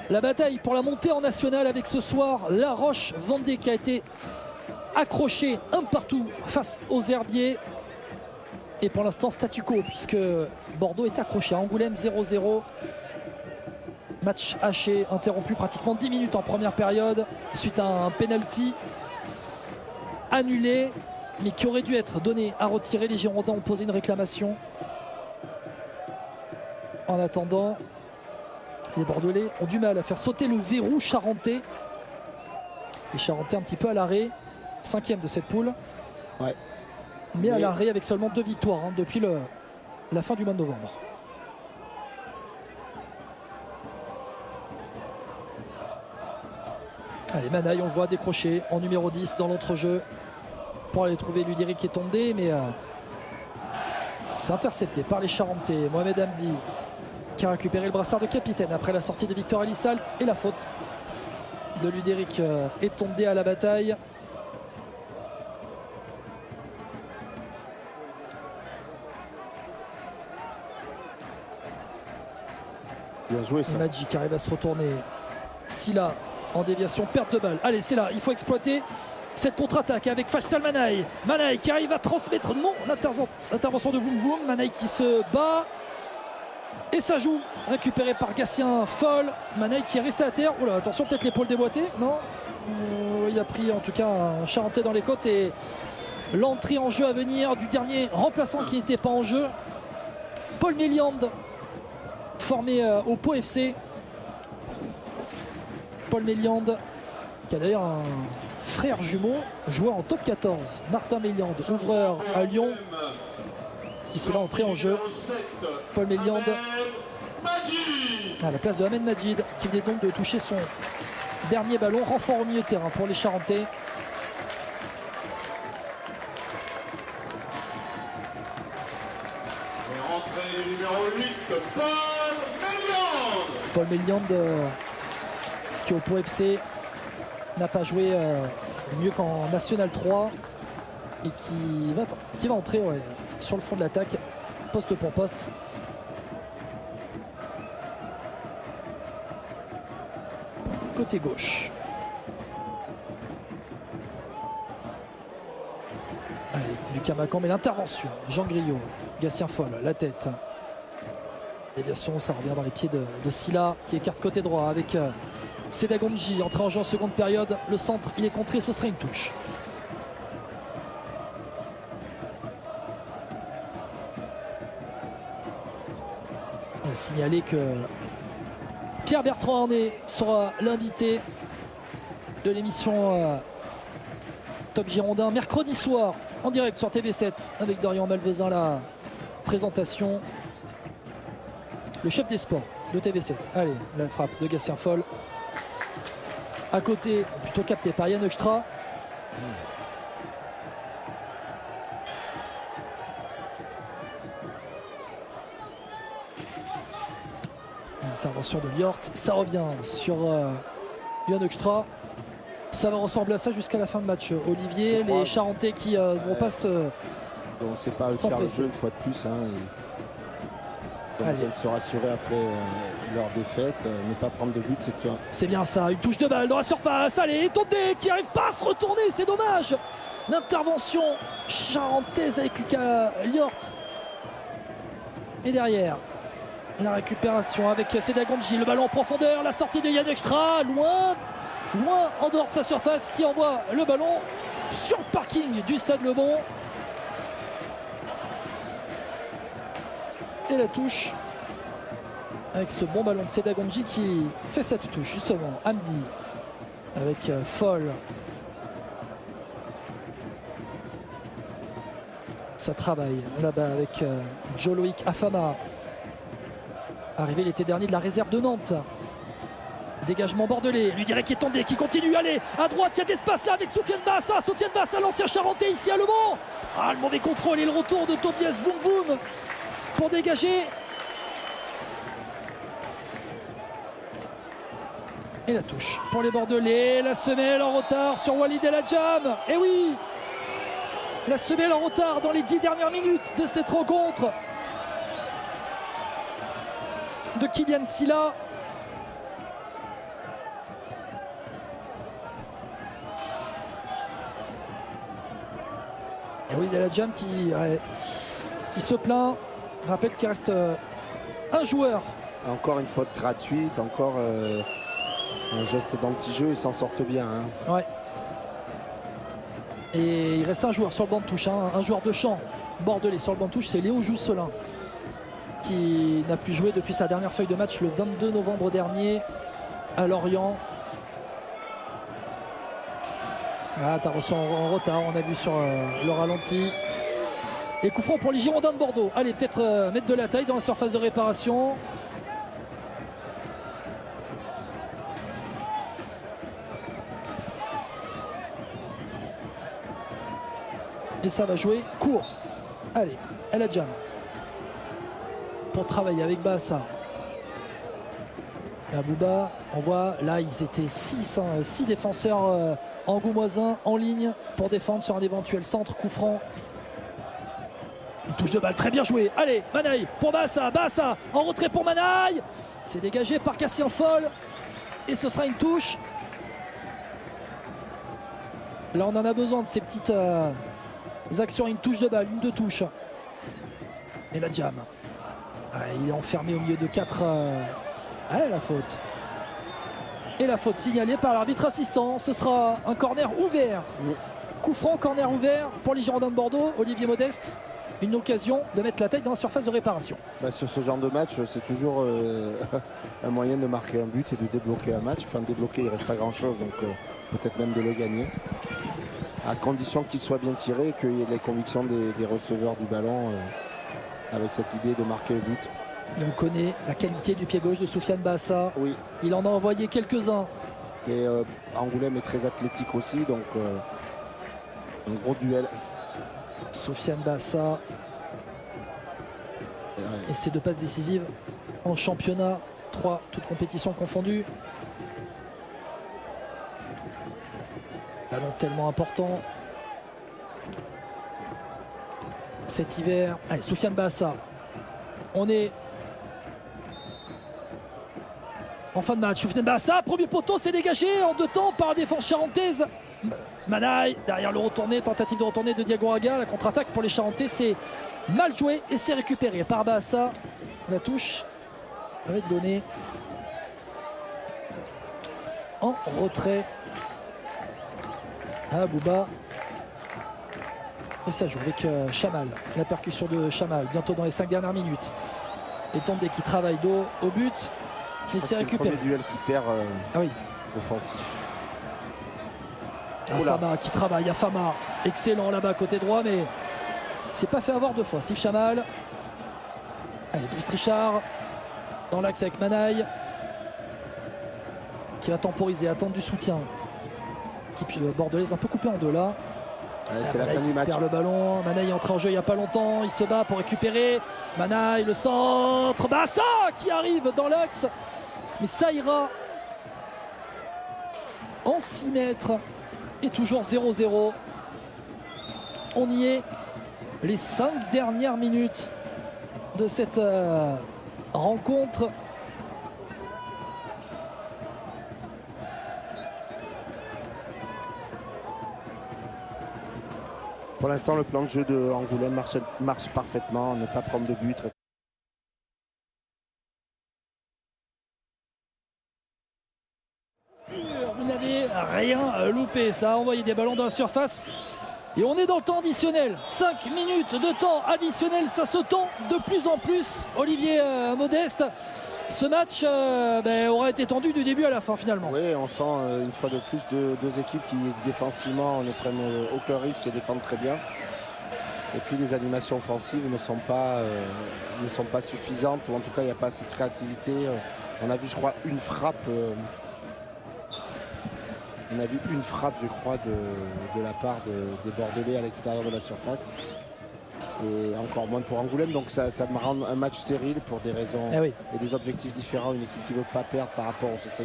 La bataille pour la montée en nationale avec ce soir La Roche-Vendée qui a été accroché un partout face aux Herbiers. Et pour l'instant statu quo puisque Bordeaux est accroché à Angoulême 0-0. Match haché, interrompu pratiquement 10 minutes en première période suite à un penalty annulé mais qui aurait dû être donné à retirer. Les Girondins ont posé une réclamation. En attendant, les Bordelais ont du mal à faire sauter le verrou charentais. Les Charentais un petit peu à l'arrêt, 5e de cette poule. Ouais. Mais à l'arrêt avec seulement 2 victoires depuis la fin du mois de novembre. Allez, Manaï, on le voit décrocher en numéro 10 dans l'entrejeu pour aller trouver Ludéric qui est tombé, mais c'est intercepté par les Charentais. Mohamed Hamdi qui a récupéré le brassard de capitaine après la sortie de Victor Elissalt et la faute de Ludéric est tombé à la bataille. Bien joué ça. Madji qui arrive à se retourner. Silla en déviation, perte de balle. Allez, c'est là, il faut exploiter cette contre-attaque avec Faisal Manaï. Manaï qui arrive à transmettre, non, l'intervention de Voum Voum. Manaï qui se bat. Et ça joue, récupéré par Gatien Foll. Manaï qui est resté à terre. Oula, attention, peut-être l'épaule déboîtée. Non, il a pris en tout cas un Charentais dans les côtes. Et l'entrée en jeu à venir du dernier remplaçant qui n'était pas en jeu. Paul Méliand, formé au Pau FC. Paul Méliand, qui a d'ailleurs un frère jumeau, joueur en top 14. Martin Méliand, ouvreur à Lyon. Il peut entrer en jeu. Paul Méliand à la place de Ahmed Majid, qui venait donc de toucher son dernier ballon. Renfort au milieu de terrain pour les Charentais. Rentrée du numéro 8, Paul Méliand. Paul Méliand qui au Pau FC n'a pas joué mieux qu'en National 3 et qui va entrer sur le fond de l'attaque, poste pour poste. Côté gauche. Allez, Lucas Macan, mais l'intervention. Jean Griot, Gatien Foll, la tête. Déviation, ça revient dans les pieds de Silla qui écarte côté droit avec Sedagonji, entré en jeu en seconde période. Le centre, il est contré, ce serait une touche. On a signalé que Pierre-Bertrand Arnay sera l'invité de l'émission Top Girondin mercredi soir en direct sur TV7 avec Dorian Malvezin, la présentation. Le chef des sports de TV7. Allez, la frappe de Gatien Foll. À côté, plutôt capté par Yann Extra. Intervention de Liort. Ça revient sur Yann Extra. Ça va ressembler à ça jusqu'à la fin de match. Olivier, les Charentais qui vont pas se... On ne sait pas faire le jeu une fois de plus. Ils viennent se rassurer après leur défaite, ne pas prendre de but, c'est que... C'est bien ça, une touche de balle dans la surface. Allez, Tondé qui n'arrive pas à se retourner, c'est dommage. L'intervention charentaise avec Lucas Liort. Et derrière, la récupération avec Sedagonji, le ballon en profondeur, la sortie de Yann Extra, loin en dehors de sa surface, qui envoie le ballon sur le parking du stade Lebon. Et la touche avec ce bon ballon de Sedagonji qui fait cette touche justement. Hamdi avec Foll. Ça travaille là-bas avec Joloïc Afama. Arrivé l'été dernier de la réserve de Nantes. Dégagement bordelais, lui dirait qui est tombé, qui continue, allez, à droite, il y a de l'espace là avec Soufiane Bassa, l'ancien Charentais ici à Le Mans. Ah, le mauvais contrôle et le retour de Tobias Voum Voum pour dégager. Et la touche pour les Bordelais. La semelle en retard sur Walid El Hadjam. Et oui, la semelle en retard dans les 10 dernières minutes de cette rencontre de Kylian Sylla. Et Walid El Hadjam qui se plaint. Je rappelle qu'il reste un joueur. Encore une faute gratuite, encore un geste d'anti-jeu, ils s'en sortent bien. Hein. Ouais. Et il reste un joueur sur le banc de touche, hein, un joueur de champ bordelais sur le banc de touche, c'est Léo Jousselin qui n'a plus joué depuis sa dernière feuille de match le 22 novembre dernier à Lorient. Ah, t'as reçu en retard, on a vu sur le ralenti. Et coup franc pour les Girondins de Bordeaux. Allez, peut-être mettre de la taille dans la surface de réparation. Et ça va jouer court. Allez, El Hadjam pour travailler avec Bassa. Abouba, on voit là ils étaient 6 défenseurs angoumoisins en ligne pour défendre sur un éventuel centre, coup franc. Une touche de balle très bien jouée. Allez, Manaï pour Bassa, Bassa en retrait pour Manaï. C'est dégagé par Cassien Foll et ce sera une touche. Là on en a besoin de ces petites actions, une touche de balle, une de touche. Et la jam. Il est enfermé au milieu de 4. La faute. Et la faute signalée par l'arbitre assistant. Ce sera un corner ouvert. Coup franc, corner ouvert pour les Girondins de Bordeaux. Olivier Modeste, une occasion de mettre la tête dans la surface de réparation. Sur ce genre de match, c'est toujours un moyen de marquer un but et de débloquer un match. Enfin, débloquer, il ne reste pas grand-chose, donc peut-être même de le gagner. À condition qu'il soit bien tiré et qu'il y ait les convictions des receveurs du ballon avec cette idée de marquer le but. Et on connaît la qualité du pied gauche de Soufiane Bassa. Oui. Il en a envoyé quelques-uns. Et Angoulême est très athlétique aussi, donc un gros duel. Soufiane Bassa. Et ses 2 passes décisives en championnat. 3, toutes compétitions confondues. Ballon tellement important cet hiver. Allez, Soufiane Bassa. On est en fin de match. Soufiane Bassa, premier poteau, c'est dégagé en 2 temps par la défense charentaise. Manaï derrière le retourné, tentative de retourner de Diagouraga. La contre-attaque pour les Charentais, c'est mal joué et c'est récupéré par Bassa. La touche va être donnée en retrait à Bouba. Et ça joue avec Chamal. La percussion de Chamal, bientôt dans les 5 dernières minutes. Et Tondé qui travaille dos au but. Et c'est récupéré. C'est le premier duel qui perd offensif. Afama qui travaille, Afama. Excellent là-bas côté droit, mais c'est pas fait avoir 2 fois. Steve Chamal. Allez, Driss Richard dans l'axe avec Manaï. Qui va temporiser, attendre du soutien. Équipe bordelaise un peu coupée en 2 là. C'est la fin du match. Il perd le ballon. Manaï est entré en jeu il n'y a pas longtemps. Il se bat pour récupérer. Manaï, le centre. Bassa qui arrive dans l'axe. Mais ça ira en 6 mètres. Et toujours 0-0. On y est. Les 5 dernières minutes de cette rencontre. Pour l'instant, le plan de jeu de Angoulême marche parfaitement. Ne pas prendre de but. Vous n'avez rien loupé. Ça a envoyé des ballons dans la surface. Et on est dans le temps additionnel. 5 minutes de temps additionnel. Ça se tend de plus en plus. Olivier Modeste. Ce match aura été tendu du début à la fin finalement. Oui, on sent une fois de plus 2 équipes qui défensivement ne prennent aucun risque et défendent très bien. Et puis les animations offensives ne sont pas suffisantes, ou en tout cas il n'y a pas assez de créativité. On a vu je crois une frappe. Je crois, de la part des Bordelais à l'extérieur de la surface. et encore moins pour Angoulême. Donc ça me rend un match stérile pour des raisons et des objectifs différents. Une équipe qui ne veut pas perdre par rapport au 5-0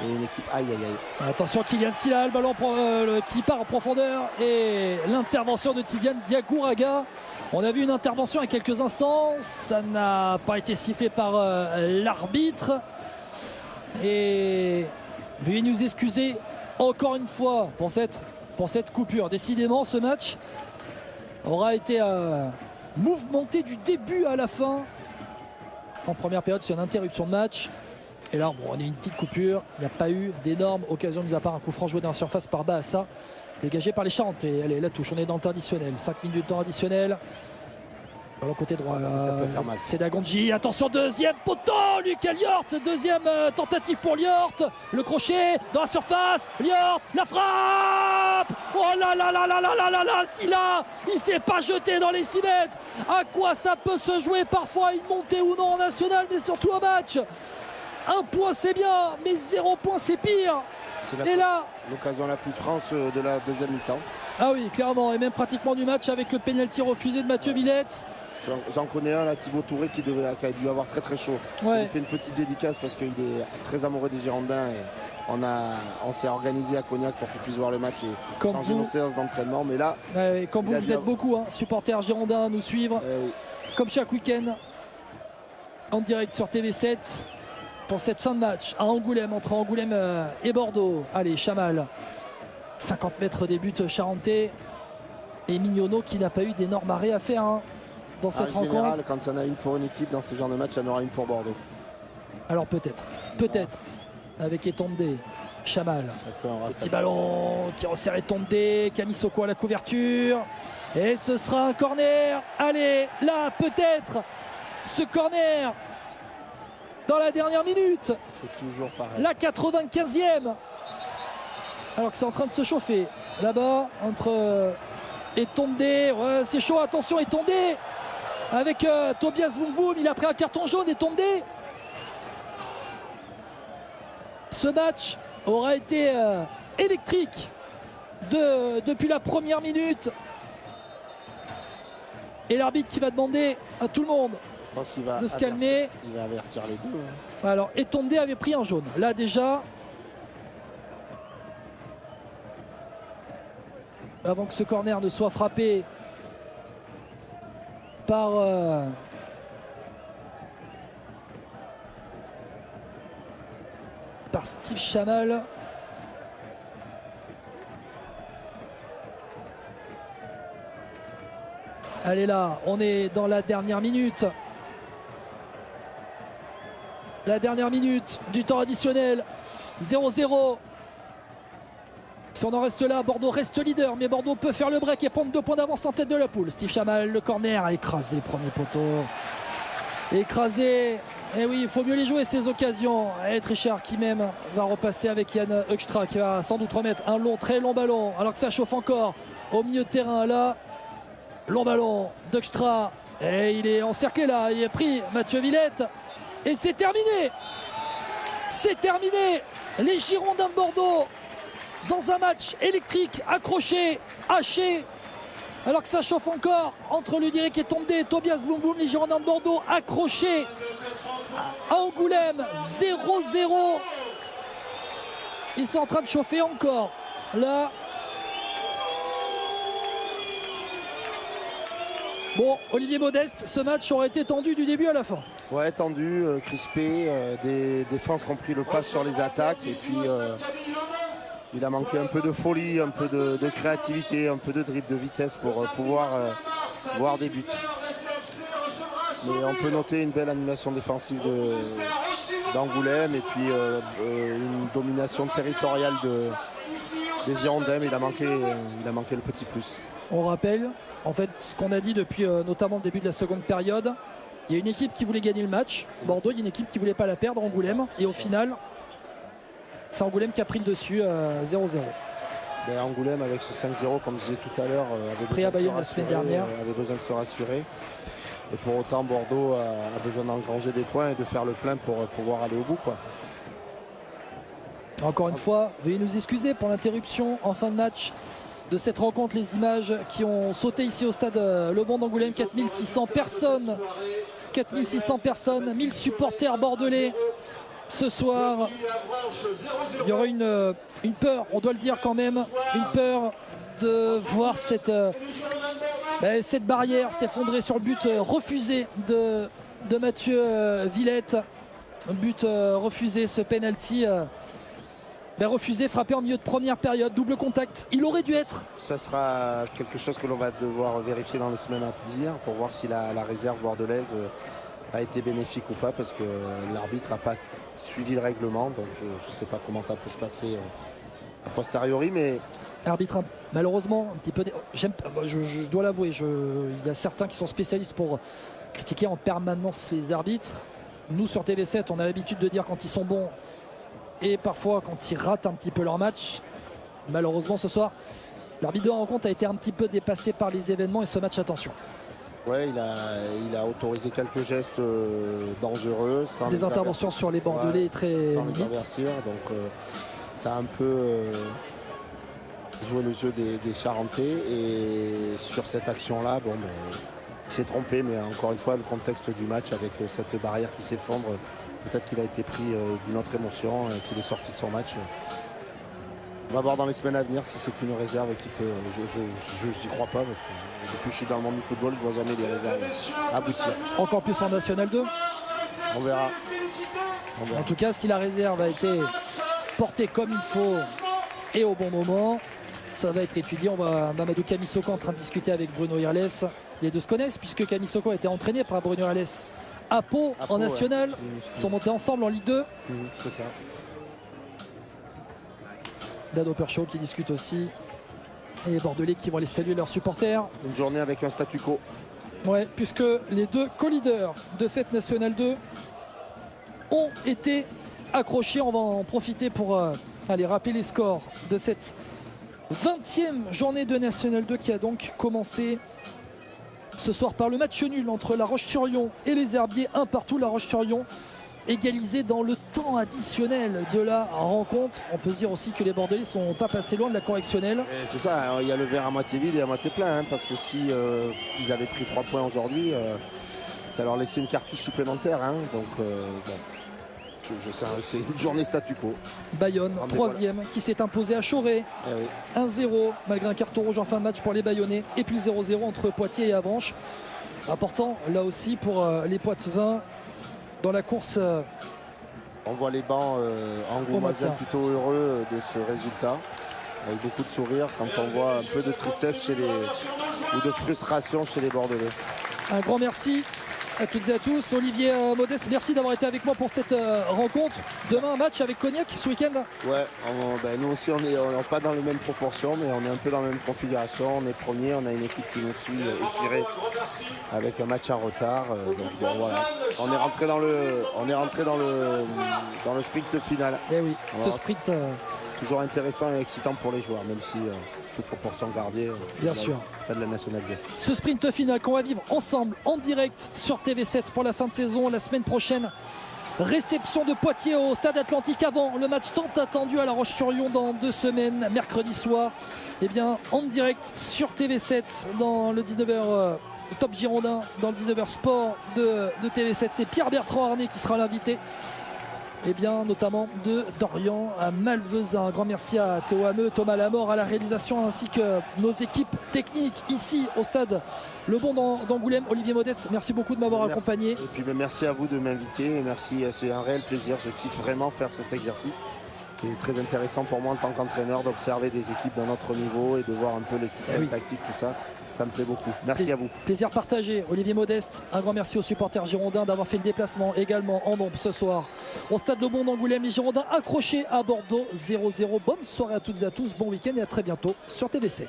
et une équipe aïe. Attention, Kylian Silla, le ballon qui part en profondeur et l'intervention de Tidiane Diagouraga. On a vu une intervention il y a quelques instants, ça n'a pas été sifflé par l'arbitre. Et veuillez nous excuser encore une fois pour cette coupure. Décidément, ce match aura été mouvementé du début à la fin. En première période, c'est une interruption de match. Et là, bon, on a une petite coupure. Il n'y a pas eu d'énormes occasions, mis à part un coup franc joué dans la surface par Bahassa, dégagé par les Charentais. Allez, la touche, on est dans le temps additionnel. 5 minutes de temps additionnel. Dans côté droit, ça peut faire mal. C'est Dagonji. Attention, deuxième poteau, Lucas Liort. Deuxième tentative pour Liort. Le crochet dans la surface. Liort, la frappe. Oh là là là là là là là là. Silla, il s'est pas jeté dans les 6 mètres. À quoi ça peut se jouer parfois, une montée ou non en national, mais surtout un match. 1 point c'est bien, mais 0 point c'est pire. Et là, l'occasion la plus franche de la deuxième mi-temps. Ah oui, clairement, et même pratiquement du match avec le pénalty refusé de Mathieu Villette. J'en connais un là, Thibaut Touré, qui a dû avoir très très chaud. Ouais. Il fait une petite dédicace parce qu'il est très amoureux des Girondins et on s'est organisé à Cognac pour qu'il puisse voir le match et changer nos séances d'entraînement. Mais là, comme vous êtes beaucoup, supporters girondins à nous suivre, comme chaque week-end, en direct sur TV7 pour cette fin de match à Angoulême, entre Angoulême et Bordeaux. Allez, Chamal, 50 mètres des buts charentais, et Mignonneau qui n'a pas eu d'énorme arrêt à faire dans cette rencontre. En général, quand il y en a une pour une équipe dans ce genre de match, il y en aura une pour Bordeaux. Alors peut-être, avec Etondé, Chamal, petit ballon qui resserre Etondé, Camisoko à la couverture, et ce sera un corner. Allez, là peut-être ce corner dans la dernière minute. C'est toujours pareil. La 95e. Alors que c'est en train de se chauffer là-bas entre Etondé. Ouais, c'est chaud, attention Etondé. Avec Tobias Vumvoum, il a pris un carton jaune. Etondé. Ce match aura été électrique depuis la première minute. Et l'arbitre qui va demander à tout le monde de se calmer. Il va avertir les deux. Alors Etondé avait pris un jaune. Là déjà, avant que ce corner ne soit frappé par Steve Chamal. Allez là, on est dans la dernière minute. La dernière minute du temps additionnel. 0-0. Si on en reste là, Bordeaux reste leader, mais Bordeaux peut faire le break et prendre 2 points d'avance en tête de la poule. Steve Chamal, le corner, a écrasé, premier poteau. Écrasé. Et oui, il faut mieux les jouer ces occasions. Et Trichard qui même va repasser avec Yann Hoekstra qui va sans doute remettre un long, très long ballon. Alors que ça chauffe encore au milieu de terrain là. Long ballon d'Hoekstra. Et il est encerclé là. Il est pris Mathieu Villette. Et c'est terminé. C'est terminé. Les Girondins de Bordeaux dans un match électrique, accroché, haché. Alors que ça chauffe encore entre Ludirik et Tondé, Tobias Vumvoum, les Girondins de Bordeaux accrochés à Angoulême, 0-0. Et c'est en train de chauffer encore. Là. Bon, Olivier Modeste, ce match aurait été tendu du début à la fin. Ouais, tendu, crispé, des défenses qui ont pris le pas sur les attaques. Et puis, il a manqué un peu de folie, un peu de créativité, un peu de dribble, de vitesse pour pouvoir voir des buts. Mais on peut noter une belle animation défensive d'Angoulême et puis une domination territoriale des Girondins. Il a manqué le petit plus. On rappelle en fait ce qu'on a dit depuis notamment le début de la seconde période. Il y a une équipe qui voulait gagner le match. Bordeaux, il y a une équipe qui ne voulait pas la perdre, Angoulême. Et au final, c'est Angoulême qui a pris le dessus, 0-0. Angoulême avec ce 5-0, comme je disais tout à l'heure, avait besoin de se rassurer. Et pour autant, Bordeaux a besoin d'engranger des points et de faire le plein pour pouvoir aller au bout, quoi. Encore une fois, veuillez nous excuser pour l'interruption en fin de match de cette rencontre, les images qui ont sauté ici au stade Le Bon d'Angoulême. 4600 personnes, 4600 personnes, 1000 supporters bordelais. Ce soir, il y aura une peur, on doit le dire quand même, une peur de voir cette barrière s'effondrer sur le but refusé de Mathieu Villette. Un but refusé, ce penalty refusé, frappé en milieu de première période, double contact. Il aurait dû être. Ça sera quelque chose que l'on va devoir vérifier dans les semaines à venir pour voir si la réserve bordelaise a été bénéfique ou pas, parce que l'arbitre n'a pas suivi le règlement, donc je ne sais pas comment ça peut se passer a posteriori, mais Arbitre, malheureusement, un petit peu. Je dois l'avouer, il y a certains qui sont spécialistes pour critiquer en permanence les arbitres. Nous, sur TV7, on a l'habitude de dire quand ils sont bons et parfois quand ils ratent un petit peu leur match. Malheureusement, ce soir, l'arbitre de la rencontre a été un petit peu dépassé par les événements et ce match, attention. Ouais, il a autorisé quelques gestes dangereux. Sans des interventions sur les Bordelais très limites. Sans les avertir, donc ça a un peu joué le jeu des Charentais. Et sur cette action-là, bon, il s'est trompé, mais encore une fois, le contexte du match avec cette barrière qui s'effondre, peut-être qu'il a été pris d'une autre émotion, qu'il est sorti de son match. On va voir dans les semaines à venir si c'est une réserve qui peut. J'y crois pas, parce que depuis que je suis dans le monde du football, je vois jamais les réserves aboutir. Encore plus en National 2. On verra. En tout cas, si la réserve a été portée comme il faut et au bon moment, ça va être étudié. On va Mamadou Camisoko en train de discuter avec Bruno Irles. Les deux se connaissent puisque Camisoko a été entraîné par Bruno Irles à Pau en National. Ouais. Ils sont montés ensemble en Ligue 2. C'est ça. Dado Perchaud qui discute aussi. Et les Bordelais qui vont aller saluer leurs supporters. Une journée avec un statu quo. Ouais, puisque les deux co-leaders de cette National 2 ont été accrochés. On va en profiter pour aller rappeler les scores de cette 20e journée de National 2 qui a donc commencé ce soir par le match nul entre La Roche-sur-Yon et les Herbiers. 1 partout, La Roche-sur-Yon égalisé dans le temps additionnel de la rencontre. On peut se dire aussi que les Bordelais ne sont pas passés loin de la correctionnelle. C'est ça, alors, il y a le verre à moitié vide et à moitié plein, hein, parce que si ils avaient pris 3 points aujourd'hui, ça leur laissait une cartouche supplémentaire. Hein, donc c'est une journée statu quo. Bayonne, 3e, qui s'est imposé à Choré. 1-0, malgré un carton rouge en fin de match pour les Bayonnais. Et puis 0-0 entre Poitiers et Avranches. Important là aussi pour les Poitevins. Dans la course, on voit les bancs angoumoisins plutôt heureux de ce résultat, avec beaucoup de sourires quand on voit un peu de tristesse ou de frustration chez les Bordelais. Un grand merci à toutes et à tous. Olivier Modeste, merci d'avoir été avec moi pour cette rencontre. Demain, un match avec Cognac ce week-end. Ouais, nous aussi on n'est pas dans les mêmes proportions, mais on est un peu dans la même configuration. On est premier, on a une équipe qui nous suit étirée avec un match en retard. Donc bon, voilà. On est rentré dans le sprint final. Eh oui, ce sprint toujours intéressant et excitant pour les joueurs, même si toute proportion gardée. Bien sûr. Pas de la National 2. Ce sprint final qu'on va vivre ensemble en direct sur TV7 pour la fin de saison la semaine prochaine. Réception de Poitiers au Stade Atlantique avant le match tant attendu à La Roche-sur-Yon dans 2 semaines, mercredi soir. Eh bien, en direct sur TV7 dans le 19h Top Girondin, dans le 19h Sport de TV7. C'est Pierre-Bertrand Arnay qui sera l'invité. Et bien notamment de Dorian à Malvezin. Un grand merci à Théo Hameux, Thomas Lamort à la réalisation, ainsi que nos équipes techniques ici au stade Le Bon d'Angoulême. Olivier Modeste, merci beaucoup de m'avoir accompagné. Et puis merci à vous de m'inviter. Merci, c'est un réel plaisir. Je kiffe vraiment faire cet exercice. C'est très intéressant pour moi en tant qu'entraîneur d'observer des équipes d'un autre niveau et de voir un peu les systèmes tactiques, tout ça. Ça me plaît beaucoup. Merci à vous. Plaisir partagé. Olivier Modeste, un grand merci aux supporters girondins d'avoir fait le déplacement également en nombre ce soir au stade Le Bon d'Angoulême. Les Girondins accrochés à Bordeaux 0-0. Bonne soirée à toutes et à tous. Bon week-end et à très bientôt sur TV7.